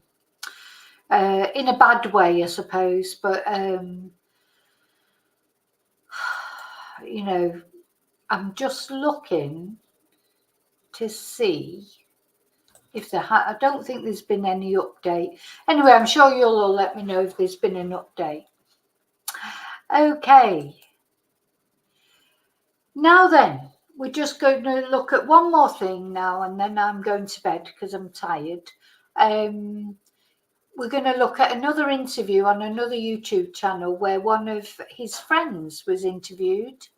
In a bad way, I suppose, but, you know, I'm just looking to see if I don't think there's been any update. Anyway, I'm sure you'll all let me know if there's been an update. Okay. Now then, we're just going to look at one more thing now, and then I'm going to bed because I'm tired. We're going to look at another interview on another YouTube channel where one of his friends was interviewed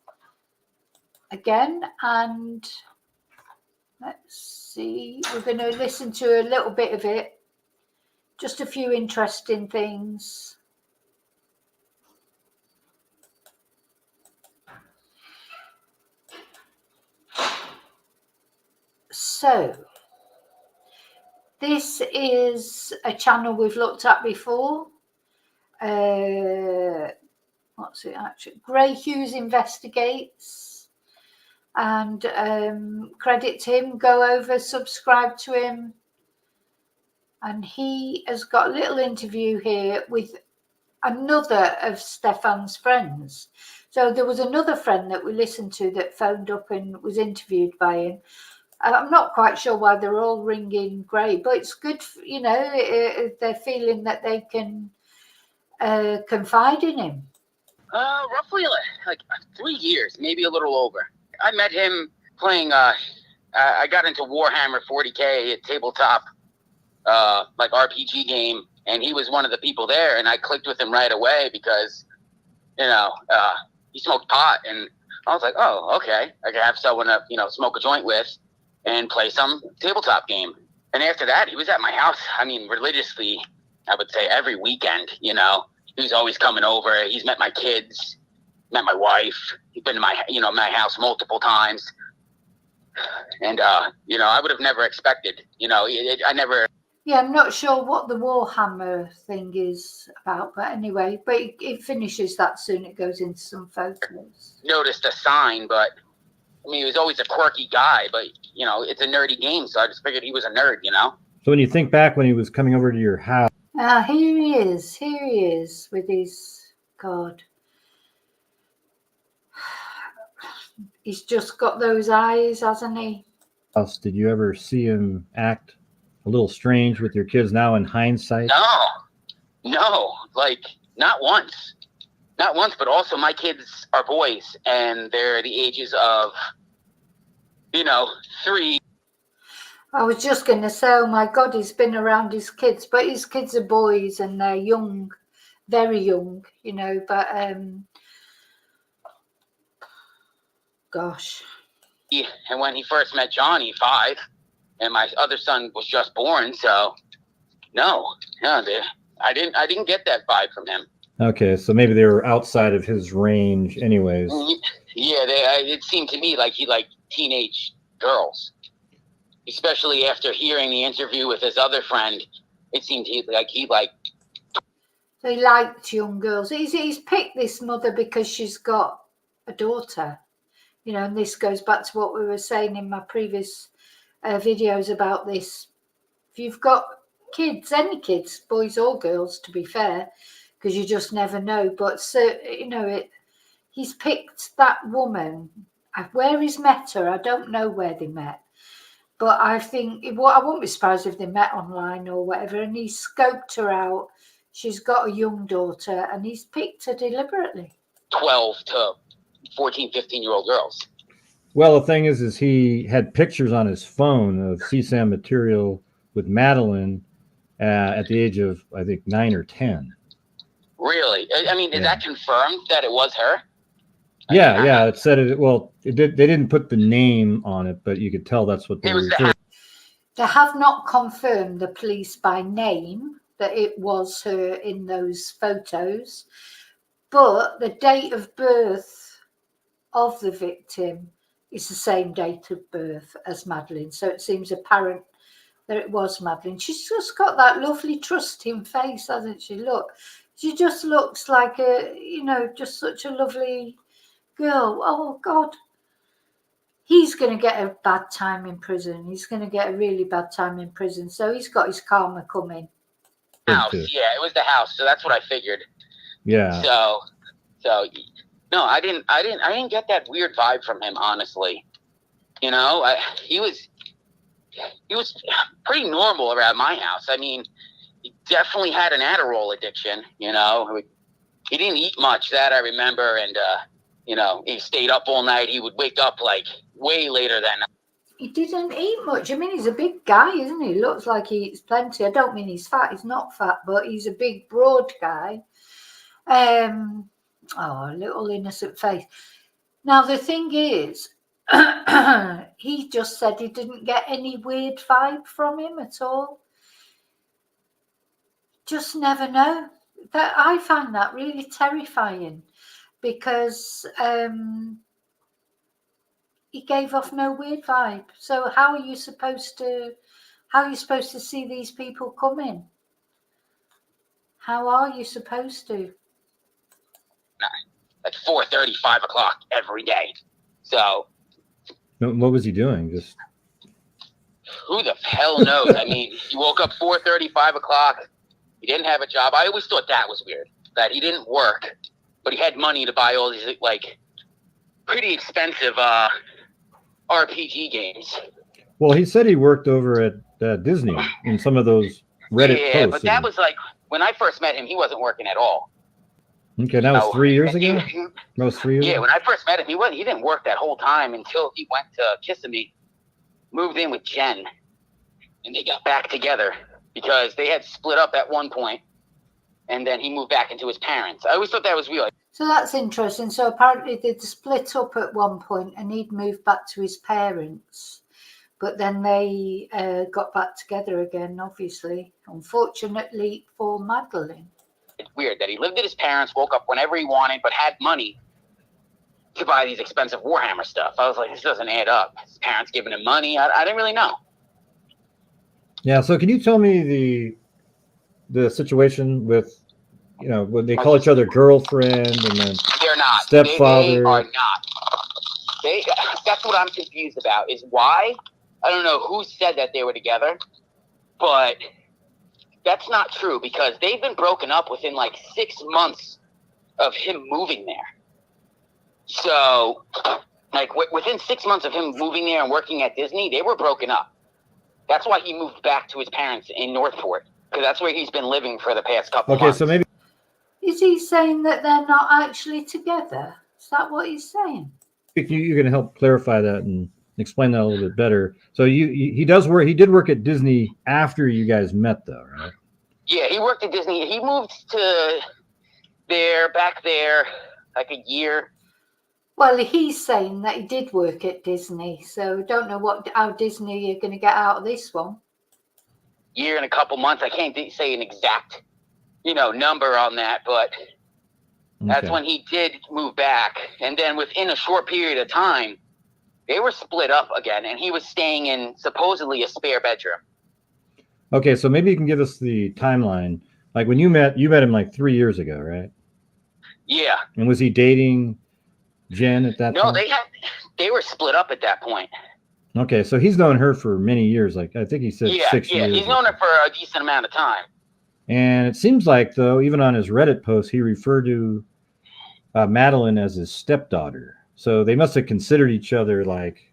again, and let's see, we're going to listen to a little bit of it, just a few interesting things. So, this is a channel we've looked at before. What's it actually? Gray Hughes Investigates. And credit him, go over, subscribe to him. And he has got a little interview here with another of Stefan's friends. So there was another friend that we listened to that phoned up and was interviewed by him. I'm not quite sure why they're all ringing Gray, but it's good, you know, if they're feeling that they can confide in him. Roughly like 3 years, maybe a little over. I met him playing, I got into Warhammer 40K at tabletop, like RPG game, and he was one of the people there, and I clicked with him right away because, you know, he smoked pot, and I was like, oh, okay, I can have someone to, you know, smoke a joint with and play some tabletop game. And after that, he was at my house, I mean, religiously, I would say every weekend, you know. He was always coming over. He's met my kids, met my wife. He's been to my, you know, my house multiple times. And, you know, I would have never expected, you know, I never. Yeah, I'm not sure what the Warhammer thing is about, but anyway, but it finishes that soon. It goes into some photos. Noticed a sign, but I mean, he was always a quirky guy, but, you know, it's a nerdy game, so I just figured he was a nerd, you know? So when you think back when he was coming over to your house. Here he is with his, God. He's just got those eyes, hasn't he? Did you ever see him act a little strange with your kids now in hindsight? No, like, not once. Not once, but also my kids are boys, and they're the ages of, you know, 3. I was just going to say, oh my God, he's been around his kids, but his kids are boys and they're young, very young, you know, but, gosh. Yeah, and when he first met Johnny, 5, and my other son was just born, so, no, I didn't get that vibe from him. Okay, so maybe they were outside of his range anyways. Yeah, it seemed to me like he liked teenage girls, especially after hearing the interview with his other friend. It seemed like he liked. So he liked young girls. He's picked this mother because she's got a daughter, you know, and this goes back to what we were saying in my previous videos about this. If you've got kids, any kids, boys or girls, to be fair, because you just never know. But so, you know, he's picked that woman. Where he's met her, I don't know where they met, but I think I won't be surprised if they met online or whatever. And he scoped her out. She's got a young daughter, and he's picked her deliberately. 12 to 14, 15-year-old girls. Well, the thing is he had pictures on his phone of CSAM material with Madeleine at the age of, I think, 9 or 10. Really? I mean, is that confirmed that it was her? Yeah. It said it. Well, they didn't put the name on it, but you could tell that's what they referred. They have not confirmed, the police, by name that it was her in those photos, but the date of birth of the victim is the same date of birth as Madeleine. So it seems apparent that it was Madeleine. She's just got that lovely trusting face, hasn't she? Look, she just looks like just such a lovely girl. Oh God, he's going to get a bad time in prison. He's going to get a really bad time in prison. So he's got his karma coming. House, yeah, it was the house. So that's what I figured. Yeah. So no, I didn't get that weird vibe from him, honestly. You know, he was pretty normal around my house. I mean, he definitely had an Adderall addiction. You know, he didn't eat much, that I remember, and he stayed up all night. He would wake up like way later than. He didn't eat much. I mean, he's a big guy, isn't he? Looks like he eats plenty. I don't mean he's fat. He's not fat, but he's a big, broad guy. A little innocent face. Now, the thing is, he just said he didn't get any weird vibe from him at all. Just never know. That I find that really terrifying because he gave off no weird vibe. So how are you supposed to see these people coming? How are you supposed to? At 4:30, 5 o'clock every day. So. What was he doing? Just. Who the hell knows? I mean, he woke up 4:30, 5 o'clock. He didn't have a job. I always thought that was weird, that he didn't work, but he had money to buy all these, like, pretty expensive RPG games. Well, he said he worked over at Disney in some of those Reddit posts. Yeah, but that was like, when I first met him, he wasn't working at all. Okay, that was 3 years ago? That was 3 years ago? Yeah, when I first met him, he didn't work that whole time until he went to Kissimmee, moved in with Jen, and they got back together because they had split up at one point, and then he moved back into his parents. I always thought that was weird. So that's interesting. So apparently they'd split up at one point and he'd moved back to his parents, but then they got back together again, obviously, unfortunately for Madeleine. It's weird that he lived at his parents, woke up whenever he wanted, but had money to buy these expensive Warhammer stuff. I was like, this doesn't add up. His parents giving him money. I didn't really know. Yeah, so can you tell me the situation with, when they call each other girlfriend and then they're not stepfather? They are not. That's what I'm confused about, is why. I don't know who said that they were together, but that's not true because they've been broken up within like 6 months of him moving there. So, like, within 6 months of him moving there and working at Disney, they were broken up. That's why he moved back to his parents in Northport, because that's where he's been living for the past couple months. So maybe. Is he saying that they're not actually together? Is that what he's saying? You're going to help clarify that and explain that a little bit better. So he did work at Disney after you guys met, though, right? Yeah, he worked at Disney. He moved to back there, like a year. Well, he's saying that he did work at Disney, so don't know how Disney are going to get out of this one. Year and a couple months. I can't say an exact, number on that, but That's when he did move back. And then within a short period of time, they were split up again, and he was staying in supposedly a spare bedroom. Okay, so maybe you can give us the timeline. Like when you met him like 3 years ago, right? Yeah. And was he dating Jen at that No, time? they were split up at that point. Okay, so he's known her for many years. Like I think he said 6 years. He's known her for a decent amount of time. And it seems like, though, even on his Reddit post, he referred to Madeleine as his stepdaughter. So they must have considered each other like,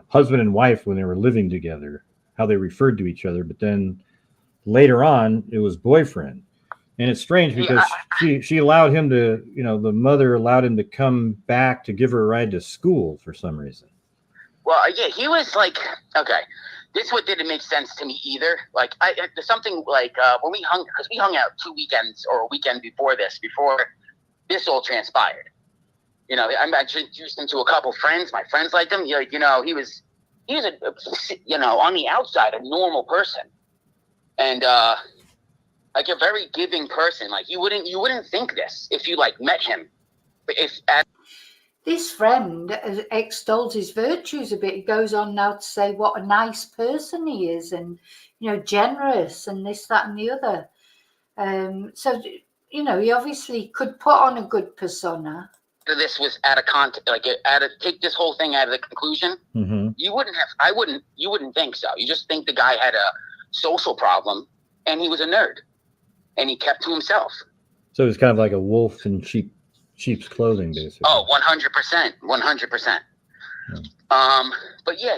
husband and wife when they were living together, how they referred to each other. But then later on, it was boyfriend. And it's strange because she allowed him to, the mother allowed him to come back to give her a ride to school for some reason. Well, yeah, he was like, okay, this what didn't make sense to me either. Like, there's something like when we hung out 2 weekends or a weekend before this all transpired. I introduced him to a couple friends. My friends liked him. He was on the outside a normal person, and like a very giving person. Like you wouldn't think this if you like met him. This friend extols his virtues a bit. He goes on now to say what a nice person he is, and generous, and this, that, and the other. So he obviously could put on a good persona. This was out of context, take this whole thing out of the conclusion. Mm-hmm. You wouldn't think so. You just think the guy had a social problem, and he was a nerd, and he kept to himself. So it's kind of like a wolf in sheep's clothing, basically. Oh, 100%, 100%. But yeah,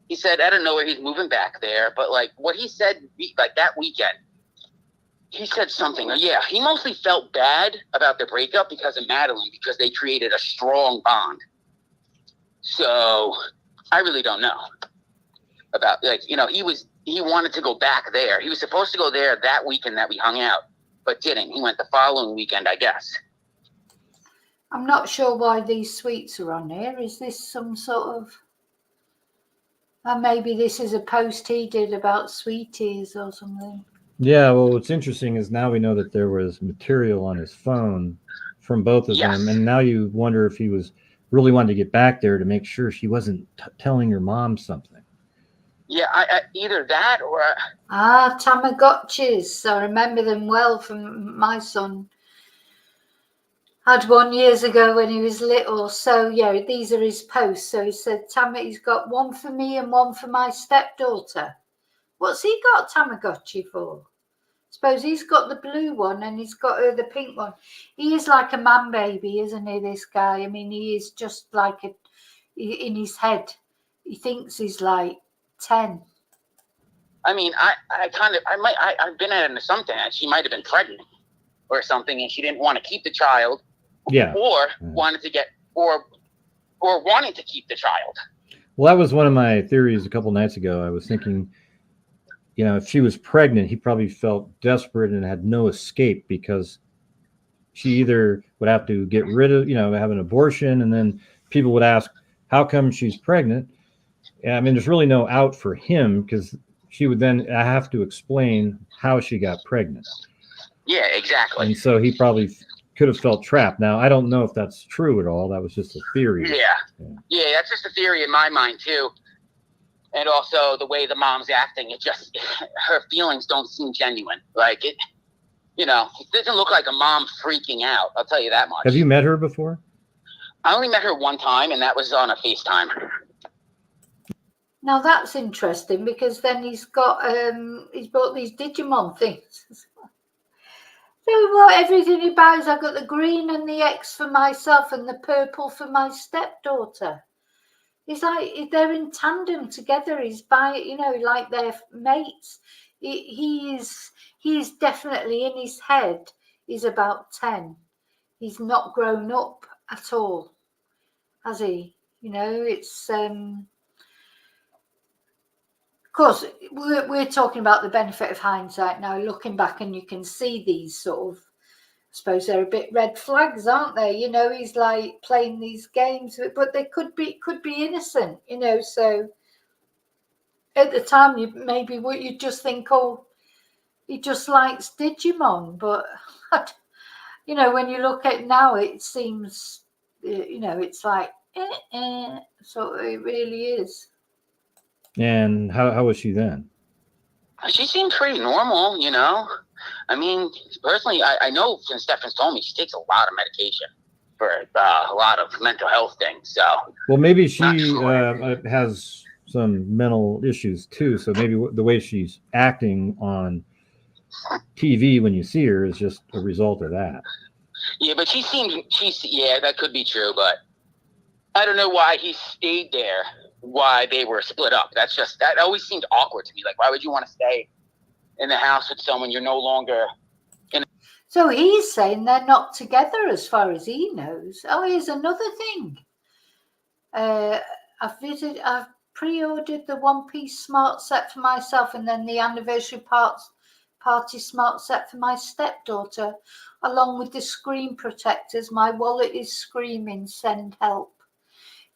he said out of nowhere he's moving back there. But like what he said, like that weekend, he said something. Yeah, he mostly felt bad about the breakup because of Madeleine, because they created a strong bond. So I really don't know about he wanted to go back there. He was supposed to go there that weekend that we hung out, but didn't. He went the following weekend, I guess. I'm not sure why these sweets are on here. Is this some sort of... maybe this is a post he did about sweeties or something. Yeah, well, what's interesting is now we know that there was material on his phone from both of them. And now you wonder if he was really wanting to get back there to make sure she wasn't telling her mom something. Yeah, either that or... Tamagotchis. I remember them well from my son. Had one years ago when he was little. So yeah, these are his posts. So he said, he's got one for me and one for my stepdaughter. What's he got Tamagotchi for? Suppose he's got the blue one and he's got her the pink one. He is like a man baby, isn't he, this guy? I mean, he is just like in his head. He thinks he's like 10. I mean, I've been at something that she might have been pregnant or something, and she didn't want to keep the child. Yeah. Or wanted to keep the child. Well, that was one of my theories a couple nights ago. I was thinking, if she was pregnant, he probably felt desperate and had no escape because she either would have to get rid of, have an abortion, and then people would ask, how come she's pregnant? I mean, there's really no out for him because she would then have to explain how she got pregnant. Yeah, exactly. And so he probably could have felt trapped. Now, I don't know if that's true at all. That was just a theory. Yeah, that's just a theory in my mind, too. And also the way the mom's acting, her feelings don't seem genuine. Like it doesn't look like a mom freaking out. I'll tell you that much. Have you met her before? I only met her one time, and that was on a FaceTime. Now that's interesting because then he's bought these Digimon things. So everything he buys, I've got the green and the X for myself and the purple for my stepdaughter. It's like they're in tandem together. He's like they're mates. He's definitely in his head. He's about 10. He's not grown up at all, has he? It's of course we're talking about the benefit of hindsight now, looking back, and you can see these sort of, I suppose they're a bit red flags, aren't they? He's like playing these games, but they could be innocent, so at the time you just think, oh, he just likes Digimon, but you know, when you look at it now, it seems, you know, it's like, so it really is. And how was she then? She seemed pretty normal, you know. I mean, personally, I know since Stefan's told me she takes a lot of medication for a lot of mental health things. So, well, maybe she has some mental issues too. So maybe the way she's acting on TV when you see her is just a result of that. Yeah, but yeah, that could be true. But I don't know why he stayed there, why they were split up. That always seemed awkward to me. Like, why would you want to stay in the house with someone you're no longer in? So he's saying they're not together as far as he knows. Oh, here's another thing. I've pre-ordered the one-piece smart set for myself and then the anniversary party smart set for my stepdaughter, along with the screen protectors. My wallet is screaming, send help.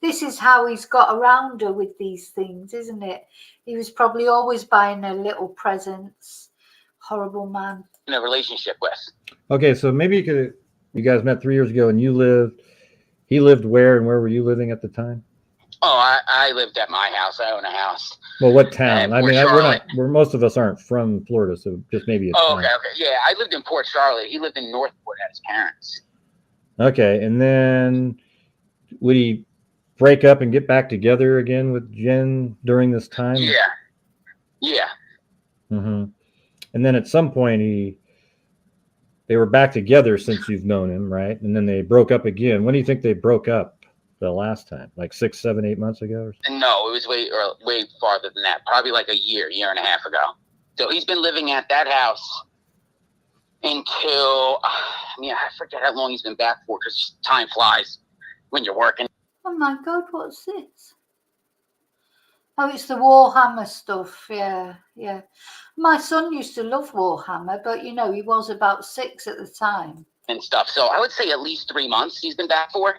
This is how he's got around her with these things, isn't it? He was probably always buying her little presents. Horrible man. In a relationship with. Okay, so maybe you guys met 3 years ago and he lived where, and where were you living at the time? Oh, I lived at my house. I own a house. Well, what town? I mean, Charlotte. most of us aren't from Florida, so just maybe a town. Okay. Yeah, I lived in Port Charlotte. He lived in Northport at his parents. Okay, and then would he break up and get back together again with Jen during this time? Yeah. Mm-hmm. And then at some point they were back together since you've known him, right? And then they broke up again. When do you think they broke up the last time? Like 6, 7, 8 months ago? Or something? No, it was way farther than that. Probably like a year and a half ago. So he's been living at that house until, I forget how long he's been back for, because time flies when you're working. Oh my God, what's this? Oh, it's the Warhammer stuff. Yeah. My son used to love Warhammer, but you know, he was about 6 at the time. And stuff. So I would say at least 3 months he's been back for.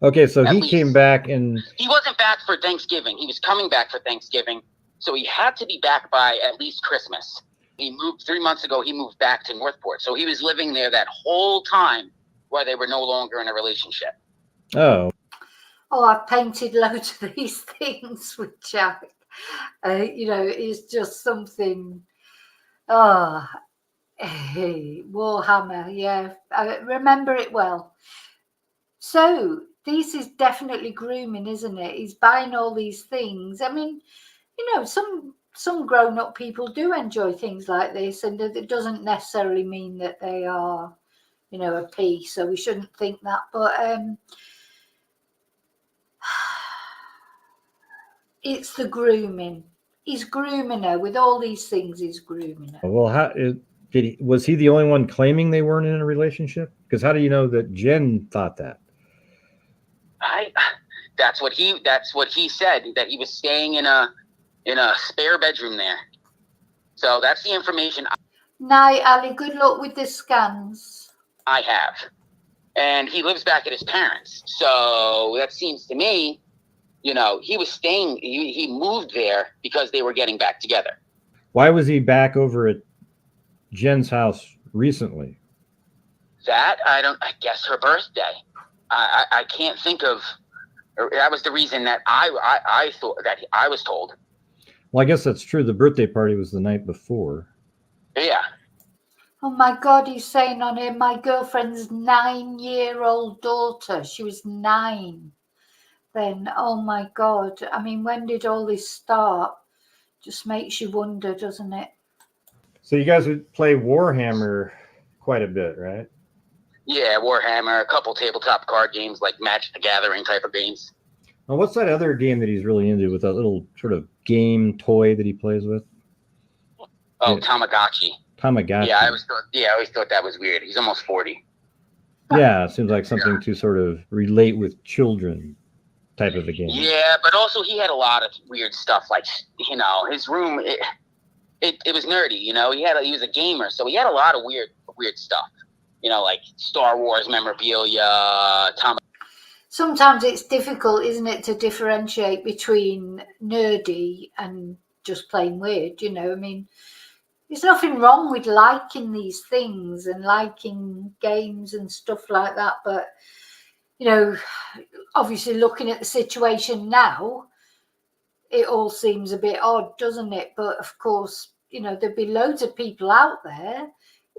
Okay, so he came back and... He wasn't back for Thanksgiving. He was coming back for Thanksgiving. So he had to be back by at least Christmas. He moved 3 months ago. He moved back to Northport. So he was living there that whole time while they were no longer in a relationship. Oh, I've painted loads of these things with Jack. You know, it's just something. Warhammer, yeah, I remember it well. So this is definitely grooming, isn't it? He's buying all these things. I mean, you know, some grown-up people do enjoy things like this, and it doesn't necessarily mean that they are, you know, a P. So we shouldn't think that, but it's the grooming. He's grooming her with all these things. He's grooming her. Well, was he the only one claiming they weren't in a relationship? Because how do you know that Jen thought that? That's what he said, that he was staying in a spare bedroom there. So that's the information. Night, Ali. Good luck with the scans. I have. And he lives back at his parents. So that seems to me, you know, he was staying, he moved there because they were getting back together. Why was he back over at Jen's house recently? I guess her birthday. I can't think of, that was the reason that I thought that I was told. Well, I guess that's true. The birthday party was the night before. Yeah. Oh my God, he's saying on here, my girlfriend's 9-year-old daughter. She was 9 then. Oh my God. I mean, when did all this start? Just makes you wonder, doesn't it? So you guys would play Warhammer quite a bit, right? Yeah, Warhammer, a couple tabletop card games like Magic the Gathering type of games. Well, what's that other game that he's really into with that little sort of game toy that he plays with? Oh, yeah. Tamagotchi. Tamagotchi. Yeah, I always thought that was weird. He's almost 40. Yeah, it seems like something to sort of relate with children type of a game. Yeah, but also he had a lot of weird stuff. Like, you know, his room, it was nerdy. You know, he was a gamer, so he had a lot of weird stuff. You know, like Star Wars memorabilia. Sometimes it's difficult, isn't it, to differentiate between nerdy and just plain weird. You know, I mean, there's nothing wrong with liking these things and liking games and stuff like that. But, you know, obviously looking at the situation now, it all seems a bit odd, doesn't it? But of course, you know, there'd be loads of people out there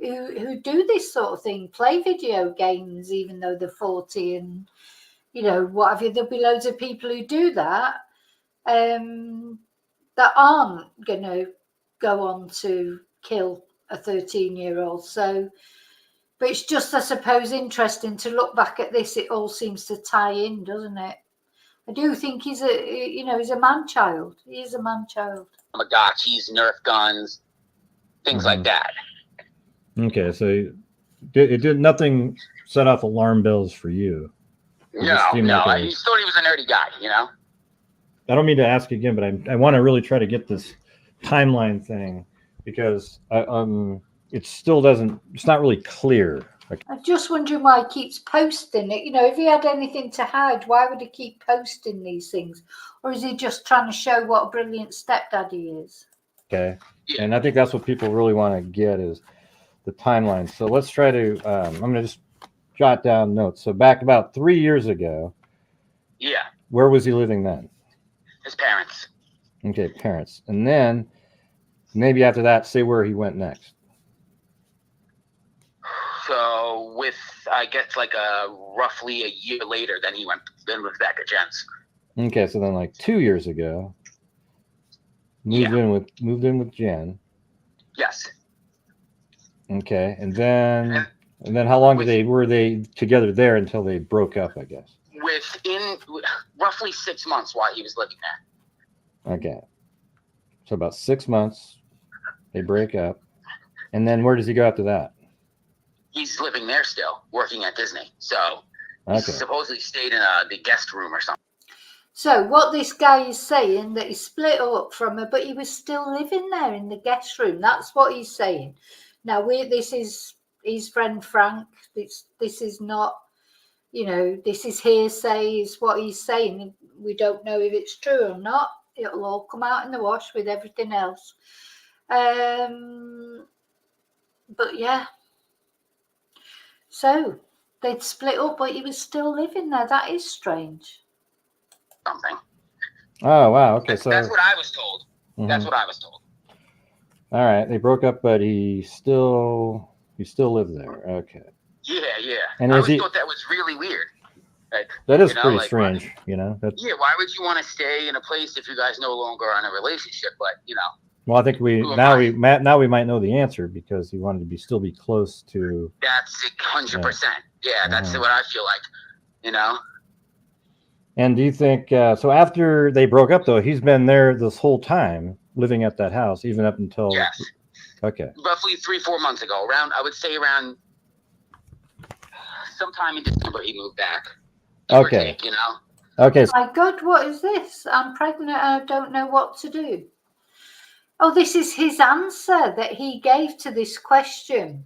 who do this sort of thing, play video games, even though they're 40 and, you know, what have you. There'll be loads of people who do that that aren't going to go on to kill a 13-year-old. So, but it's just, I suppose, interesting to look back at this. It all seems to tie in, doesn't it? I do think he's he's a man-child. He is a man-child. Tamagotchis, Nerf guns, things like that. Okay, so it did nothing set off alarm bells for you. No. I just thought he was a nerdy guy, you know? I don't mean to ask again, but I want to really try to get this timeline thing because it still doesn't, it's not really clear. I'm just wondering why he keeps posting it. You know, if he had anything to hide, why would he keep posting these things? Or is he just trying to show what a brilliant stepdad he is? Okay. And I think that's what people really want to get is the timeline. So let's try to, I'm going to just jot down notes. So back about 3 years ago. Yeah. Where was he living then? His parents. Okay, parents. And then maybe after that, say where he went next. So with, I guess, like roughly a year later, then he was back at Jen's. Okay, so then like 2 years ago, moved in with Jen. Yes. Okay, and then how long were they together there until they broke up? I guess. Within roughly 6 months while he was living there. Okay, so about 6 months, they break up, and then where does he go after that? He's living there still, working at Disney. So he Okay. supposedly stayed in the guest room or something. So what this guy is saying, that he split up from her, but he was still living there in the guest room. That's what he's saying. Now, this is his friend Frank. This is not, you know, this is hearsay, is what he's saying. We don't know if it's true or not. It'll all come out in the wash with everything else. But yeah. So they'd split up, but he was still living there. That is strange. Something. Oh wow. Okay, so that's what I was told. That's what I was told. All right, they broke up, but he still lived there. Okay. Yeah. And I is always thought that was really weird. That is pretty strange, you know. Yeah, why would you want to stay in a place if you guys no longer are in a relationship? But you know. Well, I think we might know the answer because he wanted to still be close to. That's 100%. Yeah, that's what I feel like. You know. And do you think so? After they broke up, though, he's been there this whole time, living at that house, even up until. Yes. Okay. Roughly 3-4 months ago, I would say around sometime in December, he moved back. Okay. You know. Okay. My God, what is this? I'm pregnant and I don't know what to do. Oh, this is his answer that he gave to this question.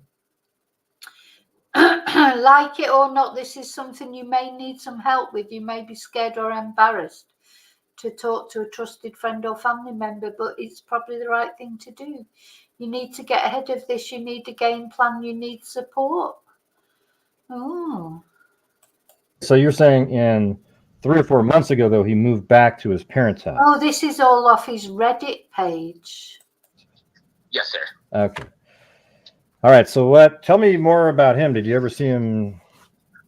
Like it or not, this is something you may need some help with. You may be scared or embarrassed to talk to a trusted friend or family member, but it's probably the right thing to do. You need to get ahead of this. You need a game plan. You need support. Oh. So you're saying in 3 or 4 months ago, though, he moved back to his parents' house. Oh, this is all off his Reddit page. Yes, sir. Okay. All right. So tell me more about him. Did you ever see him,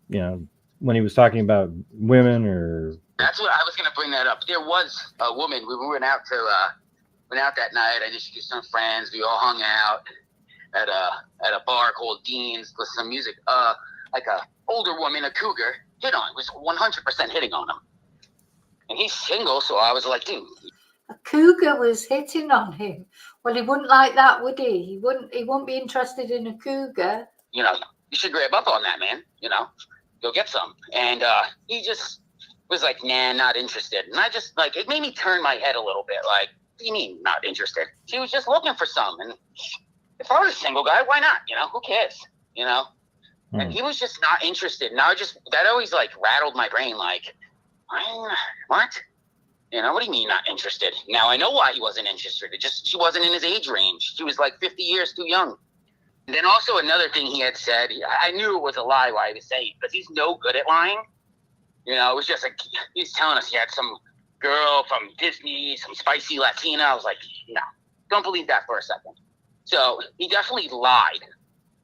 you know, when he was talking about women or? That's what I was going to bring that up. There was a woman. We went out that night. I introduced some friends. We all hung out at a bar called Dean's with some music. Like a older woman, a cougar, was 100% hitting on him. And he's single, so I was like, dude. A cougar was hitting on him. Well, he wouldn't like that, would he? He wouldn't be interested in a cougar. You know, you should grab up on that, man. You know, go get some. And he just was like, nah, not interested. And I just, like, it made me turn my head a little bit. Like, what do you mean not interested? She was just looking for some. And if I was a single guy, why not? You know, who cares? You know? And he was just not interested. And that always, like, rattled my brain. Like, what? You know, what do you mean not interested? Now I know why he wasn't interested. She wasn't in his age range. She was like 50 years too young. And then also another thing he had said, I knew it was a lie why he was saying it, because he's no good at lying. You know, it was just like, he's telling us he had some girl from Disney, some spicy Latina. I was like, no, don't believe that for a second. So he definitely lied.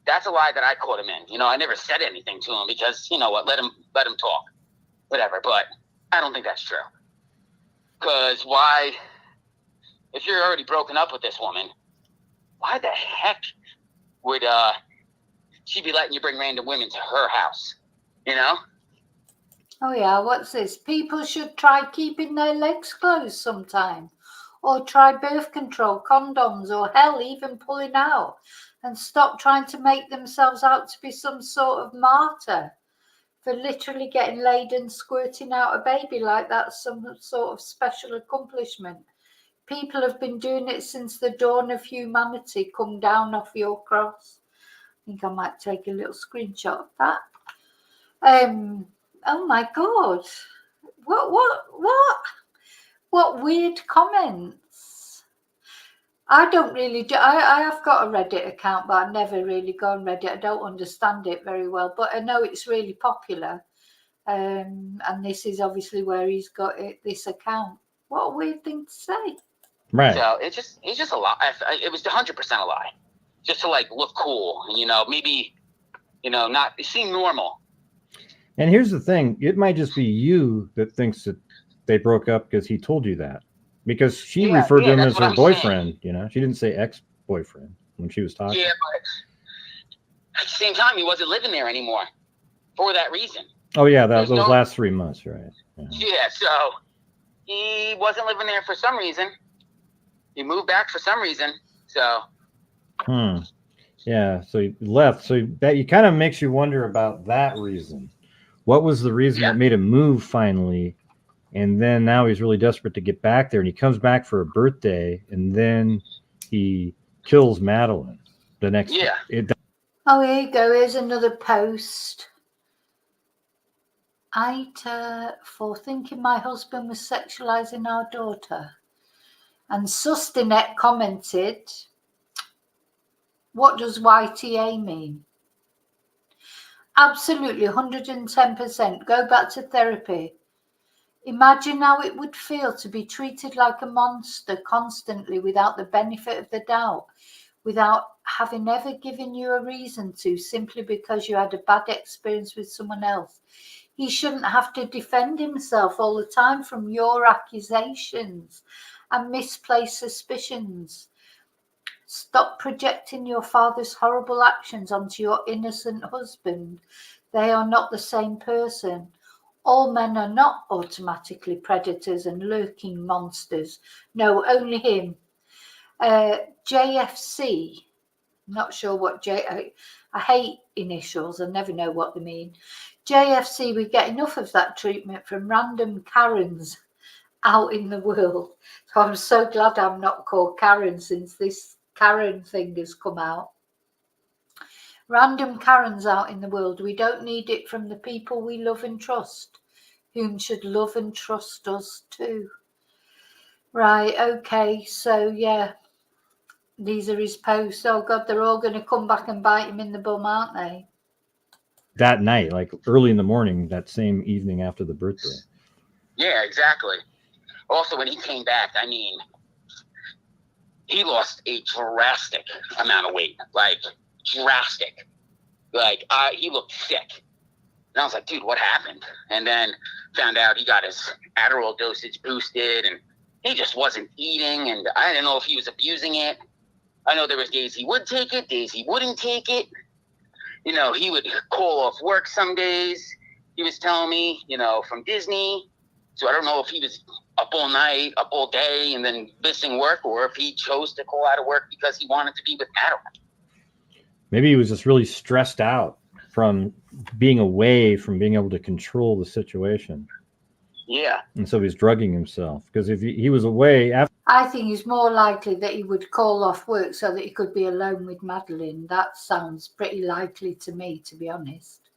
That's a lie that I caught him in. You know, I never said anything to him because, you know what, let him talk. Whatever, but I don't think that's true. Because why, if you're already broken up with this woman, why the heck would she be letting you bring random women to her house? You know? Oh yeah, what's this? People should try keeping their legs closed sometime. Or try birth control, condoms, or hell, even pulling out. And stop trying to make themselves out to be some sort of martyr for literally getting laid and squirting out a baby like that's some sort of special accomplishment. People have been doing it since the dawn of humanity. Come down off your cross. I think I might take a little screenshot of that. Oh my God. What weird comments. I don't really do. I have got a Reddit account, but I never really go on Reddit. I don't understand it very well, but I know it's really popular. And this is obviously where he's got this account. What a weird thing to say. Right. So it's just a lie. It was 100% a lie, just to like look cool and, you know, maybe, you know, not seem normal. And here's the thing: it might just be you that thinks that they broke up because he told you that. Because she referred to him as her boyfriend. You know, she didn't say ex-boyfriend when she was talking. Yeah, but at the same time, he wasn't living there anymore for that reason. Oh yeah, those last 3 months, right? Yeah, so he wasn't living there for some reason. He moved back for some reason. So. Yeah, so he left. So that kind of makes you wonder about that reason. What was the reason that made him move finally? And then now he's really desperate to get back there, and he comes back for a birthday, and then he kills Madeleine the next day. Oh, here you go. Here's another post. Ita for thinking my husband was sexualizing our daughter. And Sustinet commented, what does YTA mean? Absolutely, 110%. Go back to therapy. Imagine how it would feel to be treated like a monster constantly without the benefit of the doubt, without having ever given you a reason to, simply because you had a bad experience with someone else. He shouldn't have to defend himself all the time from your accusations and misplaced suspicions. Stop projecting your father's horrible actions onto your innocent husband. They are not the same person. All men are not automatically predators and lurking monsters. No, only him. JFC, not sure what I hate initials. I never know what they mean. JFC, we get enough of that treatment from random Karens out in the world. So I'm so glad I'm not called Karen since this Karen thing has come out. Random Karens out in the world. We don't need it from the people we love and trust, whom should love and trust us too. Right, okay, so yeah, these are his posts. Oh God, they're all going to come back and bite him in the bum, aren't they? That night, like early in the morning, that same evening after the birthday. Yeah, exactly. Also, when he came back, I mean, he lost a drastic amount of weight, like drastic. Like he looked sick. And I was like, dude, what happened? And then found out he got his Adderall dosage boosted, and he just wasn't eating. And I didn't know if he was abusing it. I know there was days he would take it, days he wouldn't take it. You know, he would call off work some days. He was telling me, you know, from Disney. So I don't know if he was up all night, up all day, and then missing work, or if he chose to call out of work because he wanted to be with Madeline. Maybe he was just really stressed out from being away from being able to control the situation. Yeah. And so he's drugging himself, because if he was away after. I think it's more likely that he would call off work so that he could be alone with Madeleine. That sounds pretty likely to me, to be honest.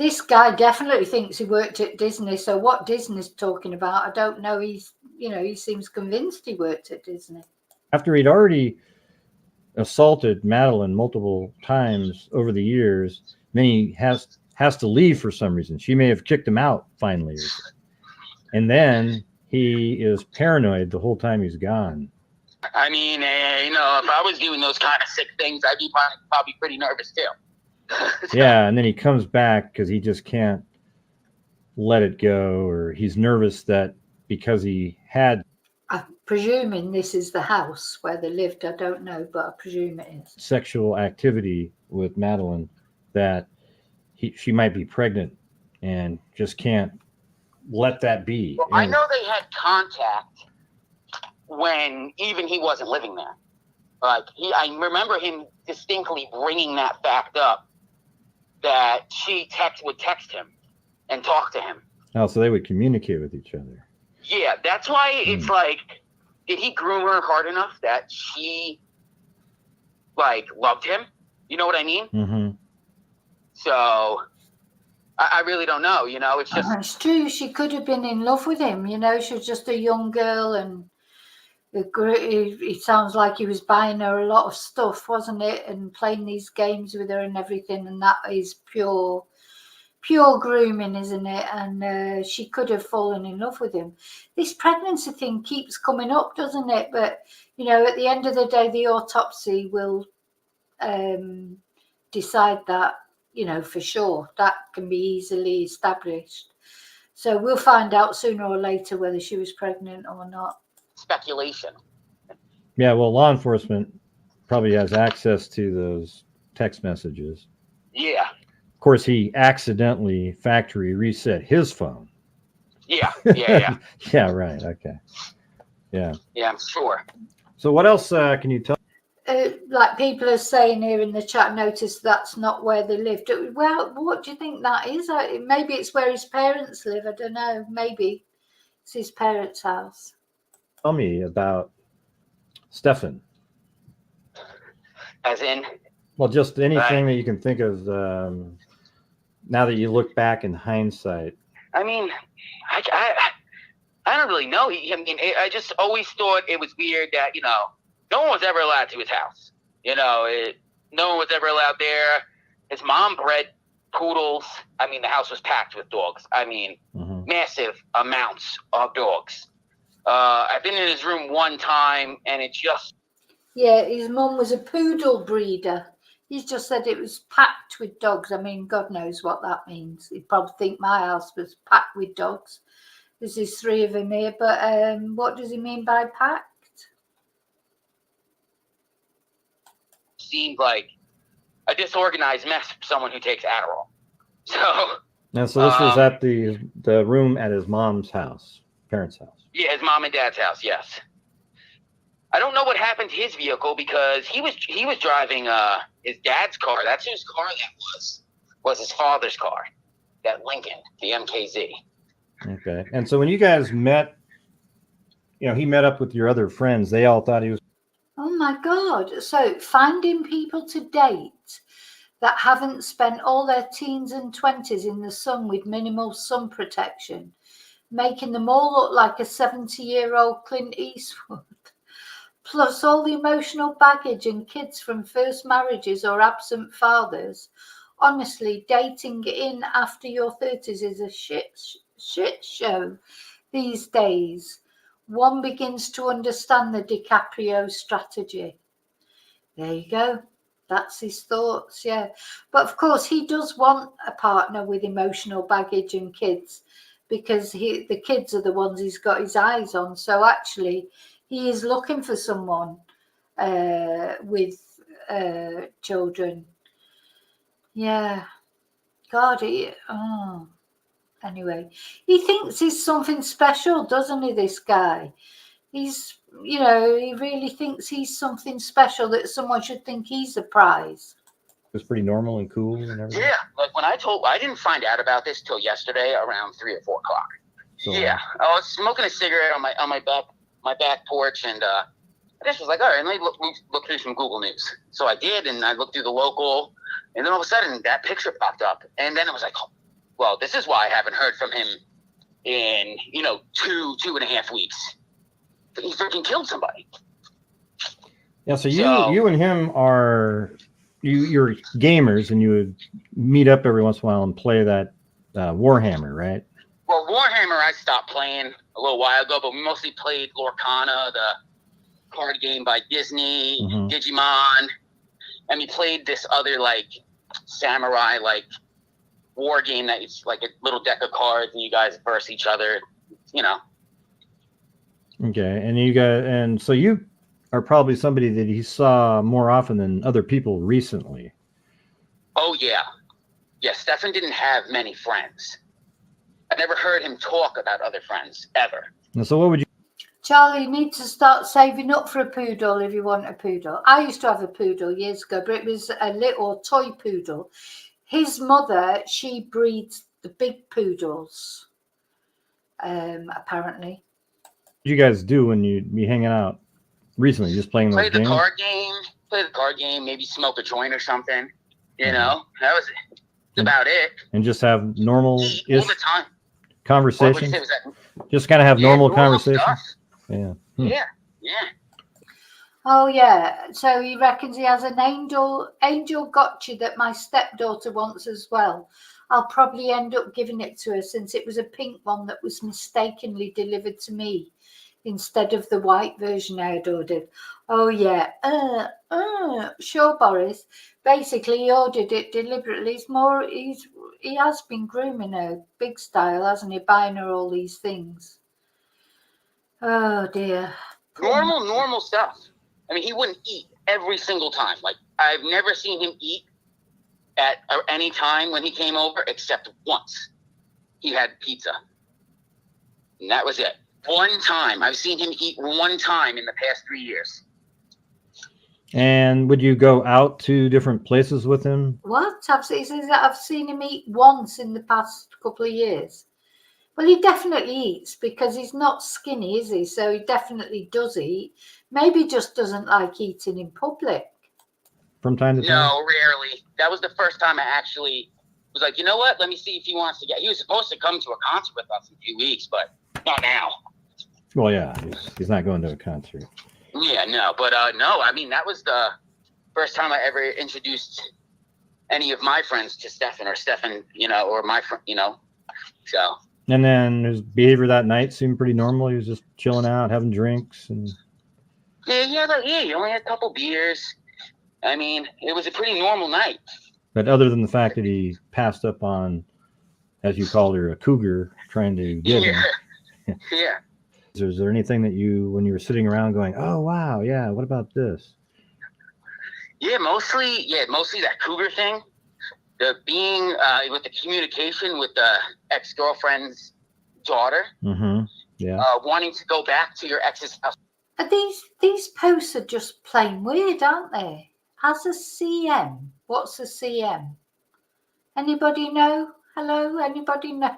This guy definitely thinks he worked at Disney. So what Disney's talking about, I don't know. He's, he seems convinced he worked at Disney. After he'd already assaulted Madeleine multiple times over the years, then he has to leave for some reason. She may have kicked him out finally. And then he is paranoid the whole time he's gone. I mean, if I was doing those kind of sick things, I'd be probably pretty nervous too. Yeah, and then he comes back because he just can't let it go, or he's nervous that because he had... I'm presuming this is the house where they lived. I don't know, but I presume it is. ...sexual activity with Madeleine, that she might be pregnant and just can't let that be. Well, I know they had contact when even he wasn't living there. Like I remember him distinctly bringing that fact up, that she would text him and talk to him. Oh, so they would communicate with each other. Yeah, that's why it's like, did he groom her hard enough that she loved him? You know what I mean? Mm-hmm. So I really don't know. It's just... It's true. She could have been in love with him. She was just a young girl, and it sounds like he was buying her a lot of stuff, wasn't it? And playing these games with her and everything. And that is pure grooming, isn't it? And she could have fallen in love with him. This pregnancy thing keeps coming up, doesn't it? But, at the end of the day, the autopsy will decide that, for sure. That can be easily established. So we'll find out sooner or later whether she was pregnant or not. Speculation. Yeah, well, law enforcement probably has access to those text messages. Yeah. Of course, he accidentally factory reset his phone. Yeah. Yeah, right. Okay. Yeah. Yeah, I'm sure. So what else can you tell? Like people are saying here in the chat, notice that's not where they lived. Well, what do you think that is? Maybe it's where his parents live. I don't know. Maybe it's his parents' house. Tell me about Stefan. As in? Well, just anything that you can think of now that you look back in hindsight. I mean, I don't really know. I just always thought it was weird that, no one was ever allowed to his house. No one was ever allowed there. His mom bred poodles. I mean, the house was packed with dogs. I mean, massive amounts of dogs. I've been in his room one time, and it just... Yeah, his mum was a poodle breeder. He's just said it was packed with dogs. I mean, God knows what that means. He'd probably think my house was packed with dogs. There's 3 of them here, but what does he mean by packed? Seemed like a disorganized mess for someone who takes Adderall. So... And so this was at the room at his mom's house, parents' house. Yeah, his mom and dad's house, yes. I don't know what happened to his vehicle because he was driving his dad's car. That's whose car that was his father's car, that Lincoln, the MKZ. Okay. And so when you guys met, he met up with your other friends. They all thought he was... Oh, my God. So finding people to date that haven't spent all their teens and 20s in the sun with minimal sun protection, making them all look like a 70-year-old Clint Eastwood, plus all the emotional baggage and kids from first marriages or absent fathers. Honestly, dating in after your 30s is a shit show these days. One begins to understand the DiCaprio strategy. There you go. That's his thoughts, yeah. But of course, he does want a partner with emotional baggage and kids, because the kids are the ones he's got his eyes on. So actually, he is looking for someone with children. Yeah. God, anyway, he thinks he's something special, doesn't he, this guy? He really thinks he's something special, that someone should think he's a prize. It was pretty normal and cool and everything. Yeah, like when I didn't find out about this till yesterday around 3 or 4 o'clock. So, yeah, I was smoking a cigarette on my back porch, and I just was like, all right, let me look through some Google News. So I did, and I looked through the local, and then all of a sudden that picture popped up, and then it was like, well, this is why I haven't heard from him in, 2.5 weeks. He freaking killed somebody. Yeah, so you and him are you're gamers, and you would meet up every once in a while and play that Warhammer, right? Well, Warhammer I stopped playing a little while ago, but we mostly played Lorcana, the card game by Disney, Digimon, and we played this other samurai war game that it's like a little deck of cards and you guys verse each other, Okay, and so you are probably somebody that he saw more often than other people recently. Oh yeah. Yeah, Stefan didn't have many friends. I never heard him talk about other friends ever. And so what would you... Charlie, you need to start saving up for a poodle if you want a poodle. I used to have a poodle years ago, but it was a little toy poodle. His mother, she breeds the big poodles, apparently. What did you guys do when you'd be hanging out recently? Just playing those games? Play the card game, maybe smoke a joint or something. That was about it. And just have normal All the time. conversations? What was that? Just kind of have normal conversations? Stuff. Yeah. Yeah. Oh yeah, so he reckons he has an angel gotcha that my stepdaughter wants as well. I'll probably end up giving it to her since it was a pink one that was mistakenly delivered to me instead of the white version I had ordered. Oh yeah, sure, Boris. Basically, he ordered it deliberately. He has been grooming her big style, hasn't he? Buying her all these things. Oh dear. Normal stuff. I mean, he wouldn't eat every single time. Like, I've never seen him eat at any time when he came over, except once. He had pizza. And that was it. One time. I've seen him eat one time in the past 3 years. And would you go out to different places with him? What? He says that I've seen him eat once in the past couple of years. Well, he definitely eats because he's not skinny, is he? So he definitely does eat. Maybe he just doesn't like eating in public. From time to time? No, rarely. That was the first time I actually was like, you know what? Let me see if he wants to get... He was supposed to come to a concert with us in a few weeks, but not now. Well, yeah, he's not going to a concert. Yeah, no. But no, I mean, that was the first time I ever introduced any of my friends to Stefan or Stefan, or my friend, so... And then his behavior that night seemed pretty normal. He was just chilling out, having drinks, and yeah, he only had a couple beers. I mean, it was a pretty normal night. But other than the fact that he passed up on, as you called her, a cougar trying to get him. Yeah. Is there anything that when you were sitting around going, oh wow, yeah, what about this? Yeah, mostly that cougar thing. The being with the communication with the ex-girlfriend's daughter, wanting to go back to your ex's house. These posts are just plain weird, aren't they? As a CM, what's a CM? Anybody know? Hello, anybody know?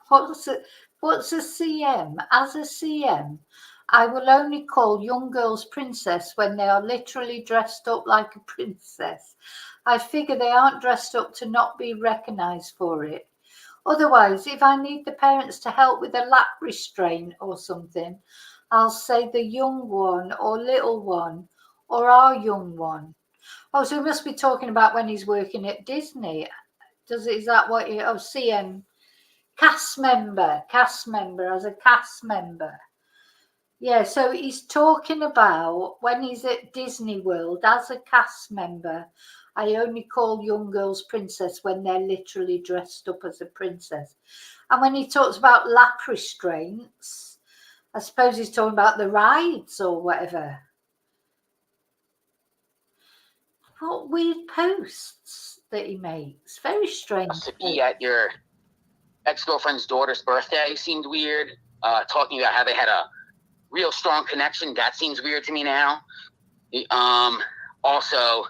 What's a CM? As a CM, I will only call young girls princess when they are literally dressed up like a princess. I figure they aren't dressed up to not be recognised for it. Otherwise, if I need the parents to help with a lap restraint or something, I'll say the young one or little one or our young one. Oh, so we must be talking about when he's working at Disney. Is that what you... Oh, CM. Cast member as a cast member. Yeah, so he's talking about when he's at Disney World as a cast member. I only call young girls princess when they're literally dressed up as a princess. And when he talks about lap restraints, I suppose he's talking about the rides or whatever. What weird posts that he makes. Very strange. To be at your ex-girlfriend's daughter's birthday seemed weird. Talking about how they had a real strong connection, that seems weird to me now. Also,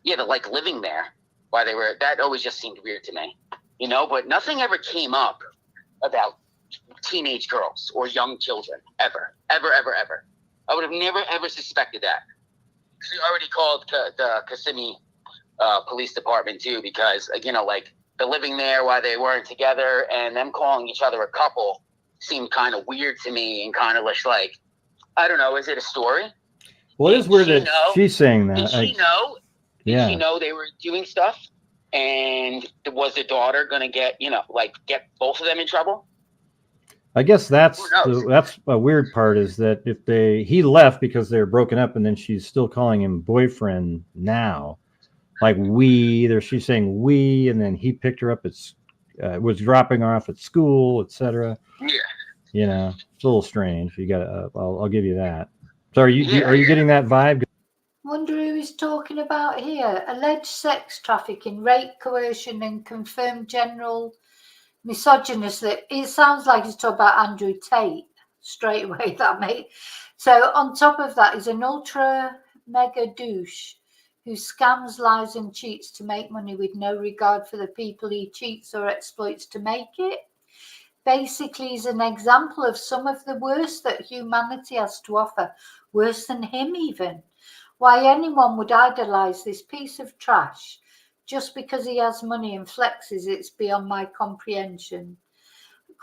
the living there while they were, that always just seemed weird to me, but nothing ever came up about teenage girls or young children, ever. I would have never, ever suspected that. She already called the Kissimmee police department too, because you know, like they're living there while they weren't together, and them calling each other a couple seemed kind of weird to me, and kind of like, I don't know, is it a story? Well, it is weird that she's saying that. Did she know? Yeah. Did she know they were doing stuff? And was the daughter going to get, you know, like get both of them in trouble? I guess that's a weird part, is that if he left because they're broken up, and then she's still calling him boyfriend now, like she's saying we, and then he picked her up was dropping her off at school, etc. Yeah. You know, it's a little strange. You got I'll give you that. So are you getting that vibe? Wonder who he's talking about here. Alleged sex trafficking, rape, coercion, and confirmed general misogynist. It sounds like he's talking about Andrew Tate straight away. That mate. So on top of that is an ultra mega douche who scams, lies, and cheats to make money with no regard for the people he cheats or exploits to make it. Basically, he's an example of some of the worst that humanity has to offer, worse than him even. Why anyone would idolize this piece of trash just because he has money and flexes, it's beyond my comprehension.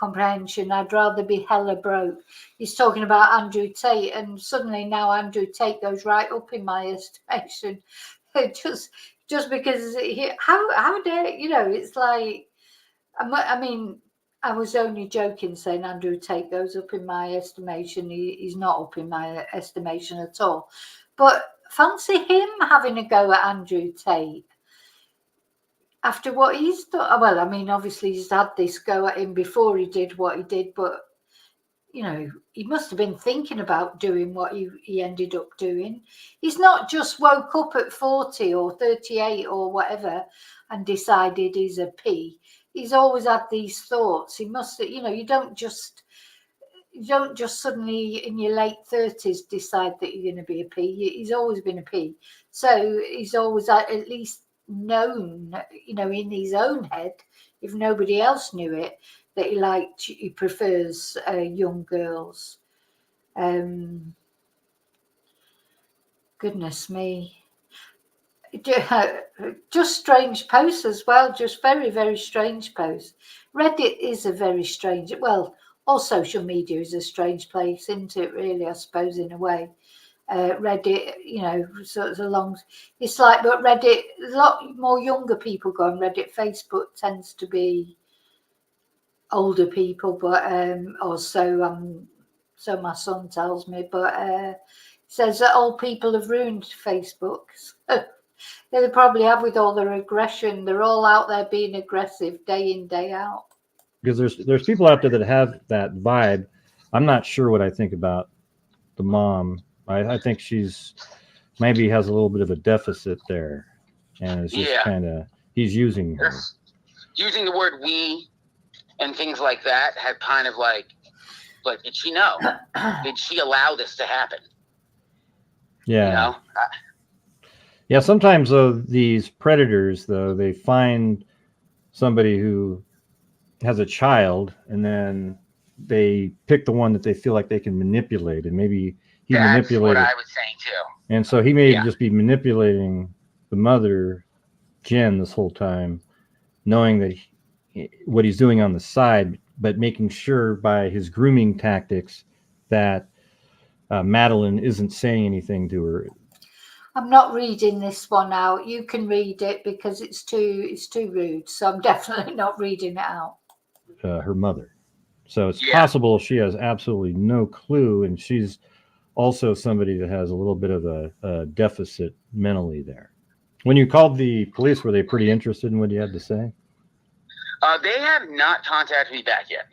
I'd rather be hella broke. He's talking about Andrew Tate, and suddenly now Andrew Tate goes right up in my estimation. just because how dare, you know, it's like, I mean, I was only joking saying Andrew Tate goes up in my estimation. He's not up in my estimation at all. But fancy him having a go at Andrew Tate after what he's done. Well, I mean, obviously he's had this go at him before he did what he did, but you know, he must have been thinking about doing what he ended up doing. He's not just woke up at 40 or 38 or whatever and decided he's a P. He's always had these thoughts. He must, you know, you don't just suddenly in your late 30s decide that you're going to be a P. He's always been a P. So he's always at least known, you know, in his own head, if nobody else knew it, that he prefers young girls. Goodness me. Just strange posts as well, just very, very strange posts. Reddit is a very strange, well, all social media is a strange place, isn't it, really, I suppose, in a way. Reddit, you know, sort of it's like, but Reddit, a lot more younger people go on Reddit. Facebook tends to be older people, but so my son tells me, but says that old people have ruined Facebook. So they probably have, with all their aggression. They're all out there being aggressive day in, day out. Because there's people out there that have that vibe. I'm not sure what I think about the mom. I think she's maybe has a little bit of a deficit there, and it's just kind of, he's using her. Using the word we and things like that have kind of like did she know? Did she allow this to happen? Yeah. You know? Yeah, sometimes though, these predators, though, they find somebody who has a child, and then they pick the one that they feel like they can manipulate, and maybe That's what I was saying too. And so he may just be manipulating the mother, Jen, this whole time, knowing that what he's doing on the side, but making sure by his grooming tactics that Madeleine isn't saying anything to her. I'm not reading this one out. You can read it because it's too rude. So I'm definitely not reading it out. Her mother. So it's possible she has absolutely no clue, and she's also somebody that has a little bit of a deficit mentally there. When you called the police, were they pretty interested in what you had to say? They have not contacted me back yet.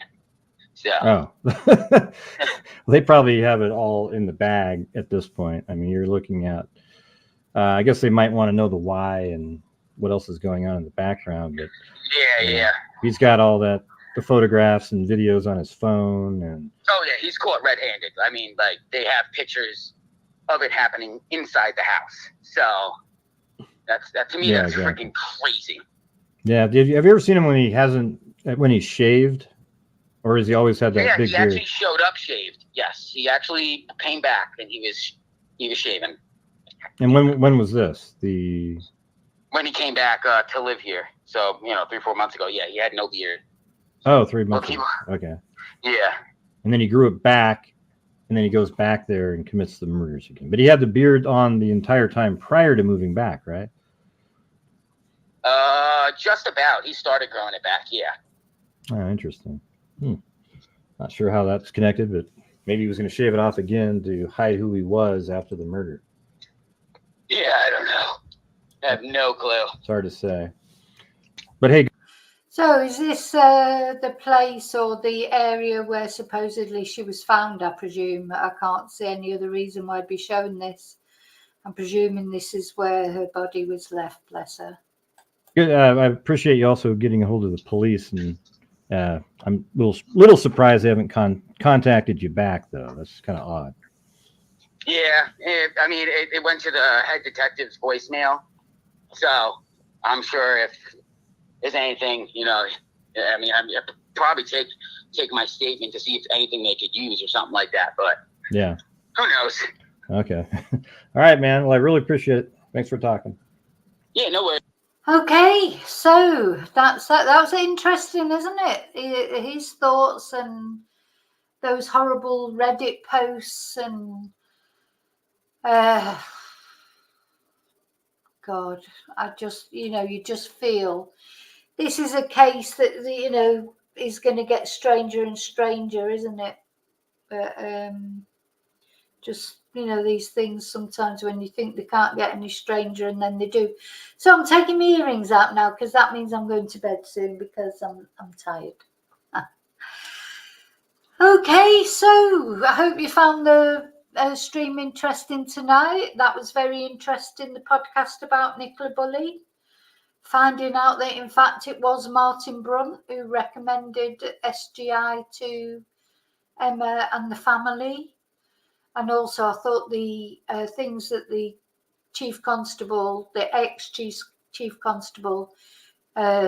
So. Oh. They probably have it all in the bag at this point. I mean, you're looking at, I guess they might want to know the why and what else is going on in the background. But he's got all that, the photographs and videos on his phone. And oh yeah, he's caught red-handed. I mean, like, they have pictures of it happening inside the house. So that to me, that's freaking crazy. Yeah. Have you ever seen him when he's shaved, or has he always had that big beard? Yeah, he actually showed up shaved. Yes, he actually came back and he was shaven. And when was this? when he came back to live here. So, 3-4 months ago. Yeah, he had no beard. Oh, 3 months ago. Okay. Yeah. And then he grew it back, and then he goes back there and commits the murders again. But he had the beard on the entire time prior to moving back, right? Just about. He started growing it back. Yeah. Oh, interesting. Not sure how that's connected, but maybe he was going to shave it off again to hide who he was after the murder. Yeah, I don't know. I have no clue. It's hard to say. But hey. So is this the place or the area where supposedly she was found, I presume? I can't see any other reason why I'd be showing this. I'm presuming this is where her body was left, bless her. Good. I appreciate you also getting a hold of the police, and I'm a little surprised they haven't contacted you back, though. That's kind of odd. Yeah, it went to the head detective's voicemail, so I'm sure if there's anything, I'd probably take my statement to see if anything they could use or something like that, but yeah, who knows? Okay. All right, man. Well, I really appreciate it. Thanks for talking. Yeah, no worries. Okay, so that was interesting, isn't it? His thoughts and those horrible Reddit posts and God, I just, you just feel this is a case that is going to get stranger and stranger, isn't it? But just these things sometimes when you think they can't get any stranger and then they do. So I'm taking my earrings out now because that means I'm going to bed soon because I'm tired. Okay, so I hope you found the stream interesting tonight. That was very interesting, the podcast about Nicola Bulley. Finding out that in fact it was Martin Brunt who recommended SGI to Emma and the family. And also, I thought the things that the Chief Constable, the ex-Chief Constable,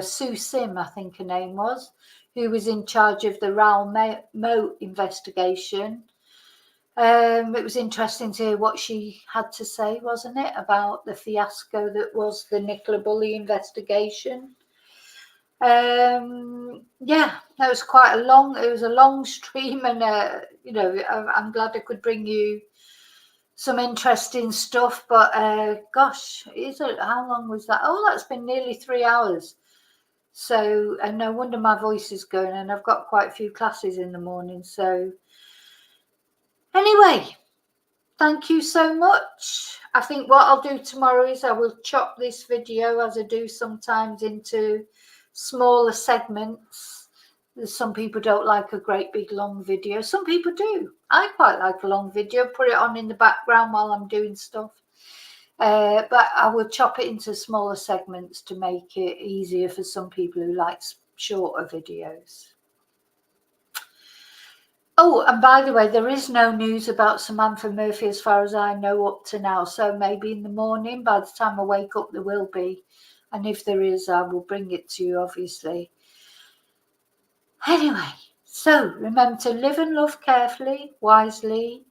Sue Sim, I think her name was, who was in charge of the Raoul Moat investigation. It was interesting to hear what she had to say, wasn't it, about the fiasco that was the Nicola Bulley investigation. Yeah, that was it was a long stream, and I'm glad I could bring you some interesting stuff, but gosh, how long was that? Oh, that's been nearly 3 hours. So, and no wonder my voice is going, and I've got quite a few classes in the morning. So anyway, thank you so much. I think what I'll do tomorrow is I will chop this video, as I do sometimes, into smaller segments. Some people don't like a great big long video. Some people do. I quite like a long video, put it on in the background while I'm doing stuff. But I will chop it into smaller segments to make it easier for some people who like shorter videos. Oh, and by the way, there is no news about Samantha Murphy as far as I know up to now. So maybe in the morning, by the time I wake up, there will be. And if there is, I will bring it to you, obviously. Anyway, so remember to live and love carefully, wisely.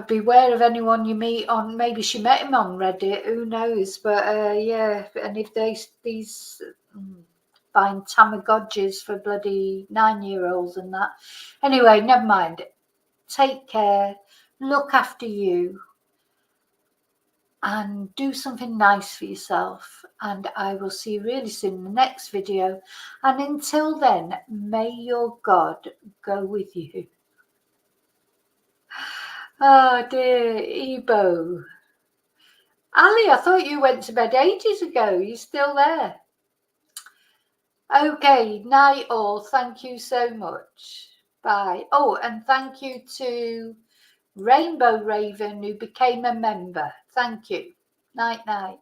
Beware of anyone you meet on, maybe she met him on Reddit, who knows? But yeah, and if these buying Tamagotchis for bloody 9-year-olds and that. Anyway, never mind. Take care, look after you, and do something nice for yourself. And I will see you really soon in the next video. And until then, may your God go with you. Oh dear, Ebo. Ali, I thought you went to bed ages ago. You're still there. Okay, night all. Thank you so much. Bye. Oh, and thank you to Rainbow Raven, who became a member. Thank you. Night, night.